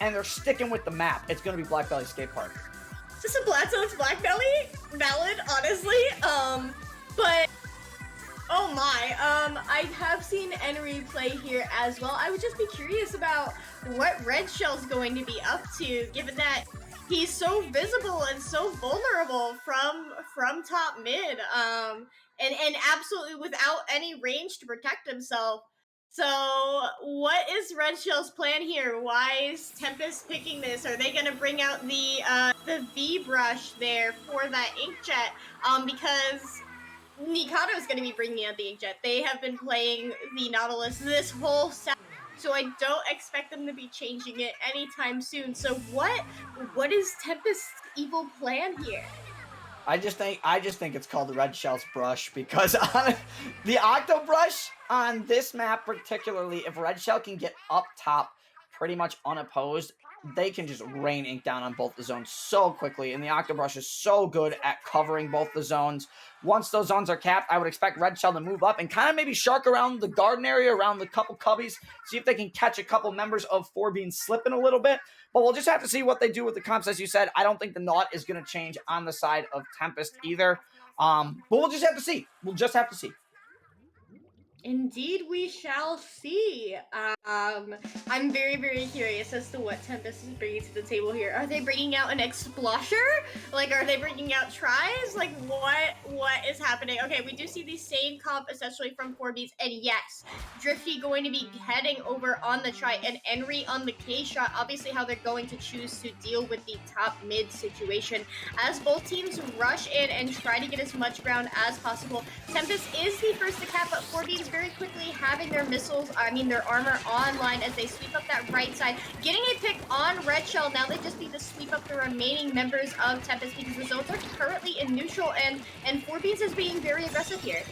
And they're sticking with the map. It's going to be Black Belly Skate Park. Just a Black Zone's Black Belly? Valid, honestly. But oh my. I have seen Nori play here as well. I would just be curious about what Red Shell's going to be up to, given that he's so visible and so vulnerable from top mid. And absolutely without any range to protect himself. So, what is Red Shell's plan here? Why is Tempest picking this? Are they going to bring out the V-brush there for that Inkjet? Because Nikado is going to be bringing out the Inkjet. They have been playing the Nautilus this whole set, so I don't expect them to be changing it anytime soon. So, what is Tempest's evil plan here? I just think it's called the Red Shell's brush, because on the Octo brush on this map particularly, if Red Shell can get up top pretty much unopposed, they can just rain ink down on both the zones so quickly, and the Octo brush is so good at covering both the zones. Once those zones are capped, I would expect Red Shell to move up and kind of maybe shark around the garden area, around the couple cubbies, see if they can catch a couple members of 4Beans slipping a little bit. But we'll just have to see what they do with the comps. As you said, I don't think the Naut is going to change on the side of Tempest either. But we'll just have to see. We'll just have to see. Indeed, we shall see. I'm very, very curious as to what Tempest is bringing to the table here. Are they bringing out an Explosher? Like, are they bringing out tries? Like, what is happening? Okay, we do see the same comp essentially from 4Beats, and yes, Drifty going to be heading over on the try, and Enri on the K shot. Obviously, how they're going to choose to deal with the top mid situation as both teams rush in and try to get as much ground as possible. Tempest is the first to cap, but 4Beats very quickly having their their armor online as they sweep up that right side, getting a pick on Red Shell. Now they just need to sweep up the remaining members of Tempest because the zones are currently in neutral, and 4Beats is being very aggressive here.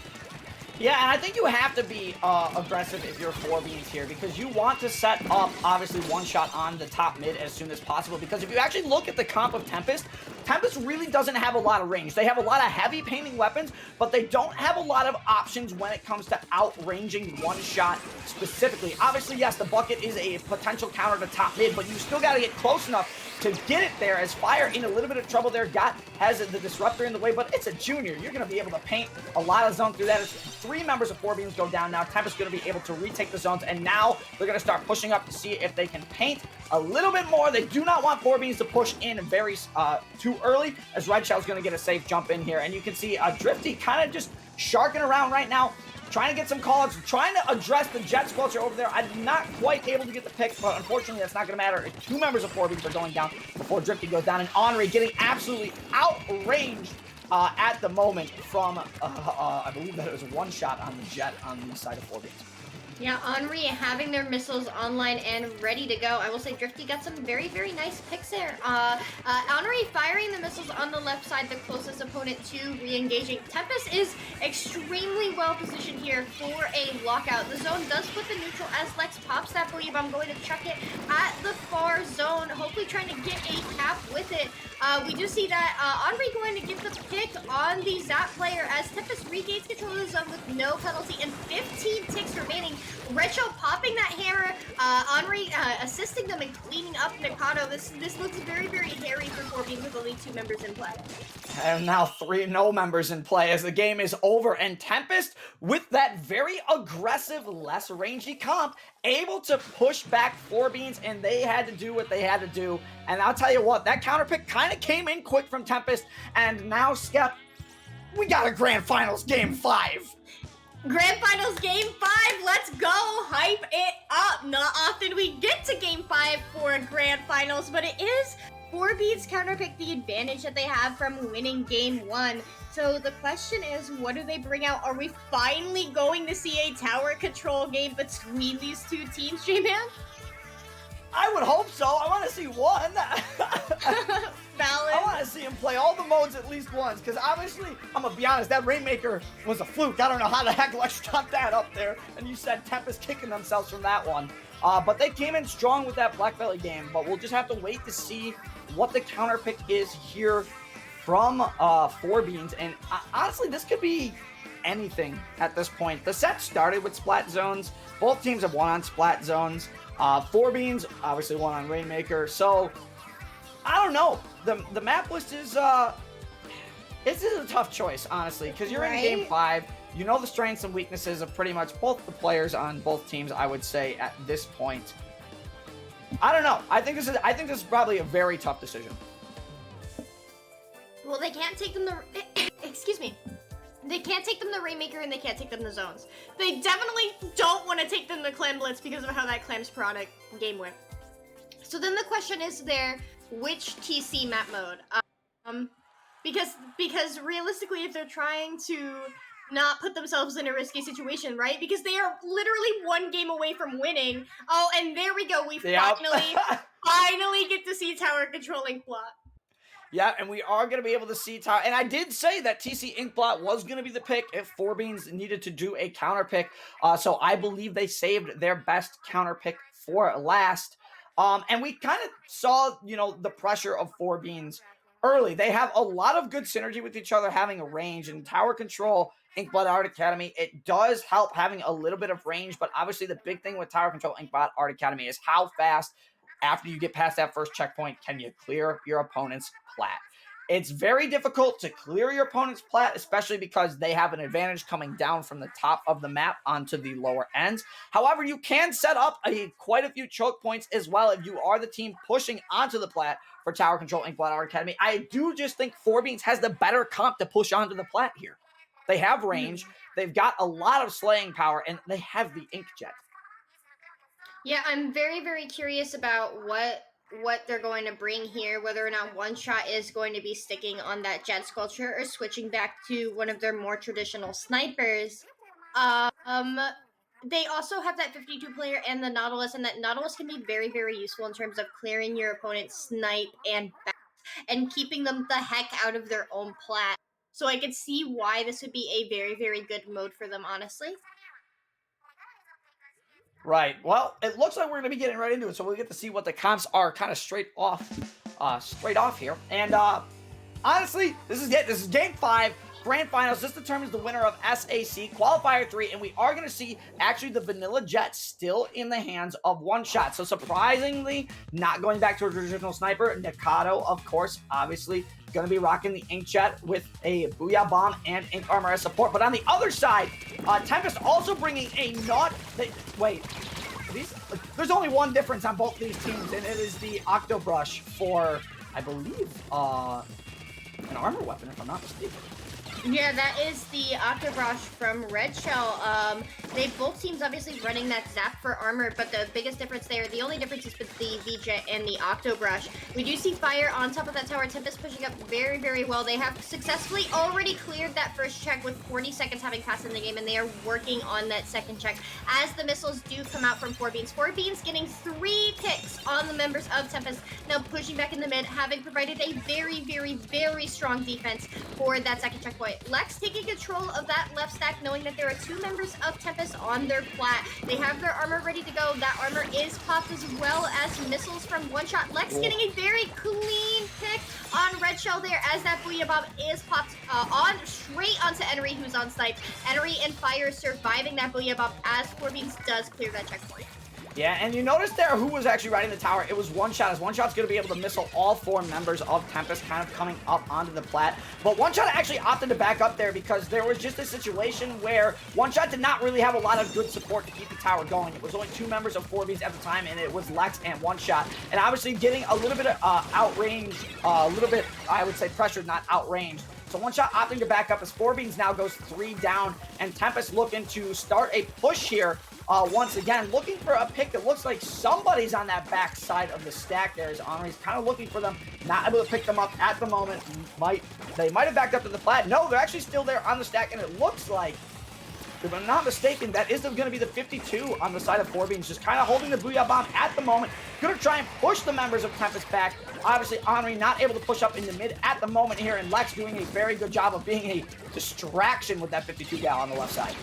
Yeah, and I think you have to be aggressive if you're 4Beans here, because you want to set up, obviously, one shot on the top mid as soon as possible, because if you actually look at the comp of Tempest really doesn't have a lot of range. They have a lot of heavy painting weapons, but they don't have a lot of options when it comes to outranging one shot specifically. Obviously, yes, the bucket is a potential counter to top mid, but you still got to get close enough to get it there, as Fire in a little bit of trouble there, has the Disruptor in the way, but it's a junior. You're going to be able to paint a lot of zone through that. As 3 members of 4Beans go down now, Tempest going to be able to retake the zones, and now they're going to start pushing up to see if they can paint a little bit more. They do not want 4Beans to push in very too early, as Red Shell's going to get a safe jump in here. And you can see Drifty kind of just sharking around right now, trying to get some calls, trying to address the Jet Squelcher over there. I'm not quite able to get the pick, but unfortunately that's not going to matter. 2 members of 4Beans are going down before Drifty goes down, and Henri getting absolutely outranged at the moment from, I believe that it was 1 shot on the Jet on the side of 4Beans. Yeah, Henri having their missiles online and ready to go. I will say Drifty got some very, very nice picks there. Henri firing the missiles on the left side, the closest opponent to re-engaging. Tempest is extremely well positioned here for a lockout. The zone does flip in neutral as Lex pops that Booyah Bomb, going to chuck it at the far zone, hopefully trying to get a cap with it. We do see that Henri going to get the pick on the Zap player as Tempest regains control of the zone with no penalty and 15 ticks remaining. Red Shell popping that hammer, Henri assisting them in cleaning up Nikado. This looks very, very hairy for 4Beans with only 2 members in play. And now 3 no members in play as the game is over, and Tempest, with that very aggressive, less rangy comp, able to push back 4Beans, and they had to do what they had to do. And I'll tell you what, that counter pick kind of came in quick from Tempest, and now Skep, we got a Grand Finals Game 5. Grand Finals Game 5, let's go! Hype it up! Not often we get to Game 5 for Grand Finals, but it is 4Beans counterpick the advantage that they have from winning Game 1. So the question is, what do they bring out? Are we finally going to see a tower control game between these 2 teams, J-Man? I would hope so. I want to see one. Valid. I want to see him play all the modes at least once, because obviously, I'm going to be honest, that Rainmaker was a fluke. I don't know how the heck Lex got that up there, and you said Tempest kicking themselves from that one. But they came in strong with that Black Belly game, but we'll just have to wait to see what the counter pick is here from 4Beans, and honestly, this could be anything at this point. The set started with Splat Zones. Both teams have won on Splat Zones. 4Beans obviously won on Rainmaker, so I don't know. The map list is this is a tough choice, honestly, because you're in Game 5. You know the strengths and weaknesses of pretty much both the players on both teams, I would say, at this point. I don't know. I think this is probably a very tough decision. Well, they can't take them the excuse me. They can't take them the Rainmaker, and they can't take them the zones. They definitely don't want to take them the Clam Blitz because of how that Clam's product game went. So then the question is there, which TC map mode? Because realistically, if they're trying to not put themselves in a risky situation, right? Because they are literally 1 game away from winning. Oh, and there we go. We finally get to see tower controlling plot. Yeah, and we are going to be able to see tower. And I did say that TC Inkblot was going to be the pick if 4Beans needed to do a counter pick. So I believe they saved their best counter pick for last. And we kind of saw, the pressure of 4Beans early. They have a lot of good synergy with each other, having a range and tower control. Inkblot Art Academy, it does help having a little bit of range, but obviously the big thing with tower control Inkblot Art Academy is how fast, after you get past that first checkpoint, can you clear your opponent's plat. It's very difficult to clear your opponent's plat, especially because they have an advantage coming down from the top of the map onto the lower ends. However, you can set up quite a few choke points as well if you are the team pushing onto the plat for tower control Inkblot Art Academy. I do just think 4Beans has the better comp to push onto the plat here. They have range, they've got a lot of slaying power, and they have the Inkjet. Yeah, I'm very, very curious about what they're going to bring here, whether or not One Shot is going to be sticking on that Jet Sculpture or switching back to one of their more traditional snipers. They also have that 52 player and the Nautilus, and that Nautilus can be very, very useful in terms of clearing your opponent's snipe and back and keeping them the heck out of their own plat. So I could see why this would be a very, very good mode for them, honestly. Right. Well, it looks like we're going to be getting right into it, so we'll get to see what the comps are kind of straight off here. And honestly, this is it. This is Game 5, Grand Finals. This determines the winner of SAC Qualifier 3, and we are going to see actually the Vanilla Jet still in the hands of One Shot. So surprisingly, not going back to a traditional sniper. Nikado, of course, obviously going to be rocking the Inkjet with a Booyah Bomb and Ink Armor as support. But on the other side, Tempest also bringing a wait, these There's only one difference on both these teams, and it is the Octobrush for, I believe, an armor weapon, if I'm not mistaken. Yeah, that is the Octobrush from Red Shell. They both teams obviously running that Zap for armor, but the biggest difference there, the only difference is with the V-Jet and the Octobrush. We do see Fire on top of that tower. Tempest pushing up very, very well. They have successfully already cleared that first check with 40 seconds having passed in the game, and they are working on that second check as the missiles do come out from 4Beans. 4Beans getting 3 picks on the members of Tempest, now pushing back in the mid, having provided a very, very, very strong defense for that second checkpoint. Lex taking control of that left stack, knowing that there are 2 members of Tempest on their plat. They have their armor ready to go. That armor is popped, as well as missiles from One Shot. Lex getting a very clean pick on Red Shell there, as that Booyah Bomb is popped on straight onto Nori, who's on site. Nori and Fire surviving that Booyah Bomb as 4Beans does clear that checkpoint. Yeah, and you notice there who was actually riding the tower. It was One Shot, as One Shot's going to be able to missile all 4 members of Tempest kind of coming up onto the plat. But One Shot actually opted to back up there because there was just a situation where One Shot did not really have a lot of good support to keep the tower going. It was only 2 members of 4Bs at the time, and it was Lex and One Shot. And obviously getting a little bit of outranged, a little bit, I would say, pressured, not outranged. So One Shot opting to back up as 4Beans now goes 3 down, and Tempest looking to start a push here. Once again, looking for a pick. It looks like somebody's on that back side of the stack there. As Henri's kind of looking for them, not able to pick them up at the moment. They might have backed up to the flat. No, they're actually still there on the stack, and it looks like, if I'm not mistaken, that is going to be the 52 on the side of 4Beans, just kind of holding the Booyah Bomb at the moment. Going to try and push the members of Tempest back. Obviously, Henri not able to push up in the mid at the moment here, and Lex doing a very good job of being a distraction with that 52 gal on the left side.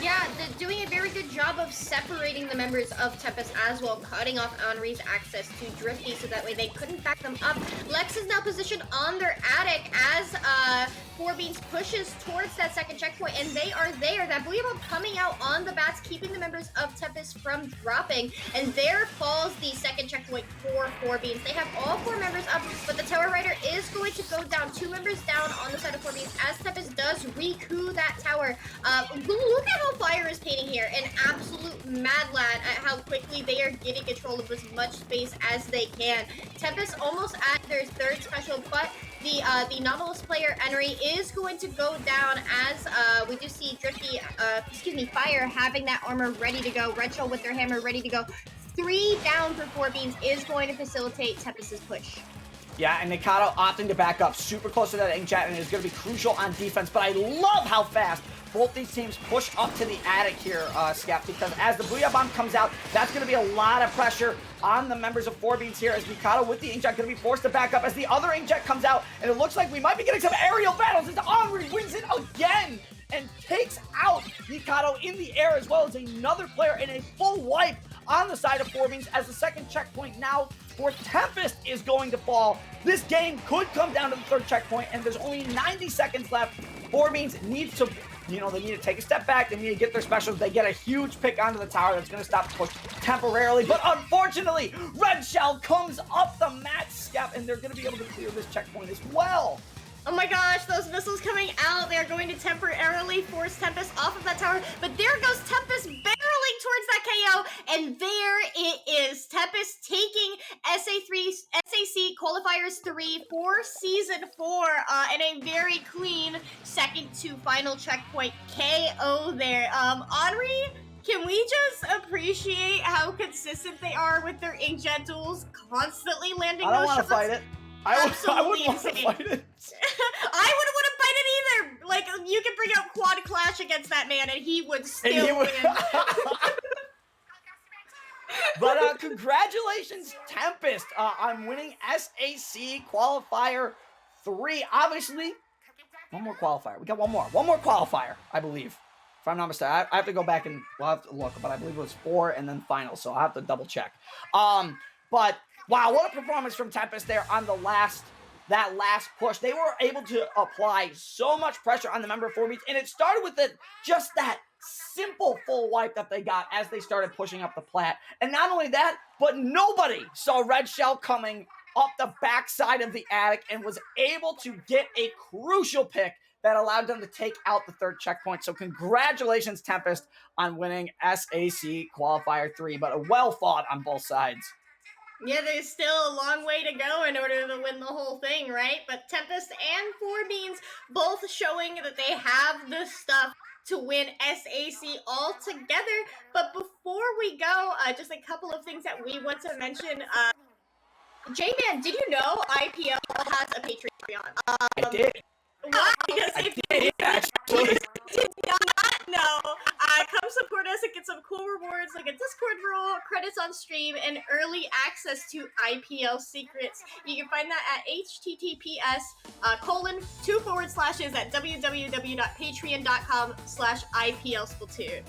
Yeah, doing a very good job of separating the members of Tempest as well, cutting off Henri's access to Drifty so that way they couldn't back them up. Lex is now positioned on their attic as 4Beans pushes towards that second checkpoint, and they are there. That Booyah Bomb coming out on the bats, keeping the members of Tempest from dropping, and there falls the second checkpoint for 4Beans. They have all 4 members up, but the Tower Rider is going to go down, 2 members down on the side of 4Beans as Tempest does recoup that tower. Look at how Fire is painting here, an absolute mad lad at how quickly they are getting control of as much space as they can. Tempest almost at their 3rd special, but the Nautilus player Nori is going to go down as we do see Drifty, Fire having that armor ready to go. Red Shell with their hammer ready to go. 3 down for 4Beans is going to facilitate Tempest's push. Yeah, and Mikado opting to back up super close to that Inkjet, and is going to be crucial on defense. But I love how fast both these teams push up to the attic here, Skep, because as the Booyah Bomb comes out, that's going to be a lot of pressure on the members of 4Beans here, as Mikado with the Inkjet going to be forced to back up as the other Inkjet comes out, and it looks like we might be getting some aerial battles as Henri wins it again and takes out Mikado in the air, as well as another player in a full wipe on the side of 4Beans, as the second checkpoint now for Tempest is going to fall. This game could come down to the 3rd checkpoint, and there's only 90 seconds left. 4Beans needs to, they need to take a step back. They need to get their specials. They get a huge pick onto the tower that's going to stop the push temporarily. But unfortunately, Red Shell comes up the mat, Skep, and they're going to be able to clear this checkpoint as well. Oh my gosh, those missiles coming out. They are going to temporarily force Tempest off of that tower. But there goes Tempest barreling towards that KO. And there it is. Tempest taking SAC Qualifiers 3 for Season 4 in a very clean second to final checkpoint KO there. Henri, can we just appreciate how consistent they are with their Inkjet duels, constantly landing those shots? I don't want to fight it. I wouldn't want to fight it. I wouldn't want to fight it either. Like, you could bring out Quad Clash against that man, and he would still win. But congratulations, Tempest, on winning SAC Qualifier 3. Obviously, one more qualifier. We got one more qualifier, I believe. If I'm not mistaken, I have to go back and we'll have to look, but I believe it was 4 and then final, so I'll have to double check. But wow, what a performance from Tempest there on that last push. They were able to apply so much pressure on the member of 4Beans, and it started with just that simple full wipe that they got as they started pushing up the plat. And not only that, but nobody saw Red Shell coming up the backside of the attic and was able to get a crucial pick that allowed them to take out the third checkpoint. So congratulations, Tempest, on winning SAC Qualifier 3, but well fought on both sides. Yeah, there's still a long way to go in order to win the whole thing, right? But Tempest and Four Beans both showing that they have the stuff to win SAC all together. But before we go, just a couple of things that we want to mention. J-Man, did you know IPL has a Patreon? I did. Why? Because if you did not know, come support us and get some cool rewards like a Discord role, credits on stream, and early access to IPL secrets. You can find that at https://2/ at www.patreon.com/IPL Splatoon.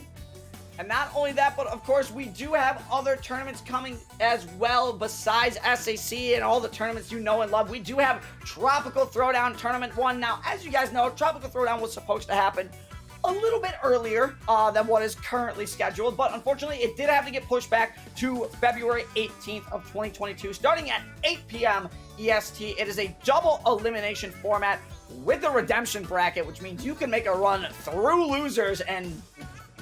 And not only that, but of course we do have other tournaments coming as well besides SAC and all the tournaments you know and love. We do have Tropical Throwdown Tournament 1. Now, as you guys know, Tropical Throwdown was supposed to happen a little bit earlier than what is currently scheduled, but unfortunately it did have to get pushed back to February 18th of 2022, starting at 8 p.m. EST. It is a double elimination format with the redemption bracket, which means you can make a run through losers and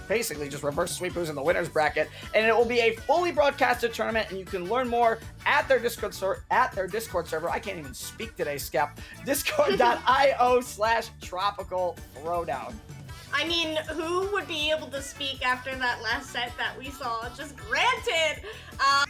basically just reverse sweep who's in the winners bracket, and it will be a fully broadcasted tournament, and you can learn more at their Discord server. I can't even speak today, Skep. Discord.io/Tropical Throwdown. I mean, who would be able to speak after that last set that we saw? Just granted.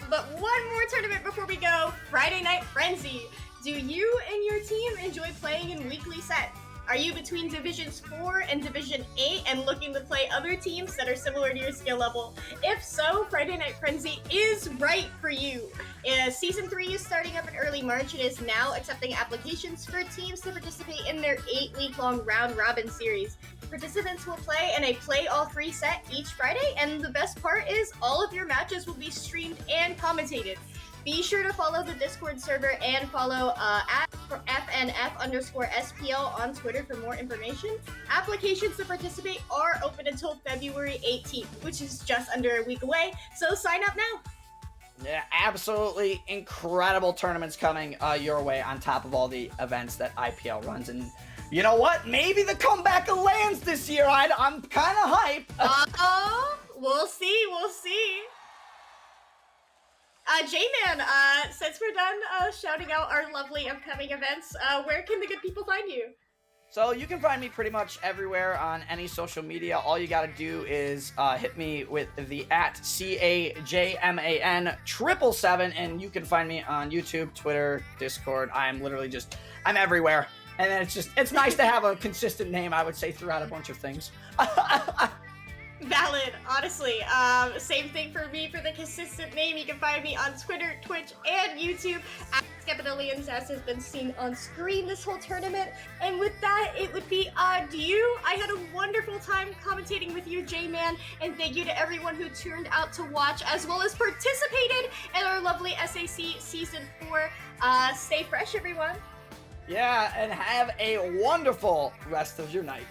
But one more tournament before we go. Friday Night Frenzy. Do you and your team enjoy playing in weekly sets? Are you between Divisions 4 and Division 8 and looking to play other teams that are similar to your skill level? If so, Friday Night Frenzy is right for you. Season 3 is starting up in early March. It is now accepting applications for teams to participate in their 8-week-long round-robin series. Participants will play in a play-all-3 set each Friday, and the best part is all of your matches will be streamed and commentated. Be sure to follow the Discord server and follow at FNF_SPL on Twitter for more information. Applications to participate are open until February 18th, which is just under a week away, so sign up now. Yeah, absolutely incredible tournaments coming your way on top of all the events that IPL runs. And you know what? Maybe the comeback of lands this year. I'm kind of hyped. We'll see. J-Man, since we're done shouting out our lovely upcoming events, where can the good people find you? So you can find me pretty much everywhere on any social media. All you gotta do is hit me with the @CAJMAN777, and you can find me on YouTube, Twitter, Discord. I'm everywhere. And then it's nice to have a consistent name, I would say, throughout a bunch of things. Valid, honestly. Same thing for me for the consistent name. You can find me on Twitter, Twitch, and YouTube. Skepidalians, as has been seen on screen this whole tournament. And with that, it would be adieu. I had a wonderful time commentating with you, J-Man, and thank you to everyone who turned out to watch as well as participated in our lovely SAC Season 4. Stay fresh, everyone. Yeah, and have a wonderful rest of your night.